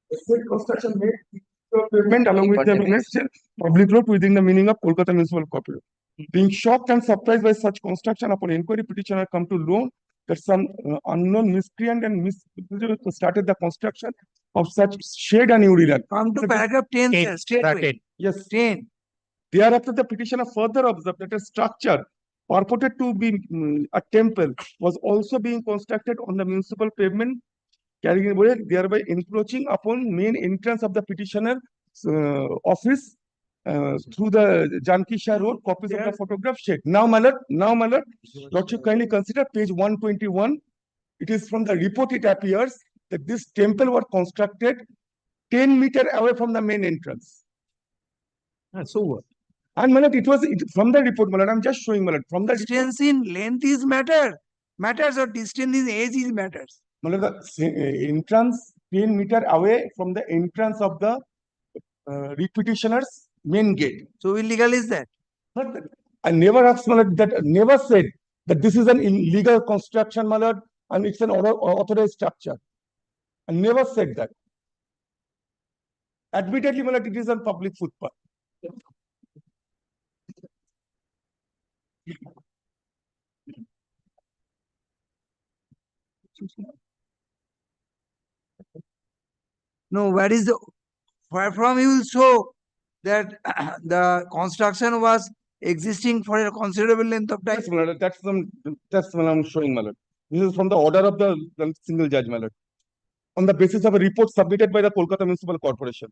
The said construction made the pavement along with the municipal public road within the meaning of Kolkata Municipal Corporation. Being shocked and surprised by such construction, upon inquiry, petitioner come to learn that some unknown miscreant and started the construction of such shade and urinal. Come to paragraph 10, sir, straightway. Yes. 10. Thereafter, the petitioner further observed that a structure purported to be a temple was also being constructed on the municipal pavement, carrying away, thereby encroaching upon main entrance of the petitioner's office through the Janki Shah Road. Copies of the photograph shared. Now, my lord, Lordship kindly consider page 121. It is from the report it appears that this temple was constructed 10 meters away from the main entrance. So what? And my lord, it was from the report, my lord. I'm just showing, my lord. From the distance in length is matters, or distance in age is matters. My lord, the entrance 10 meters away from the entrance of the petitioner's main gate. So illegal is that? But I never asked, my lord, that never said that this is an illegal construction, my lord, and it's an authorized structure. I never said that. Admittedly, my lord, it is on public footpath. No, where from you will show that the construction was existing for a considerable length of time. Yes, my lord, that's what I'm showing, my lord. This is from the order of the single judge, my lord, on the basis of a report submitted by the Kolkata Municipal Corporation.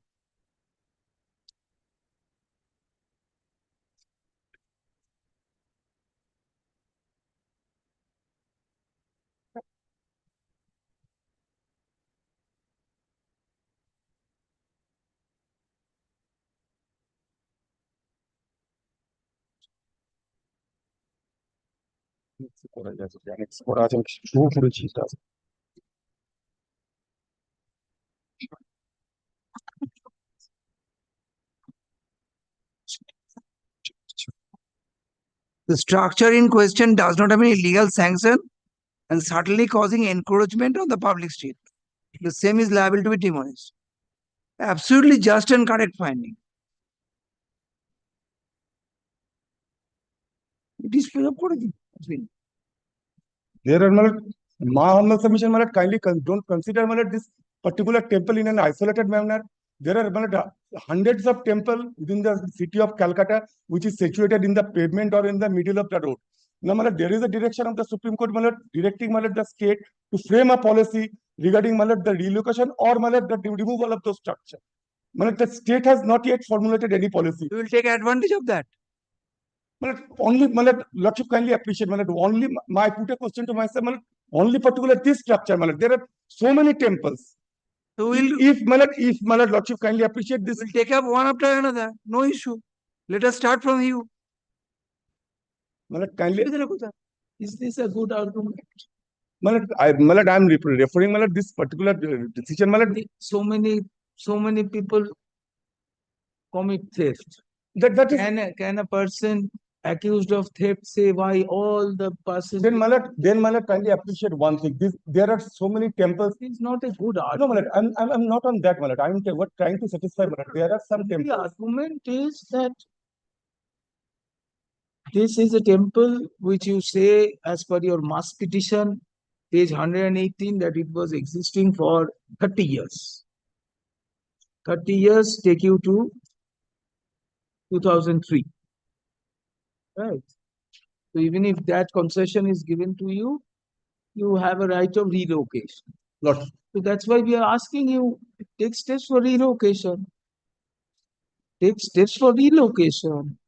The structure in question does not have any legal sanction and certainly causing encroachment on the public street. The same is liable to be demolished. Absolutely just and correct finding. It is free of There are, my humble submission, my lord, kindly don't consider, my lord, this particular temple in an isolated manner. There are, my lord, hundreds of temples within the city of Calcutta, which is situated in the pavement or in the middle of the road. Now, my lord, there is a direction of the Supreme Court, my lord, directing, my lord, the state to frame a policy regarding, my lord, the relocation or, my lord, the removal of those structures. My lord, the state has not yet formulated any policy. We will take advantage of that. Only, my lord, Lordship kindly appreciate, my lord, only, I put a question to myself, my lord, only particular this structure, my lord. There are so many temples. So if my lord, Lordship kindly appreciate this. We'll take up one after another. No issue. Let us start from you. My lord, kindly. Is this a good argument? My lord, I'm referring, my lord, this particular decision, my lord. So many people commit theft. That is. Can a person accused of theft say why all the persons? Then, my lord, kindly appreciate one thing. There are so many temples. It's not a good argument. No, my lord, I'm not on that, my lord. I'm trying to satisfy, my lord. There are some temples. The argument is that this is a temple which you say, as per your mass petition, page 118, that it was existing for 30 years. 30 years take you to 2003. Right. So even if that concession is given to you, you have a right of relocation. Lot. So that's why we are asking you, take steps for relocation. Take steps for relocation.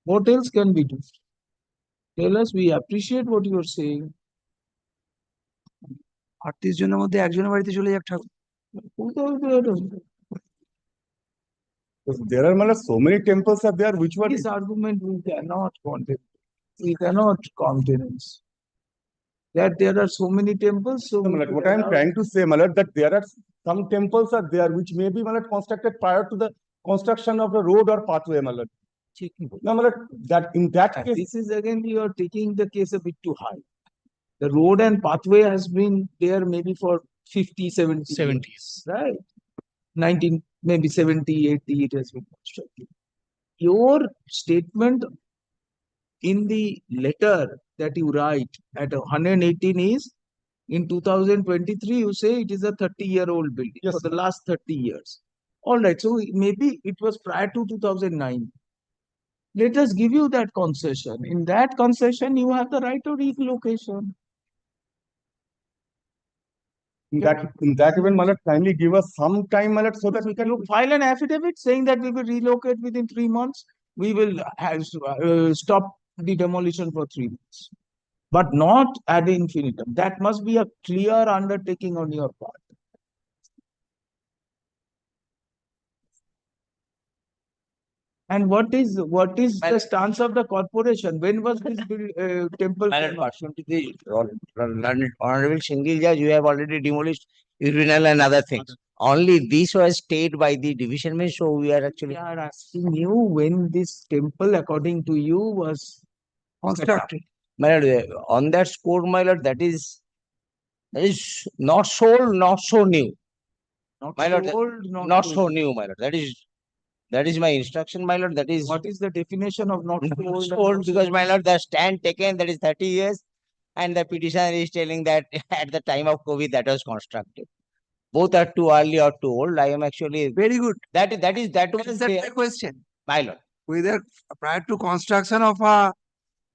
What else can we do? Tell us, we appreciate what you are saying. 38 জনের মধ্যে একজনের বাড়িতে চলে যাক ঠাকুর। There are matlab, so many temples are there which were. This argument we cannot contain. We cannot countenance. That there are so many temples. So Matlab, what I am trying to say, matlab, that there are some temples are there which may be matlab, constructed prior to the construction of the road or pathway. Matlab. No, matlab, that in that case. This is again, you are taking the case a bit too high. The road and pathway has been there maybe for 50, 70 years, right? 19, maybe 70, 80, it has been constructed. Your statement in the letter that you write at 118 is, in 2023, you say it is a 30-year-old building for the last 30 years. All right, so maybe it was prior to 2009. Let us give you that concession. In that concession, you have the right to relocation. In that event, matlab, kindly give us some time, matlab, so that we can file an affidavit saying that we will relocate within 3 months. We will stop the demolition for 3 months, but not ad infinitum. That must be a clear undertaking on your part. And what is the stance of the corporation? When was this temple? Honorable Single Judge, you have already demolished urinal and other things. Only this was stayed by the division bench, so we are actually. We are asking you when this temple, according to you, was constructed. My lord, on that score, my lord, that is not sold, not so new. My lord, not so new, my lord. That is my instruction, my lord. That is. What is the definition of not sold? Because, my lord, the stand taken, that is 30 years. And the petitioner is telling that at the time of COVID, that was constructed. Both are too early or too old. I am actually. Very good. That was Is that the question? My lord. Whether prior to construction of a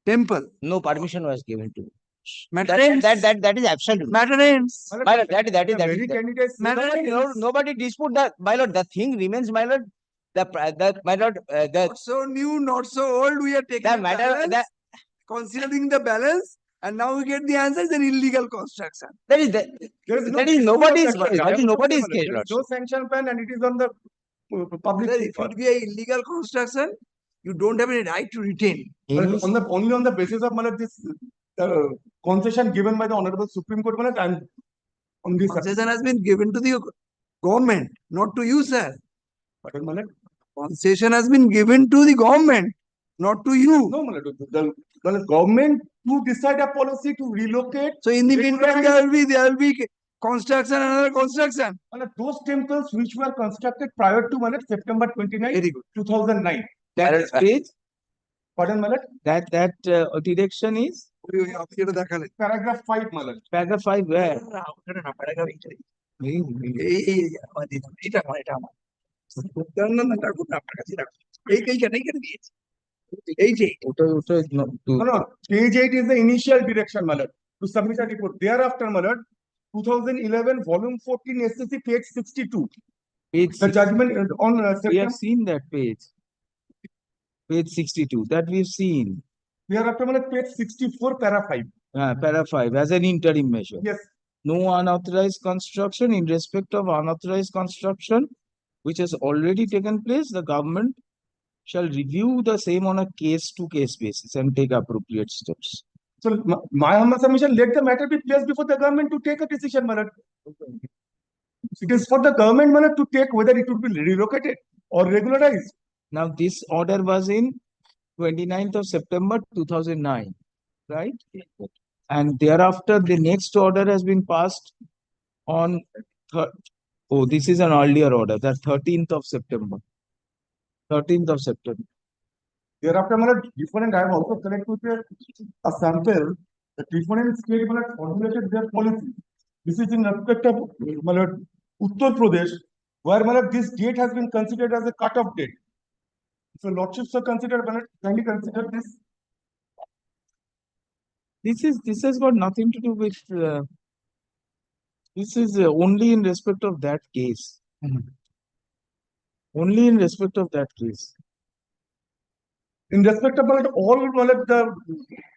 temple. No permission was given to. Matter that is absolute. Matter ends. My lord, that is. Matter Nobody dispute that. My lord, the thing remains, my lord. My lord, not so new, not so old. We are taking the matter balance, considering the balance, and now we get the answer is an illegal construction. That is nobody's case. That is nobody's case. There is no sanction plan, and it is on the public. If it be a illegal construction, you don't have any right to retain. Only on the basis of this concession given by the Honorable Supreme Court, and on this concession has been given to the government, not to you, sir. Concession has been given to the government, not to you. No, the government to decide a policy to relocate. So in the meantime, there will be construction, another construction. Those temples which were constructed prior to September 29, 2009. That page. Pardon, Malak? That direction is paragraph 5, Malak. Paragraph 5 where? No, page 8 is the initial direction, Malak, to submit a report. Thereafter, Malak, 2011, volume 14, SSC, page 62. The judgment on September. We have seen that page. Page 62. That we've seen. Thereafter, Malak, page 64, para 5. Para 5 as an interim measure. Yes. No unauthorized construction. In respect of unauthorized construction, which has already taken place, the government shall review the same on a case-to-case basis and take appropriate steps. So, my humble submission, let the matter be placed before the government to take a decision, Malak. It is for the government, Malak, to take whether it would be relocated or regularized. Now, this order was in 29th of September 2009, right? And thereafter, the next order has been passed on. This is an earlier order, the 13th of September. 13th of September. Thereafter, different. I have also collected a sample. The different states formulated their policy. This is in respect of Uttar Pradesh, where this date has been considered as a cut-off date. So, lordships are considered. Kindly consider this. This has got nothing to do with This is only in respect of that case. Only in respect of that case. In respect about all the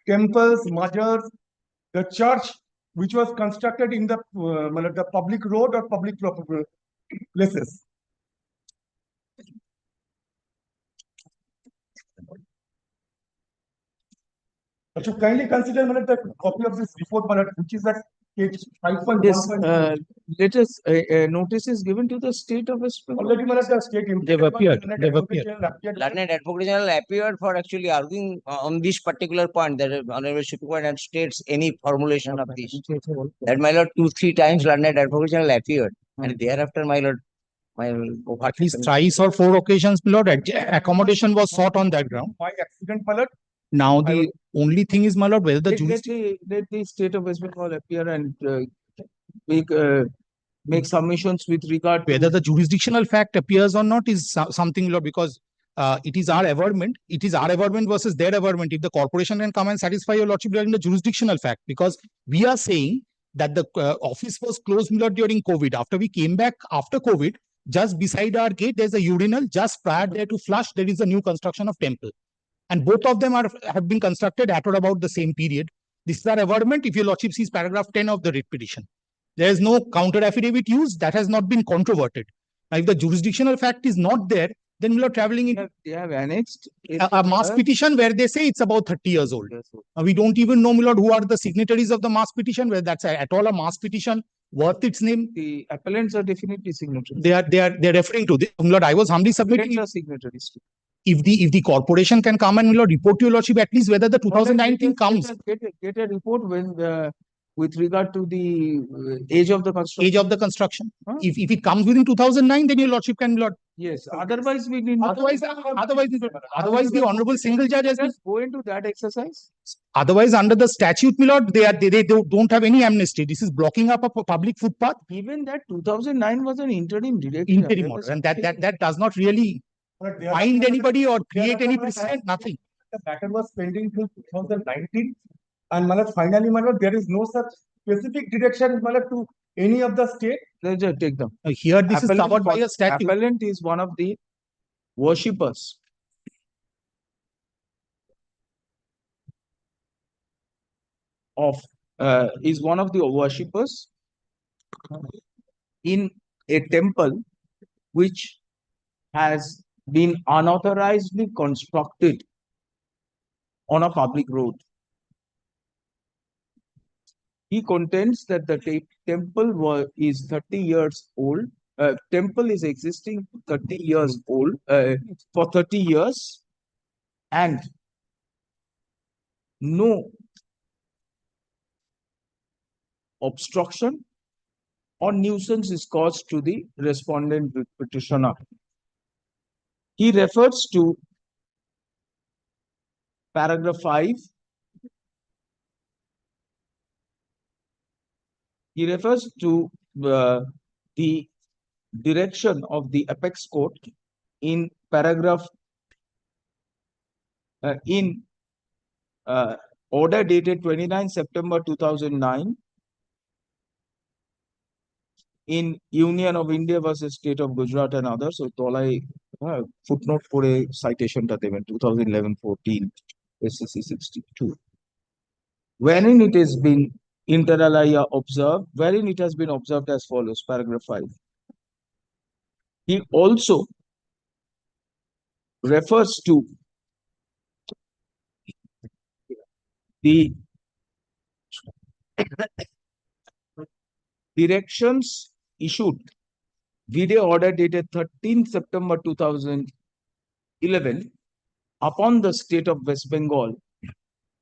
temples, majors, the church which was constructed in the public road or public places. So kindly consider the copy of this report, which is at page 5.1. Yes, let us notice is given to the state of West Bengal. Already the state They've appeared. They've appeared. Learned Advocate General appeared for actually arguing on this particular point that Honorable Supreme Court had states any formulation of this. That my lord 2-3 times Learned Advocate General appeared, and thereafter my lord, at least thrice or 4 occasions, my lord, accommodation was sought on that ground. By accident, my lord. Now the only thing is, my lord, whether the Let the state of West Bengal appear and make submissions with regard to whether the jurisdictional fact appears or not is something, Lord, because it is our averment. It is our averment versus their averment. If the corporation can come and satisfy your lordship regarding the jurisdictional fact, because we are saying that the office was closed, Lord, during COVID. After we came back after COVID, just beside our gate, there's a urinal. Just prior there to flush, there is a new construction of temple. And both of them have been constructed at or about the same period. This is our averment. If your lordship sees paragraph 10 of the writ petition, there is no counter affidavit used. That has not been controverted. Now, if the jurisdictional fact is not there, then we are traveling in. They have annexed A mass petition where they say it's about 30 years old. We don't even know, my lord, who are the signatories of the mass petition, whether that's at all a mass petition worth its name. The appellants are definitely signatories. They're referring to this. My lord, I was humbly submitting. Appellants are signatories. If the corporation can come and, my lord, report to your lordship at least whether the 2019 comes. Get a report when with regard to the age of the construction. Age of the construction. If it comes within 2009, then your lordship can, lord. Yes. Otherwise, we need. Otherwise, the honorable single judge has just go into that exercise. Otherwise, under the statute, my lord, they don't have any amnesty. This is blocking up a public footpath. Even that 2009 was an interim directive. Interim order, and that does not really bind anybody or create any precedent. Nothing. The matter was pending till 2019, and finally, there is no such specific direction to any of the state. Let's just take them. Here, this is covered by a statute. Appellant is one of the worshippers of is one of the worshippers in a temple which has been unauthorizedly constructed on a public road. He contends that the temple is 30 years old. Temple is existing 30 years old, for 30 years, and no obstruction or nuisance is caused to the respondent petitioner. He refers to paragraph 5. He refers to the direction of the apex court in paragraph order dated 29 September 2009 in Union of India versus State of Gujarat and others. So tolai footnote for a citation ta deben 2011-14 SCC 62, wherein it has been inter alia observed, wherein it has been observed as follows, paragraph 5. He also refers to the directions issued video order dated 13 September 2011 upon the state of West Bengal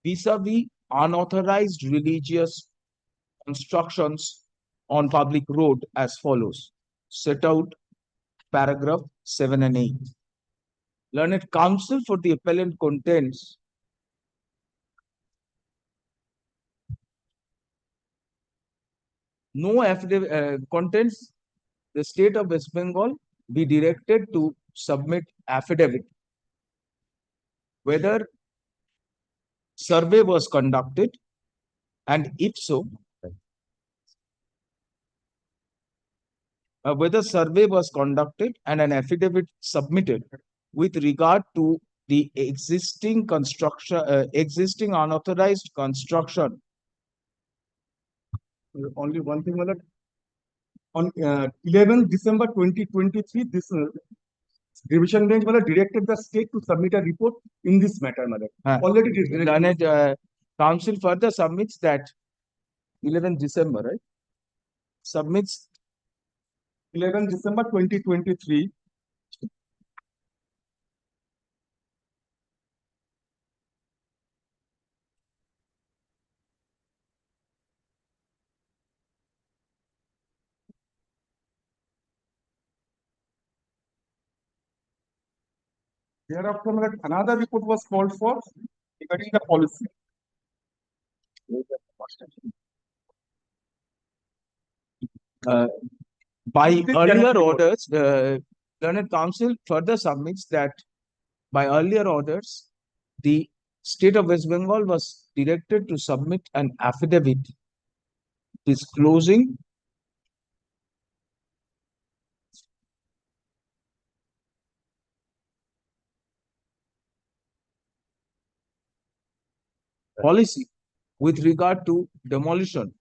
vis-a-vis unauthorized religious constructions on public road as follows, set out paragraph 7 and 8. Learned counsel for the appellant contends no affidavit contents the state of West Bengal be directed to submit affidavit whether survey was conducted, and if so, whether survey was conducted and an affidavit submitted with regard to the existing construction, existing unauthorized construction. Only one thing, my lord. On 11th December 2023, this division bench directed the state to submit a report in this matter, my lord. Already Learned council further submits that 11th December, right? Submits 11th December 2023. Thereafter, my lord, another report was called for regarding the policy. By earlier orders, the learned council further submits that by earlier orders, the state of West Bengal was directed to submit an affidavit disclosing policy with regard to demolition.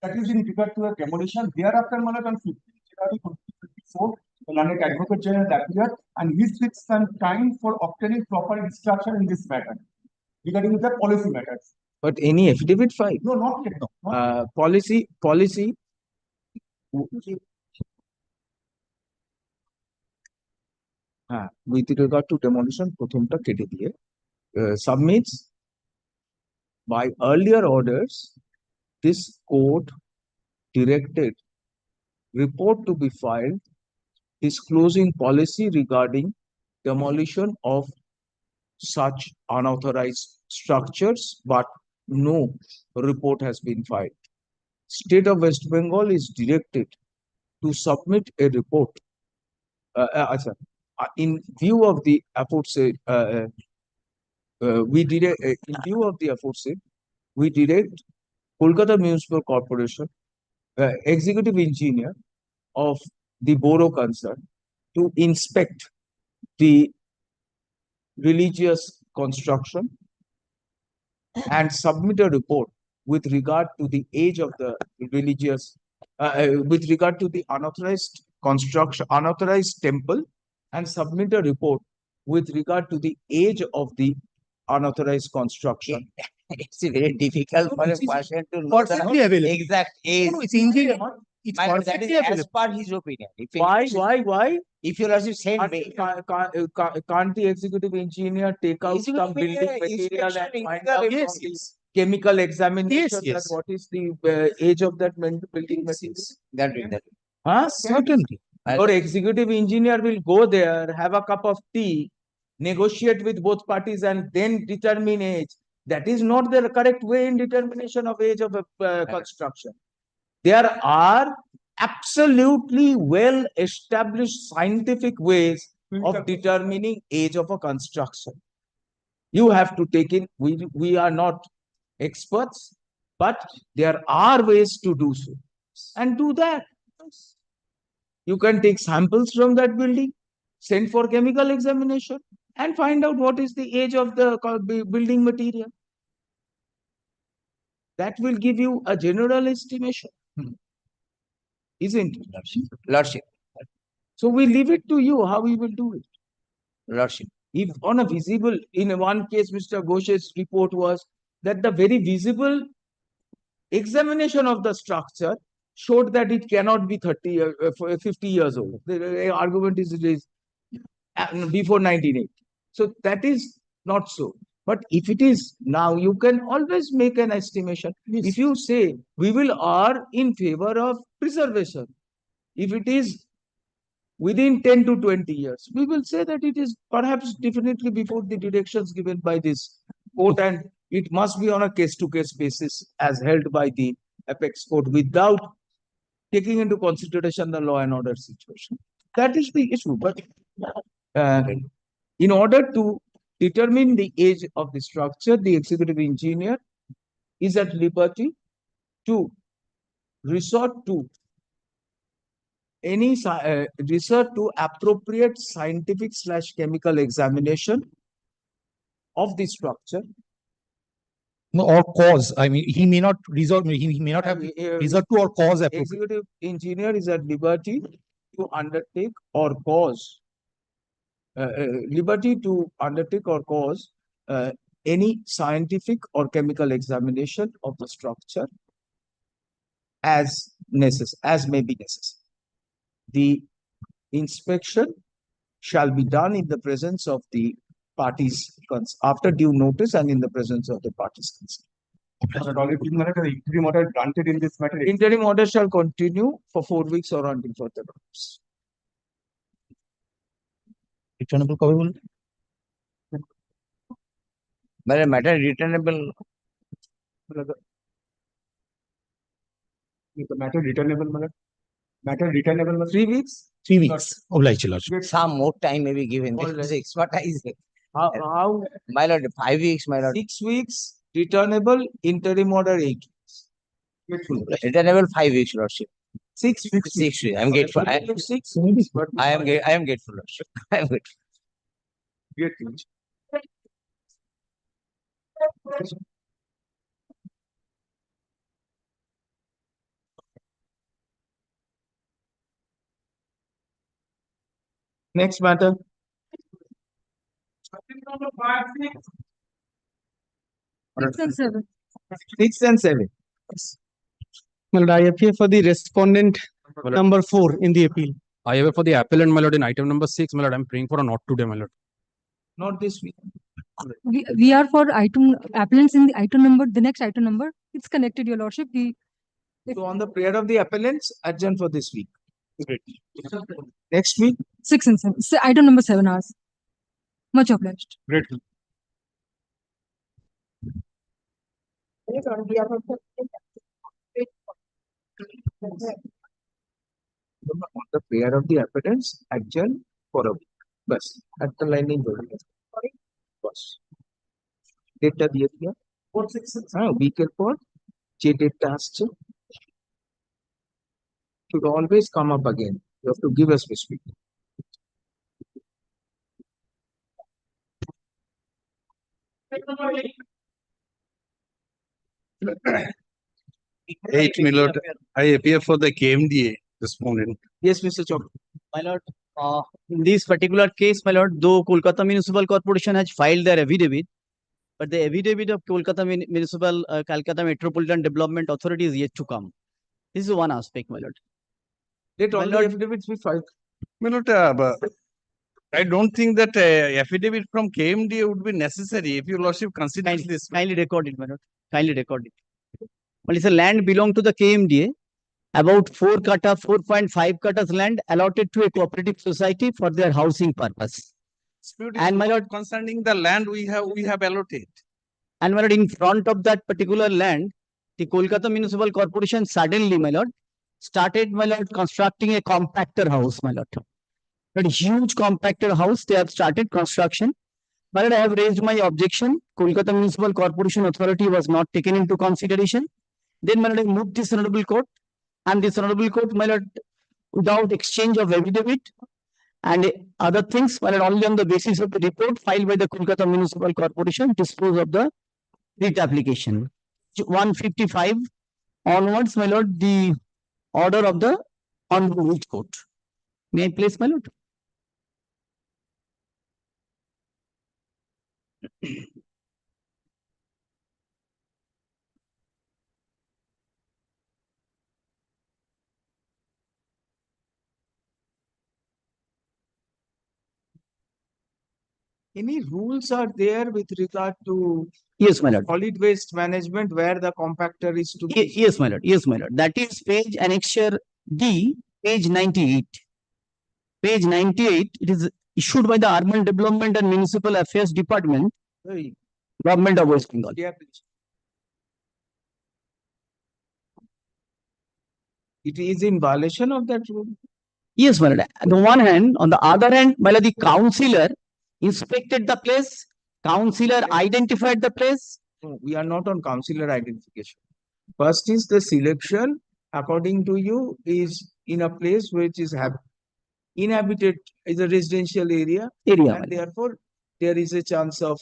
That is in regard to a demolition. Thereafter, my lord, on 15th January 2024, the learned advocate general appeared and he fixed some time for obtaining proper instruction in this matter regarding the policy matters. But any affidavit filed? No, not yet. No, not yet. Policy. With regard to demolition, প্রথমটা কেটে দিয়ে submits by earlier orders, this court directed report to be filed disclosing policy regarding demolition of such unauthorized structures, but no report has been filed. State of West Bengal is directed to submit a report. In view of the aforesaid, in view of the aforesaid, we direct Kolkata Municipal Corporation, executive engineer of the borough concerned, to inspect the religious construction and submit a report with regard to the age of the religious, with regard to the unauthorized construction, unauthorized temple, and submit a report with regard to the age of the unauthorized construction. It's very difficult for a person to know Perfectly the available. exact age. No, it's easy. It's My lord, that perfectly is as available. per his opinion. If Why? If you are send me, Can't the executive engineer take out Executive some building engineer material and inspection find is out the from the chemical examination Yes, that yes. what is the age of that building material? that Huh? Certainly. Your executive engineer will go there, have a cup of tea, negotiate with both parties, and then determine age. That is not the correct way in determination of age of a construction. There are absolutely well established scientific ways of determining age of a construction. You have to take in, we are not experts, but there are ways to do so, and do that. You can take samples from that building, send for chemical examination, and find out what is the age of the building material. That will give you a general estimation, isn't it? Lordship. So we leave it to you how we will do it. Lordship. If on a visible, in one case, Mr. Ghosh's report was that the very visible examination of the structure showed that it cannot be 50 years old. The argument is it is before 1980. So that is not so. But if it is now, you can always make an estimation. If you say we will err in favor of preservation, if it is within 10 to 20 years, we will say that it is perhaps definitely before the directions given by this court, and it must be on a case-to-case basis as held by the apex court without taking into consideration the law and order situation. That is the issue. But in order to determine the age of the structure, the executive engineer is at liberty to resort to any research to appropriate scientific / chemical examination of the structure. No, or cause. I mean, he may not resort, he may not have resort to or cause appropriate. Executive engineer is at liberty to undertake or cause any scientific or chemical examination of the structure as may be necessary. The inspection shall be done in the presence of the parties after due notice and in the presence of the parties concerned. Interim order granted in this matter. Interim order shall continue for 4 weeks or until further notice. Returnable कब बोल मेरे matter returnable The matter returnable, matter returnable 3 weeks. 3 weeks. Oblige, Your Lordship. Some more time may be given. This is expertise. How? My lord, 5 weeks, my lord. 6 weeks returnable, interim order 8 weeks. Returnable 5 weeks, lordship. 6 weeks. 6 weeks. I am grateful. I am grateful, lordship. I am grateful. Next matter. 6 and 7. 6 and 7. My lord, I appear for the respondent number 4 in the appeal. I have for the appellant, my lord, in item number 6, my lord, I'm praying for a not today, my lord. Not this week. We are for item appellants in the item number, the next item number. It's connected, Your Lordship. So on the prayer of the appellants, adjourn for this week. Great. Next week. 6 and 7. Item number 7 hours. Much obliged. Great. On the prayer of the appellants, adjourn for a week. बस at the line in बस data दिए दिया हाँ weekend पर जे data আসছে should always come up again. You have to give us this week. Eight, my lord. I appear for the KMDA this morning. Yes, Mr. Chok. My lord, in this particular case, my lord, though Kolkata Municipal Corporation has filed their affidavit, but the affidavit of Kolkata Municipal Calcutta Metropolitan Development Authority is yet to come. This is one aspect, my lord. Let all the affidavits be filed. My lord, I don't think that affidavit from KMDA would be necessary if your lordship considers this. Kindly record it, my lord. Kindly record it. Well, it's a land belong to the KMDA. About 4.5 katas land allotted to a cooperative society for their housing purpose. And my lord, concerning the land we have allotted. And my lord, in front of that particular land, the Kolkata Municipal Corporation suddenly, my lord, started, my lord, constructing a compactor house, my lord. A huge compactor house, they have started construction. My lord, I have raised my objection. Kolkata Municipal Corporation Authority was not taken into consideration. Then, my lord, I moved this honorable court. And this honorable court, my lord, without exchange of affidavit and other things, my lord, only on the basis of the report filed by the Kolkata Municipal Corporation, dispose of the writ application. 155 onwards, my lord, the order of the honorable court. May I place, my lord? Any rules are there with regard to Yes, my lord. solid waste management where the compactor is to be? Yes, my lord. Yes, my lord. That is page annexure D, page 98. Page 98, it is issued by the Urban Development and Municipal Affairs Department, Hey, Government of West Bengal. yeah, please. It is in violation of that rule. Yes, my lord. On the one hand, on the other hand, my lord, the councillor inspected the place, councillor identified the place. No, we are not on councillor identification. First is the selection, according to you, is in a place which is inhabited, is a residential area. Area, And therefore, there is a chance of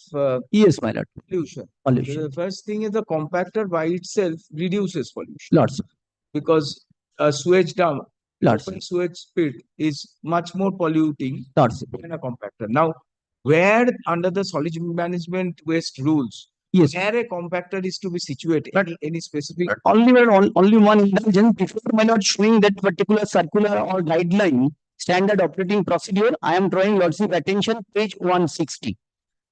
yes, my lord. pollution. Pollution. The first thing is the compactor by itself reduces pollution. Lots. Because a sewage dump, Lots. open sewage pit is much more polluting Lots. than a compactor. Now, where under the solid management waste rules, yes, where a compactor is to be situated, any specific? Only one indulgence before my lord showing that particular circular or guideline standard operating procedure. I am drawing lordship attention page 160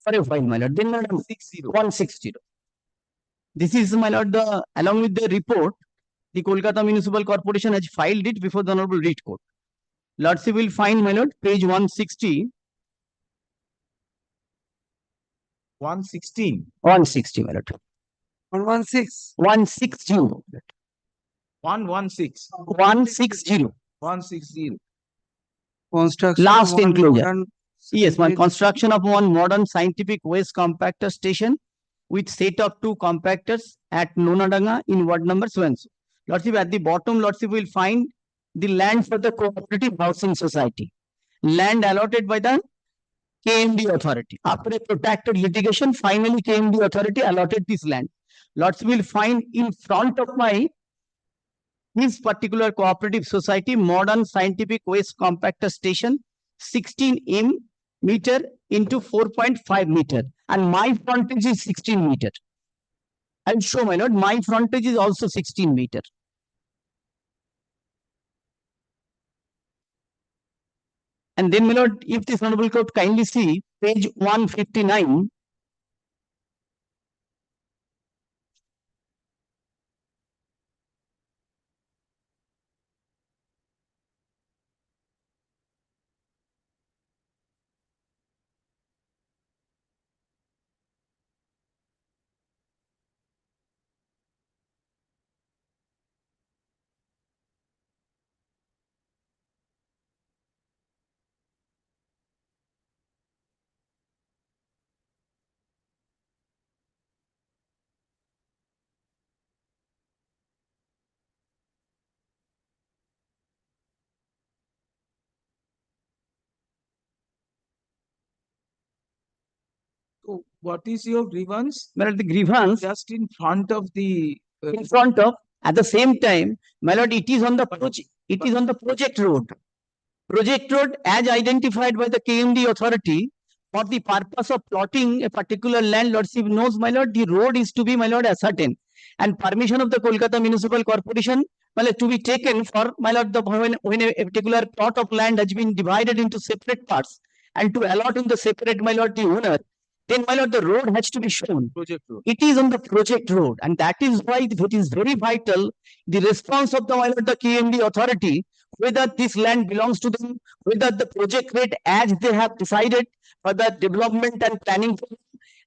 for a file, my lord. Then 160. This is my lord along with the report. The Kolkata Municipal Corporation has filed it before the Honorable Read Court. Lordship will find, my lord, page 160. 116. 160, my lord. 116. 160. 116. 160. 160. Construction. Last enclosure. modern Yes, one construction of one modern scientific waste compactor station with set of 2 compactors at Nonadanga in ward number so and so. Lordship, at the bottom, Lordship will find the land for the cooperative housing society. Land allotted by the KMD authority. After a protracted litigation, finally KMD authority allotted this land. Lordship will find in front of this particular cooperative society, modern scientific waste compactor station, 16 meter into 4.5 meter. And my frontage is 16 meter. I'll show, my lord, my frontage is also 16 meter. And then, my lord, if this honorable court kindly see page 159. So what is your grievance? My lord, the grievance just in front of the in front of, at the same time, my lord, it is on the project. It is on the project road. Project road, as identified by the KMD authority, for the purpose of plotting a particular land, lordship knows, my lord, the road is to be, my lord, ascertained, and permission of the Kolkata Municipal Corporation, my lord, to be taken for, my lord, the when a particular plot of land has been divided into separate parts and to allot in the separate, my lord, the owner. Then, my lord, the road has to be shown. Project road. It is on the project road, and that is why it is very vital the response of the, my lord, the KMD authority, whether this land belongs to them, whether the project rate as they have decided for the development and planning,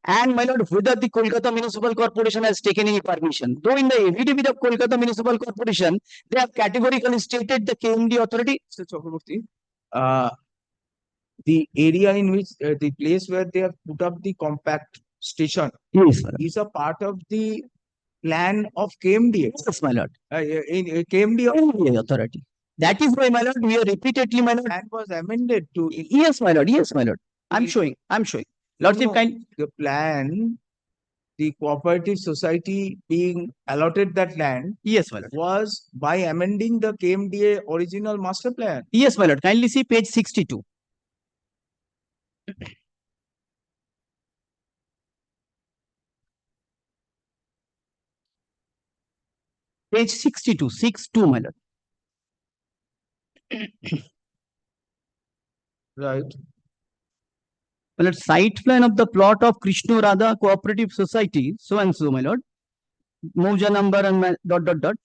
and my lord, whether the Kolkata Municipal Corporation has taken any permission. Though in the affidavit of Kolkata Municipal Corporation, they have categorically stated the KMD authority. Mr. Chakraborty, the area in which the place where they have put up the compact station is a part of the plan of KMDA. Yes, my lord. In KMD authority. That is why, my lord, we are repeatedly, my lord. Plan was amended to. Yes, my lord. Yes, my lord. I'm showing. Lordship, the plan, the cooperative society being allotted that land. Yes, my lord. Was by amending the KMDA original master plan. Yes, my lord. Kindly see page 62. Page 62, 62, my lord. Right. My lord, site plan of the plot of Krishna Radha Cooperative Society, so and so, my lord. Mouja number and dot.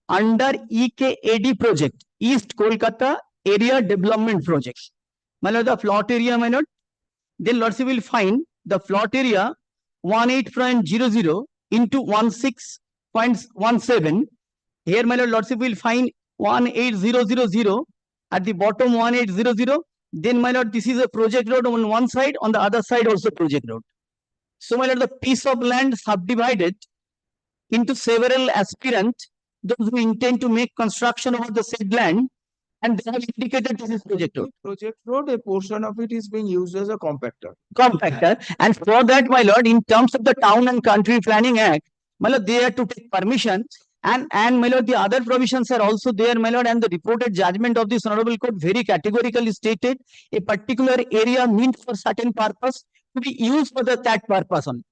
Under EKAD project, East Kolkata Area Development Project. My lord, the plot area, my lord. Then lordship will find the plot area 18.00 into 16.17. Here, my lord, lordship will find 18000 at the bottom 1800. Then, my lord, this is a project road on one side, on the other side also project road. So, my lord, the piece of land subdivided into several aspirants, those who intend to make construction over the said land, And they have indicated this is project road. Project road, a portion of it is being used as a compactor. Compactor. And for that, my lord, in terms of the Town and Country Planning Act, my lord, they have to take permission. And my lord, the other provisions are also there, my lord, and the reported judgment of this honorable court very categorically stated a particular area meant for certain purpose to be used for that purpose only.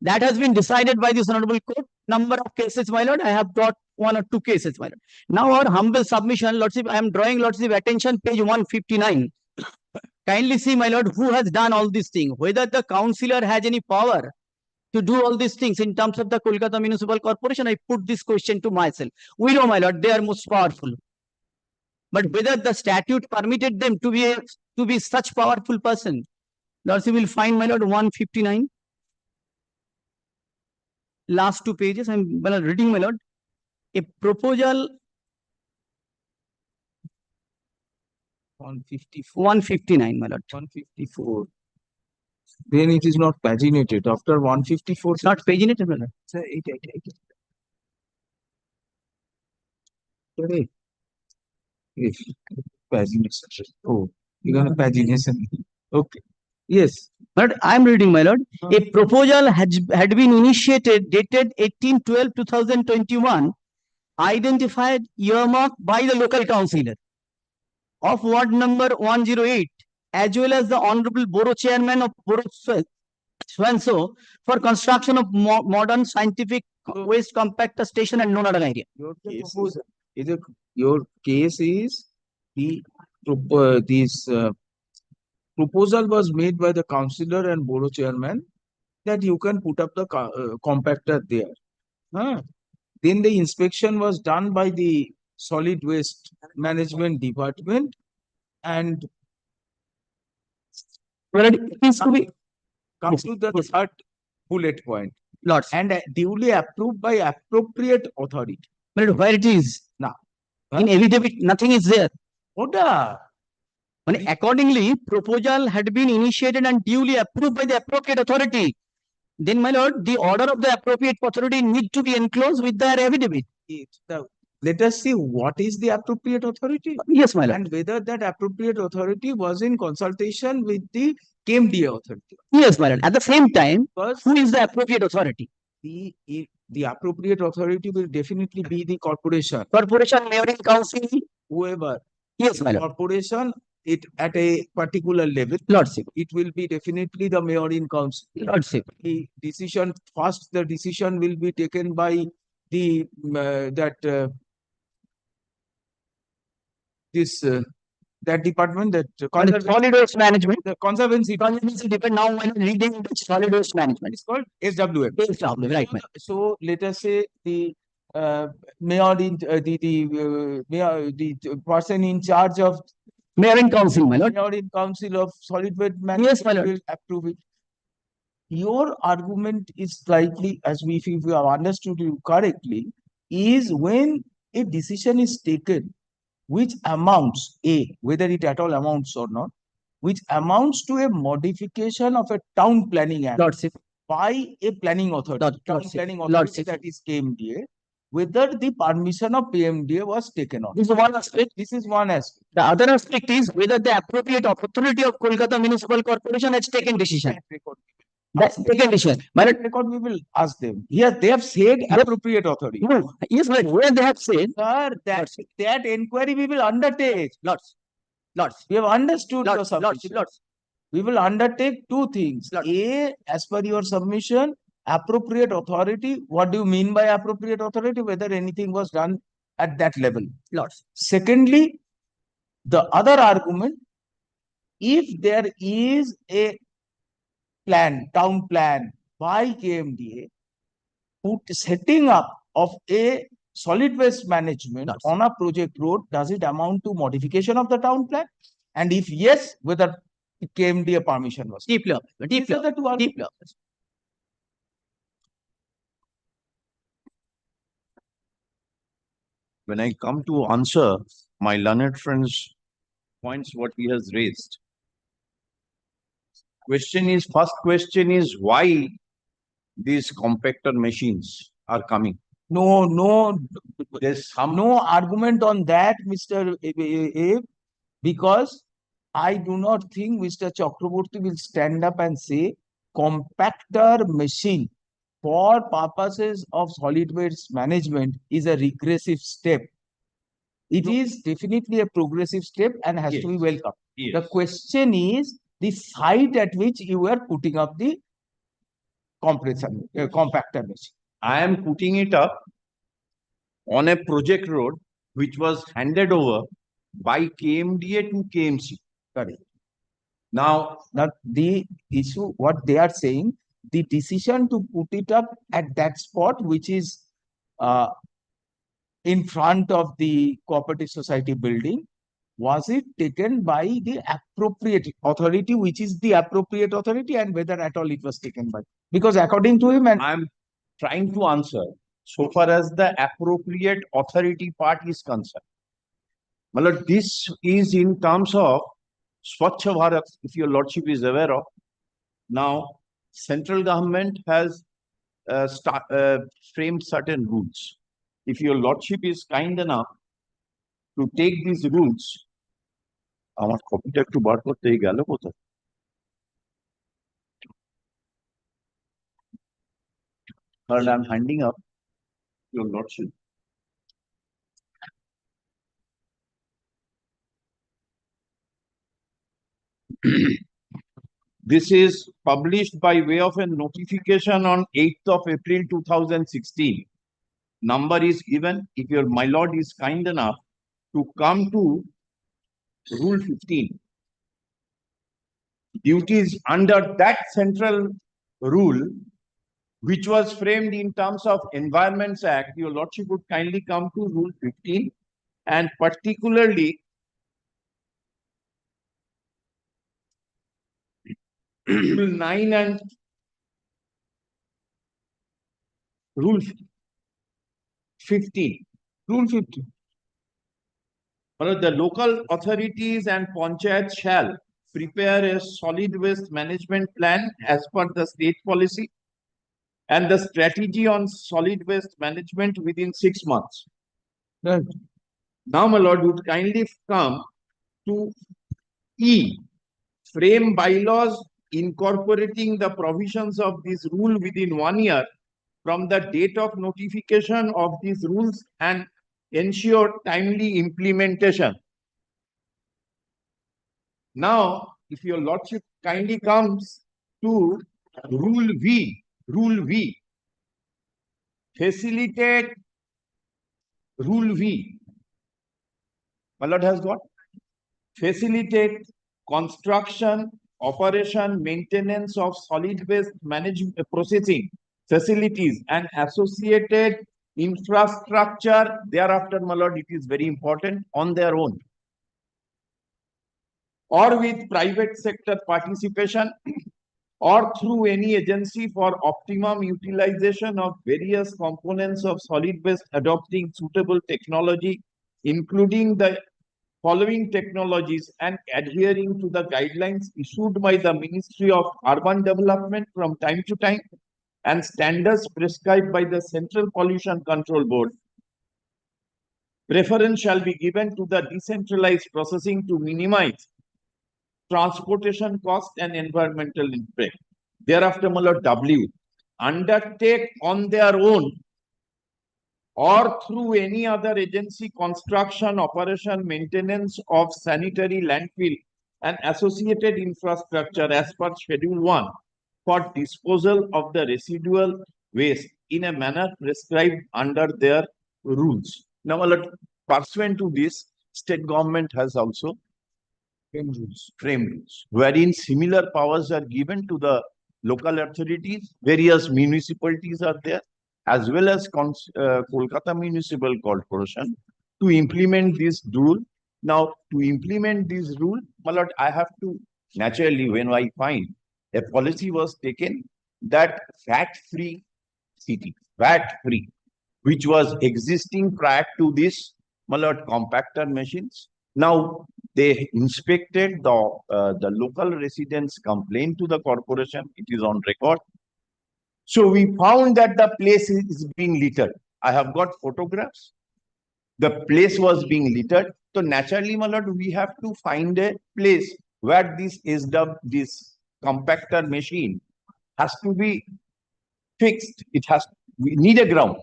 That has been decided by this honorable court. Number of cases, my lord, I have got 1 or 2 cases, my lord. Now our humble submission, lordship, I am drawing lordship attention, page 159. Kindly see, my lord, who has done all these things, whether the councillor has any power to do all these things in terms of the Kolkata Municipal Corporation. I put this question to myself. We know, my lord, they are most powerful. But whether the statute permitted them to be such powerful person, lordship will find, my lord, 159. Last 2 pages, I'm reading, my lord. A proposal 154. 159, my lord. 154. Then it is not paginated. After 154. It's not paginated, my lord. Sir, Sorry. If pagination. Oh, you got a pagination. Okay. Yes. But I'm reading, my lord. A proposal had been initiated, dated 18/12/2021, identified earmarked by the local councillor of ward number 108, as well as the Honorable Borough Chairman of Borough Swanso, for construction of modern scientific waste compactor station and non-urban area. Your case is this proposal was made by the councillor and borough chairman that you can put up the compactor there. Then the inspection was done by the solid waste management department, and comes to the third bullet point. Lots. And duly approved by appropriate authority. But where it is? Now, in affidavit, nothing is there. Order. Accordingly, proposal had been initiated and duly approved by the appropriate authority. Then, my lord, the order of the appropriate authority need to be enclosed with their affidavit. Let us see what is the appropriate authority. Yes, my lord. And whether that appropriate authority was in consultation with the KMDA authority. Yes, my lord. At the same time, who is the appropriate authority? The appropriate authority will definitely be the corporation. Corporation, mayor, council, whoever. Yes, my lord. Corporation, it at a particular level. Lordship. It will be definitely the mayor in council. Lordship. The decision will be taken by the that department, that solid waste management. The conservancy depend now when reading the solid waste management. It's called SWM. SWM, right, man. So let us say the mayor in the person in charge of mayor in council, my lord. Mayor in council of solid waste management. Yes, my lord. Will approve it. Your argument is slightly, as if we have understood you correctly, is when a decision is taken which amounts, whether it at all amounts or not, which amounts to a modification of a town planning act by a planning authority, planning authority, that is KMDA, whether the permission of PMDA was taken on. This is one aspect. This is one aspect. The other aspect is whether the appropriate authority of Kolkata Municipal Corporation has taken decision. That's taken decision. My record, we will ask them. Yes, they have said appropriate authority. No, yes, but where they have said, sir, that inquiry we will undertake. Lots. We have understood your submission. Lots. We will undertake 2 things. A, as per your submission, appropriate authority. What do you mean by appropriate authority? Whether anything was done at that level. Lots. Secondly, the other argument, if there is a town plan by KMDA, setting up of a solid waste management on a project road, does it amount to modification of the town plan? And if yes, whether KMDA permission was. Deeply up. When I come to answer my learned friend's points, what he has raised, first question is why these compactor machines are coming. No, no argument on that, Mr. A, because I do not think Mr. Chakraborty will stand up and say compactor machine for purposes of solid waste management is a regressive step. It is definitely a progressive step and has to be welcome. The question is the site at which you are putting up the compactor machine. I am putting it up on a project road which was handed over by KMDA to KMC. Correct. Now the issue, what they are saying, the decision to put it up at that spot, which is in front of the cooperative society building, was it taken by the appropriate authority, which is the appropriate authority, and whether at all it was taken by? Because according to him, and I'm trying to answer so far as the appropriate authority part is concerned. Well, this is in terms of Swachh Bharat, if your lordship is aware of. Now, central government has framed certain rules. If your lordship is kind enough to take these rules, আমার কপিটা একটু বার করতেই গেল কোথায়? And I'm handing up your lordship. This is published by way of a notification on 8th of April 2016. Number is given. If your my lord is kind enough to come to Rule 15. Duties under that central rule, which was framed in terms of Environments Act, your lordship would kindly come to Rule 15 and particularly Rule 9 and Rule 15. Rule 15. But the local authorities and panchayat shall prepare a solid waste management plan as per the state policy and the strategy on solid waste management within 6 months. Right. Now, my lord, would kindly come to E, frame bylaws incorporating the provisions of this rule within 1 year from the date of notification of these rules and ensure timely implementation. Now, if your lordship kindly comes to Rule V, facilitate Rule V. My lord has got facilitate construction, operation, maintenance of solid waste management processing facilities and associated infrastructure. Thereafter, my lord, it is very important, on their own or with private sector participation or through any agency for optimum utilization of various components of solid waste adopting suitable technology, including the following technologies and adhering to the guidelines issued by the Ministry of Urban Development from time to time and standards prescribed by the Central Pollution Control Board. Preference shall be given to the decentralized processing to minimize transportation cost and environmental impact. Thereafter, my lord, W, undertake on their own or through any other agency construction, operation, maintenance of sanitary landfill and associated infrastructure as per Schedule 1 for disposal of the residual waste in a manner prescribed under their rules. Now, my lord, pursuant to this, state government has also framed rules, wherein similar powers are given to the local authorities. Various municipalities are there, as well as Kolkata Municipal Corporation, to implement this rule. Now, to implement this rule, my lord, I have to, naturally, when I find a policy was taken that VAT-free city, VAT-free, which was existing prior to this, my lord, compactor machines. Now, they inspected the local residents' complaint to the corporation. It is on record. So we found that the place is being littered. I have got photographs. The place was being littered. So naturally, my lord, we have to find a place where this compactor machine has to be fixed. We need a ground.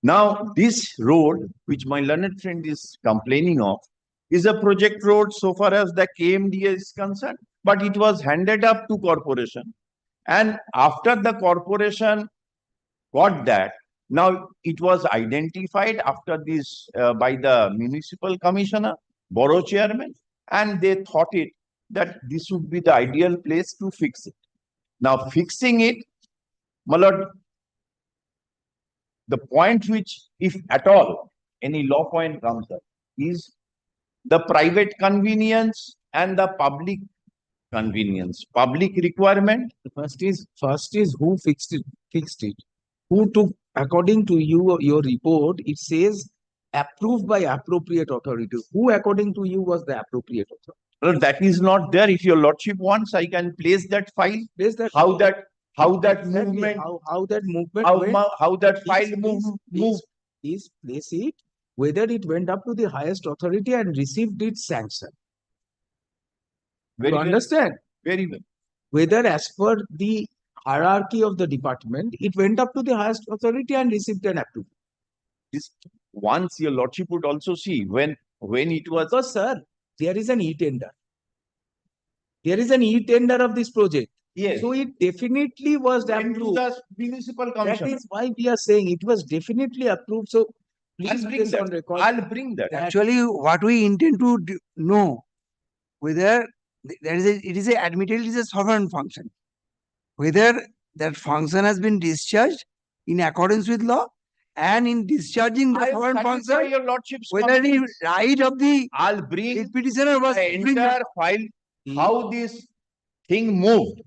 Now, this road, which my learned friend is complaining of, is a project road so far as the KMDA is concerned, but it was handed up to corporation. And after the corporation got that, now it was identified after this by the municipal commissioner, borough chairman, and they thought it that this would be the ideal place to fix it. Now, fixing it, my lord, the point which, if at all, any law point comes up, is the private convenience and the public convenience, public requirement. First is who fixed it. Who took, according to you, your report, it says approved by appropriate authority. Who, according to you, was the appropriate authority? Well, that is not there. If your lordship wants, I can place that file. Place that. How that Exactly. movement, How that movement went. how that file moved. Is place it whether it went up to the highest authority and received its sanction. Very You well. understand? Very well. Whether as per the hierarchy of the department, it went up to the highest authority and received an approval. This once your lordship would also see when it was. Because, sir, there is an e-tender. There is an e-tender of this project. Yes. So it definitely was Went to approved. the municipal commission. That is why we are saying it was definitely approved. So please I'll bring place that. on record. I'll bring that. Actually, what we intend to know whether it is admittedly it is a sovereign function, whether that function has been discharged in accordance with law, and in discharging the sovereign function, your lordship's whether the right of the I'll bring petitioner was the entire file, how this thing moved.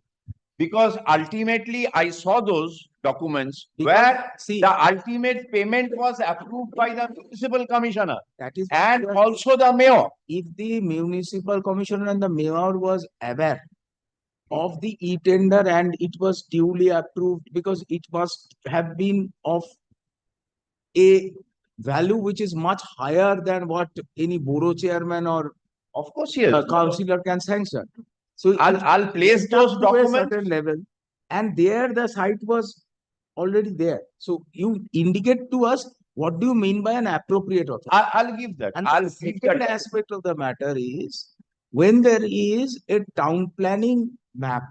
Because ultimately I saw those documents where the ultimate payment was approved by the municipal commissioner. That is and also the mayor. If the municipal commissioner and the mayor was aware of the e-tender and it was duly approved, because it must have been of a value which is much higher than what any borough chairman or of course yes, councillor can sanction. So I'll place those to a documents. certain level, and there the site was already there. So you indicate to us what do you mean by an appropriate authority? I'll give that. And I'll the give second that. aspect of the matter is when there is a town planning map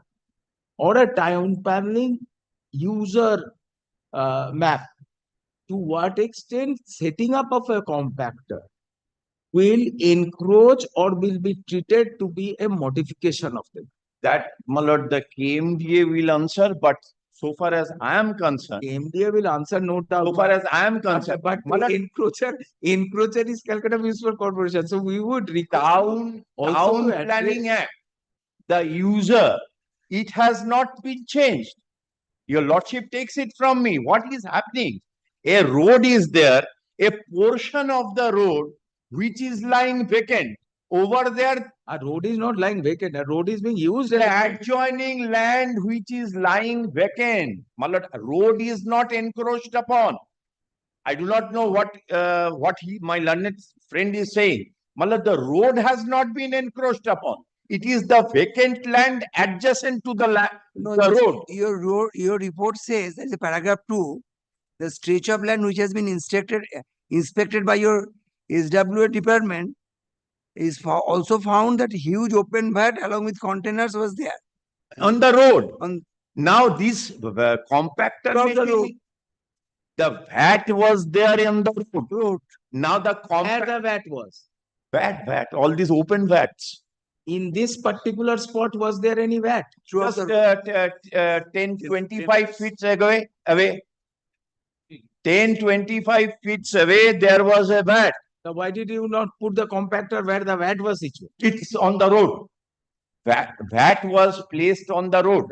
or a town planning user map, to what extent setting up of a compactor will encroach or will be treated to be a modification of them. That, my lord, the KMDA will answer, but so far as I am concerned. KMDA will answer, no doubt. So far as I am concerned. But encroacher is Calcutta Municipal Corporation. So we would request Town Planning Act, the user, it has not been changed. Your lordship takes it from me. What is happening? A road is there, a portion of the road which is lying vacant. Over there, a road is not lying vacant. A road is being used. The adjoining land which is lying vacant. Malad, road is not encroached upon. I do not know what my learned friend is saying. Malad, the road has not been encroached upon. It is the vacant land adjacent to the road. Your report says, that is paragraph 2, the stretch of land which has been inspected by your SWA department is also found that huge open vat along with containers was there. On the road. Now this compactor machine, the vat was there on the road. Now the Where the vat was? Vat, all these open vats. In this particular spot, was there any vat? Just 10, 25 feet away. 10, 25 feet away, there was a vat. So why did you not put the compactor where the vat was situated? It's on the road. Vat was placed on the road.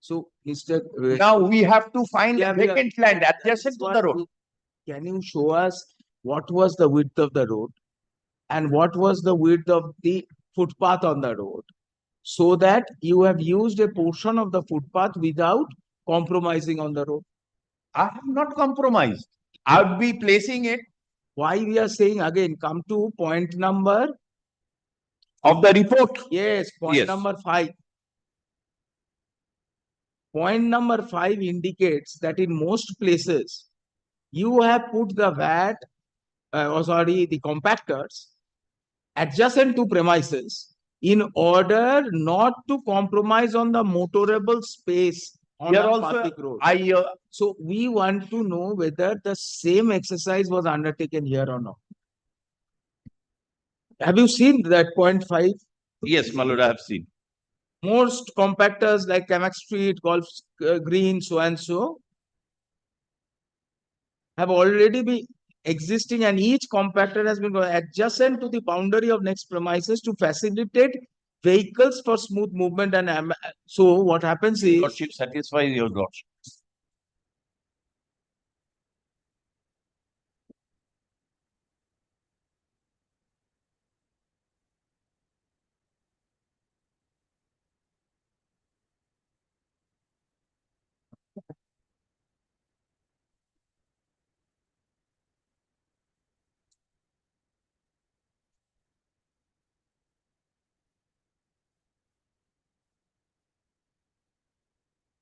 So, Mr. Now we have to find a vacant land adjacent to the road. Can you show us what was the width of the road and what was the width of the footpath on the road, so that you have used a portion of the footpath without compromising on the road? I have not compromised. I would be placing it Why we are saying again, come to point number of the report. Yes, point Yes. number 5. Point number 5 indicates that in most places, you have put the VAT, the compactors adjacent to premises in order not to compromise on the motorable space on Here the also, public road. I So we want to know whether the same exercise was undertaken here or not. Have you seen that point 5? yes, my lord, I have seen. Most compactors like Kamak Street, Golf Green, so and so, have already been existing, and each compactor has been adjacent to the boundary of next premises to facilitate vehicles for smooth movement. And so what happens is, Lordship satisfies your lordship.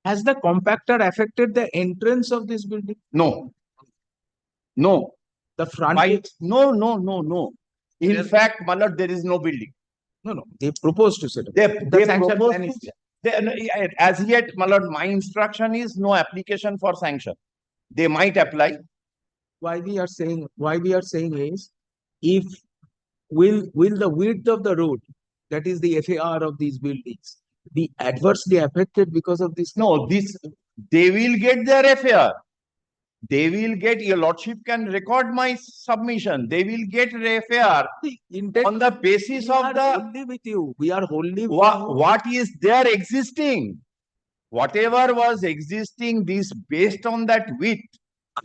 has the compactor affected the entrance of this building? No. No. The front Why? gate? No, no, no, no. In fact, my lord, there is no building. No, they propose to set up. They sanction propose plan to, is as yet, my lord, my instruction is no application for sanction. They might apply. Why we are saying is, if will the width of the road, that is the FAR of these buildings, be adversely affected because of this? No, they will get their FAR. They will get, your lordship can record my submission. They will get FAR on the basis of the. Wholly with you. We are wholly. What is there existing? Whatever was existing, this based on that width,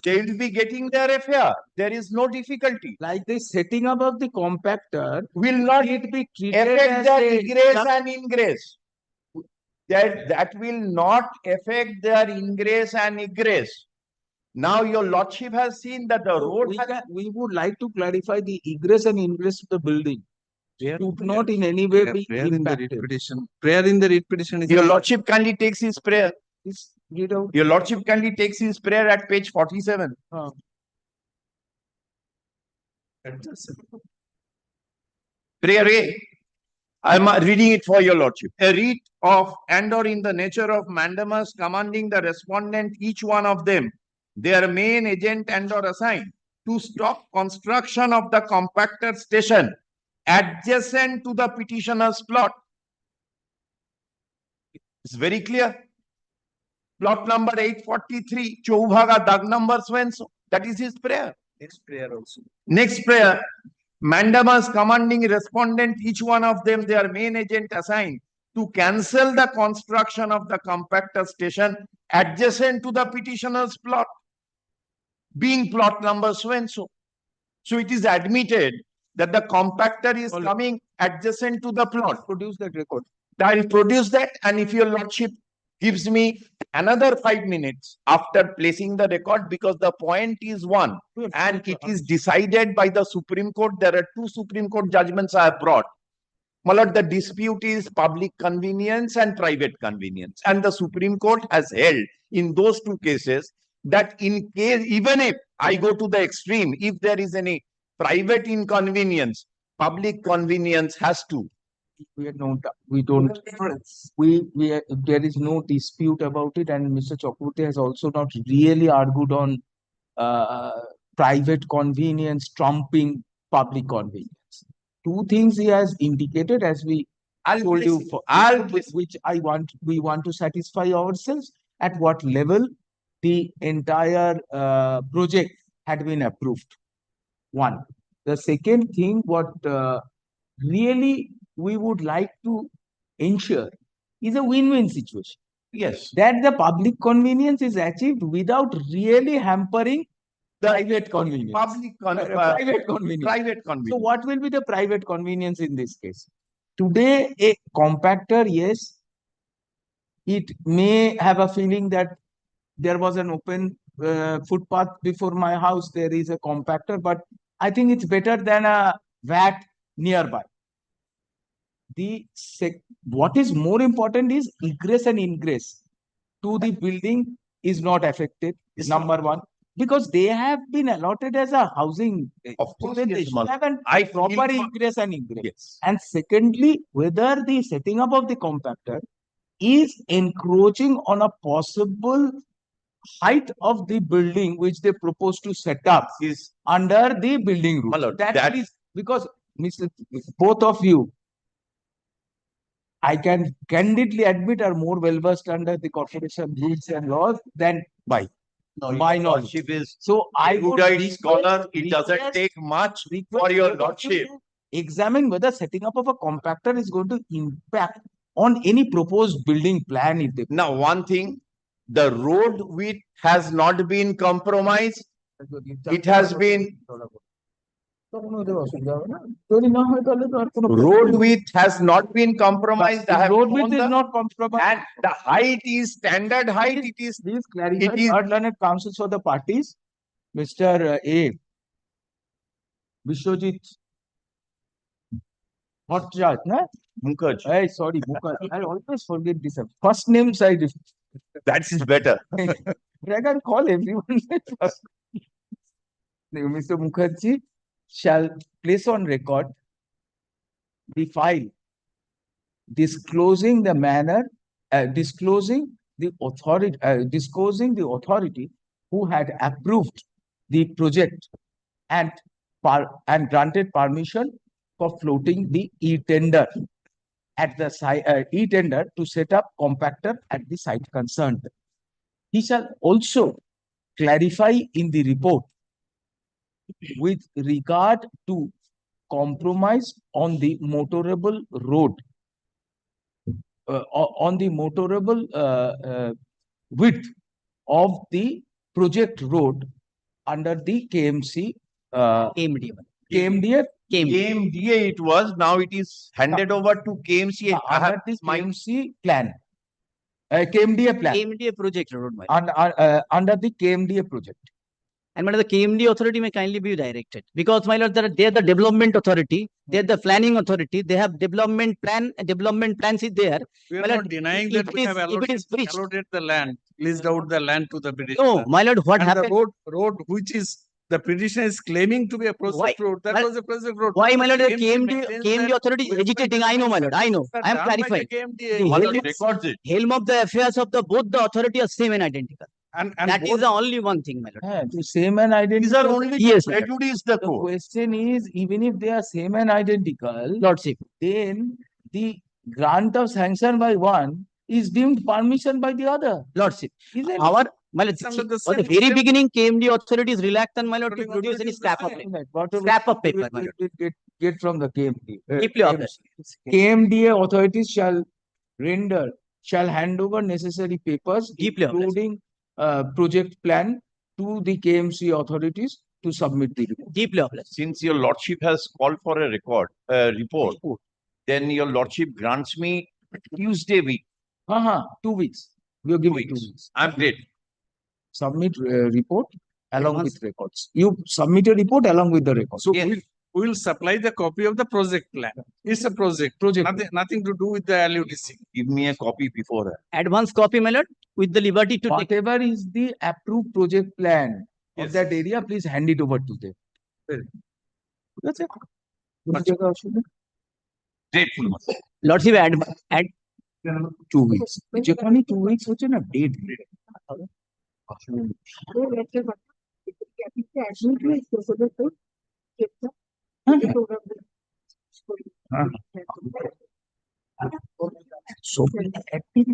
they will be getting their FAR. There is no difficulty. Like the setting up of the compactor will not be treated affect as their a egress and ingress. That will not affect their ingress and egress. Now your lordship has seen that the road. We would like to clarify the egress and ingress of the building. Should not in any way be impacted. Prayer in the writ petition is. Your lordship kindly takes his prayer. Read out. Your lordship kindly takes his prayer at page 47. Prayer A. I am reading it for your lordship. A writ of and or in the nature of mandamus commanding the respondent, each one of them, their main agent and or assigned, to stop construction of the compactor station adjacent to the petitioner's plot. It's very clear. Plot number 843, Choubhaga, Dag number so and so. That is his prayer. Next prayer also. Next prayer. Mandamus commanding respondent, each one of them their main agent assigned, to cancel the construction of the compactor station adjacent to the petitioner's plot, being plot number so and so. So it is admitted that the compactor is coming adjacent to the plot. Produce that record. I will produce that, and if your lordship gives me another 5 minutes after placing the record, because the point is one and it is decided by the Supreme Court. There are 2 Supreme Court judgments I have brought. My lord, the dispute is public convenience and private convenience, and the Supreme Court has held in those 2 cases that in case, even if I go to the extreme, if there is any private inconvenience, public convenience has to. There is no dispute about it, and Mr. Chakraborty has also not really argued on private convenience trumping public convenience. 2 things he has indicated, as we told you, which we want to satisfy ourselves at what level the entire project had been approved. 1. The second thing, what really we would like to ensure is a win-win situation. Yes. That the public convenience is achieved without really hampering the private convenience. Private convenience. Private convenience. So what will be the private convenience in this case? Today, a compactor, yes, it may have a feeling that there was an open footpath before my house, there is a compactor, but I think it's better than a vat nearby. What is more important is egress and ingress to the building is not affected, is number one, because they have been allotted as a housing. Of course, They yes, should Mal. have a I feel proper for- ingress and ingress. Yes. And secondly, whether the setting up of the compactor is encroaching on a possible height of the building which they propose to set up is under the building rules. My lord, That that- is because both of you, I can candidly admit, are more well versed under the corporation rules and laws than by my your knowledge. lordship is So I would erudite scholar. request- It doesn't request- take much request for your both of you lordship. to examine whether setting up of a compactor is going to impact on any proposed building plan if they. Now, one thing, the road width has not been compromised. It has been, road width has not been compromised. I have Road shown width is the- not compromised. And the height is standard height. It is, Please clarify. it is- Third learned counsels for the parties, Mr. A. Vishwajit. What judge, na? Mukherjee. Hey, sorry, Mukherjee. I always forget this. First names I That is better. I can call everyone first. Mr. Mukherjee shall place on record the file disclosing the manner, disclosing the authority who had approved the project and granted permission for floating the e-tender at the site, e-tender to set up compactor at the site concerned. He shall also clarify in the report with regard to compromise on the motorable road, on the motorable width of the project road under the KMC, KMDA. KMDA it was, now it is handed over to KMC. I have Under this KMC plan, KMDA plan. KMDA project road. Under the KMDA project. And madam, the KMD authority may kindly be directed, because my lord, they are the development authority, they are the planning authority, they have development plan, development plans is there. We are My not lord, denying if that it we is- have if it is breached. allotted the land, leased out the land to the petitioner. No, my lord, what And happened? the road which is, the petitioner is claiming to be a project road, that Well, was a project road. Why, my lord, the maintains KMD that authority is agitating? I know, my lord, I know. I am done by the clarifying. KMDA. The My lord, helm- records it. helm of the affairs of the both the authority are same and identical. And That is the only one thing, my lord. The same and identical. These are only Yes, to my lord. prejudice the The court. question is, even if they are same and identical, Lordship. then the grant of sanction by one is deemed permission by the other. Lordship. Isn't it? Our, my lord, It's under the for the same- very beginning, KMD authority is reluctant, my lord, to Controlling produce any authority is the scrap of same. paper. Whatever Scrap of we paper, will- my we will get from the KMD. Deeply obvious. KMDA authorities shall hand over necessary papers, Deeply obvious. including project plan, to the KMC authorities to submit the report. Deeply obvious. Since your lordship has called for a report, then your lordship grants me Tuesday week. 2 weeks. We'll give you 2 weeks. weeks. I'm great. Submit report along with records. You submit a report along with the records. So we will supply the copy of the project plan. It's a project. Nothing to do with the LUDC. Give me a copy before that. Advance copy, my lord, with the liberty to take. Whatever is the approved project plan of Yes. that area, please hand it over to them. That's it. Grateful. Lordship, add 2 weeks. যেখানে 2 weeks হচ্ছে না date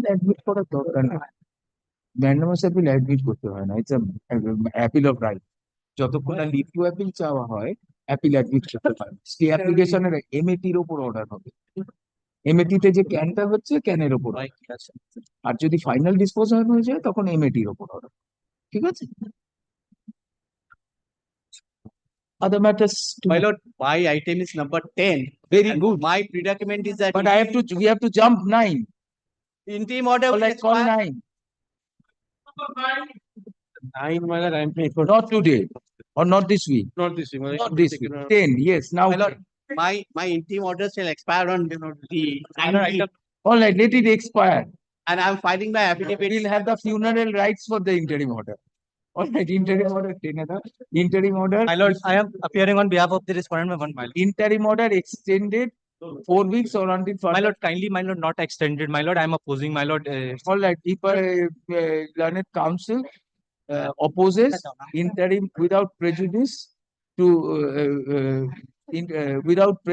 admit করার দরকার না mandamus appeal admit করতে হয় না it's appeal of right যতক্ষণ না লিভ টু অ্যাপিল চাওয়া হয় অ্যাপিল অ্যাডমিট করতে হয় স্টে অ্যাপ্লিকেশনের এমএটির উপর অর্ডার হবে এমএটিতে যে ক্যানটা হচ্ছে ক্যানের উপর আর যদি ফাইনাল ডিসপোজাল হয়ে যায় তখন এমএটির উপর অর্ডার ঠিক আছে other matters My lord, my item is number 10. Very good. My predicament is that. But we have to jump 9. Interim order. Let's call 9. 9, my lord, I am paying for. Not today, or not this week, Not this week. my lord, not this week. 10, yes, now. My lord, my interim order shall expire on the 19th, All right, let it expire. and I am filing my affidavit. We'll have the funeral rights for the interim order. All right, interim order, interim order. My lord, I am appearing on behalf of the respondent, my lord. Interim order extended 4 weeks or until further. My lord, kindly, my lord, not extended. My lord, I am opposing, my lord. All right, if learned counsel opposes interim without prejudice to without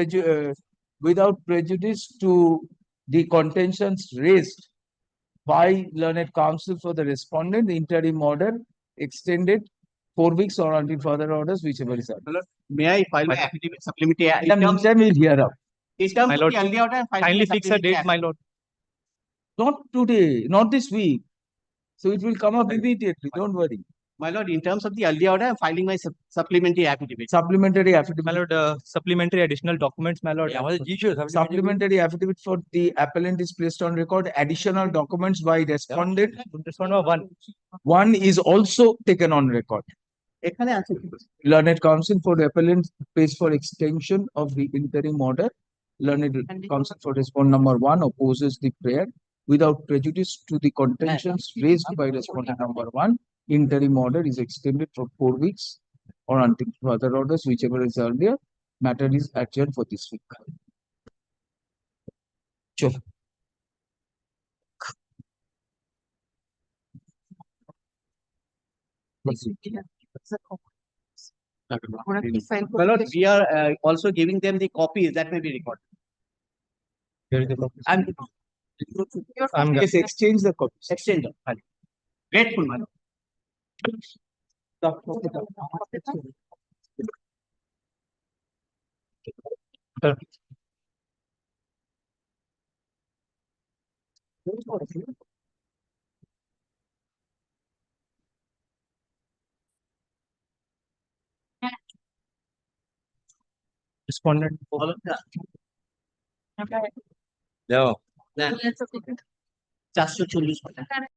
prejudice to the contentions raised by learned counsel for the respondent, the interim order extended 4 weeks or until further orders, whichever is. May I file my affidavit supplementary? In the meantime, we'll hear out. In terms My of lord, the early order, kindly fix a date, my lord. Not today, not this week. So it will come up immediately, don't worry. My lord, in terms of the early order, I am filing my supplementary affidavit. Supplementary affidavit. My lord, supplementary additional documents, my lord. Supplementary affidavit for the appellant is placed on record. Additional documents by respondent. One is also taken on record. এখানে আছে কি? Learned counsel for the appellant pays for extension of the interim order. Learned counsel for respondent number 1 opposes the prayer without prejudice to the contentions raised by respondent number 1. Interim order is extended for 4 weeks or until further orders, whichever is earlier. Matter is adjourned for this week. Sure. My lord, we are also giving them the copies that may be recorded. Yes, exchange the copies. Exchange them. Grateful, my lord. Respondent. No. 440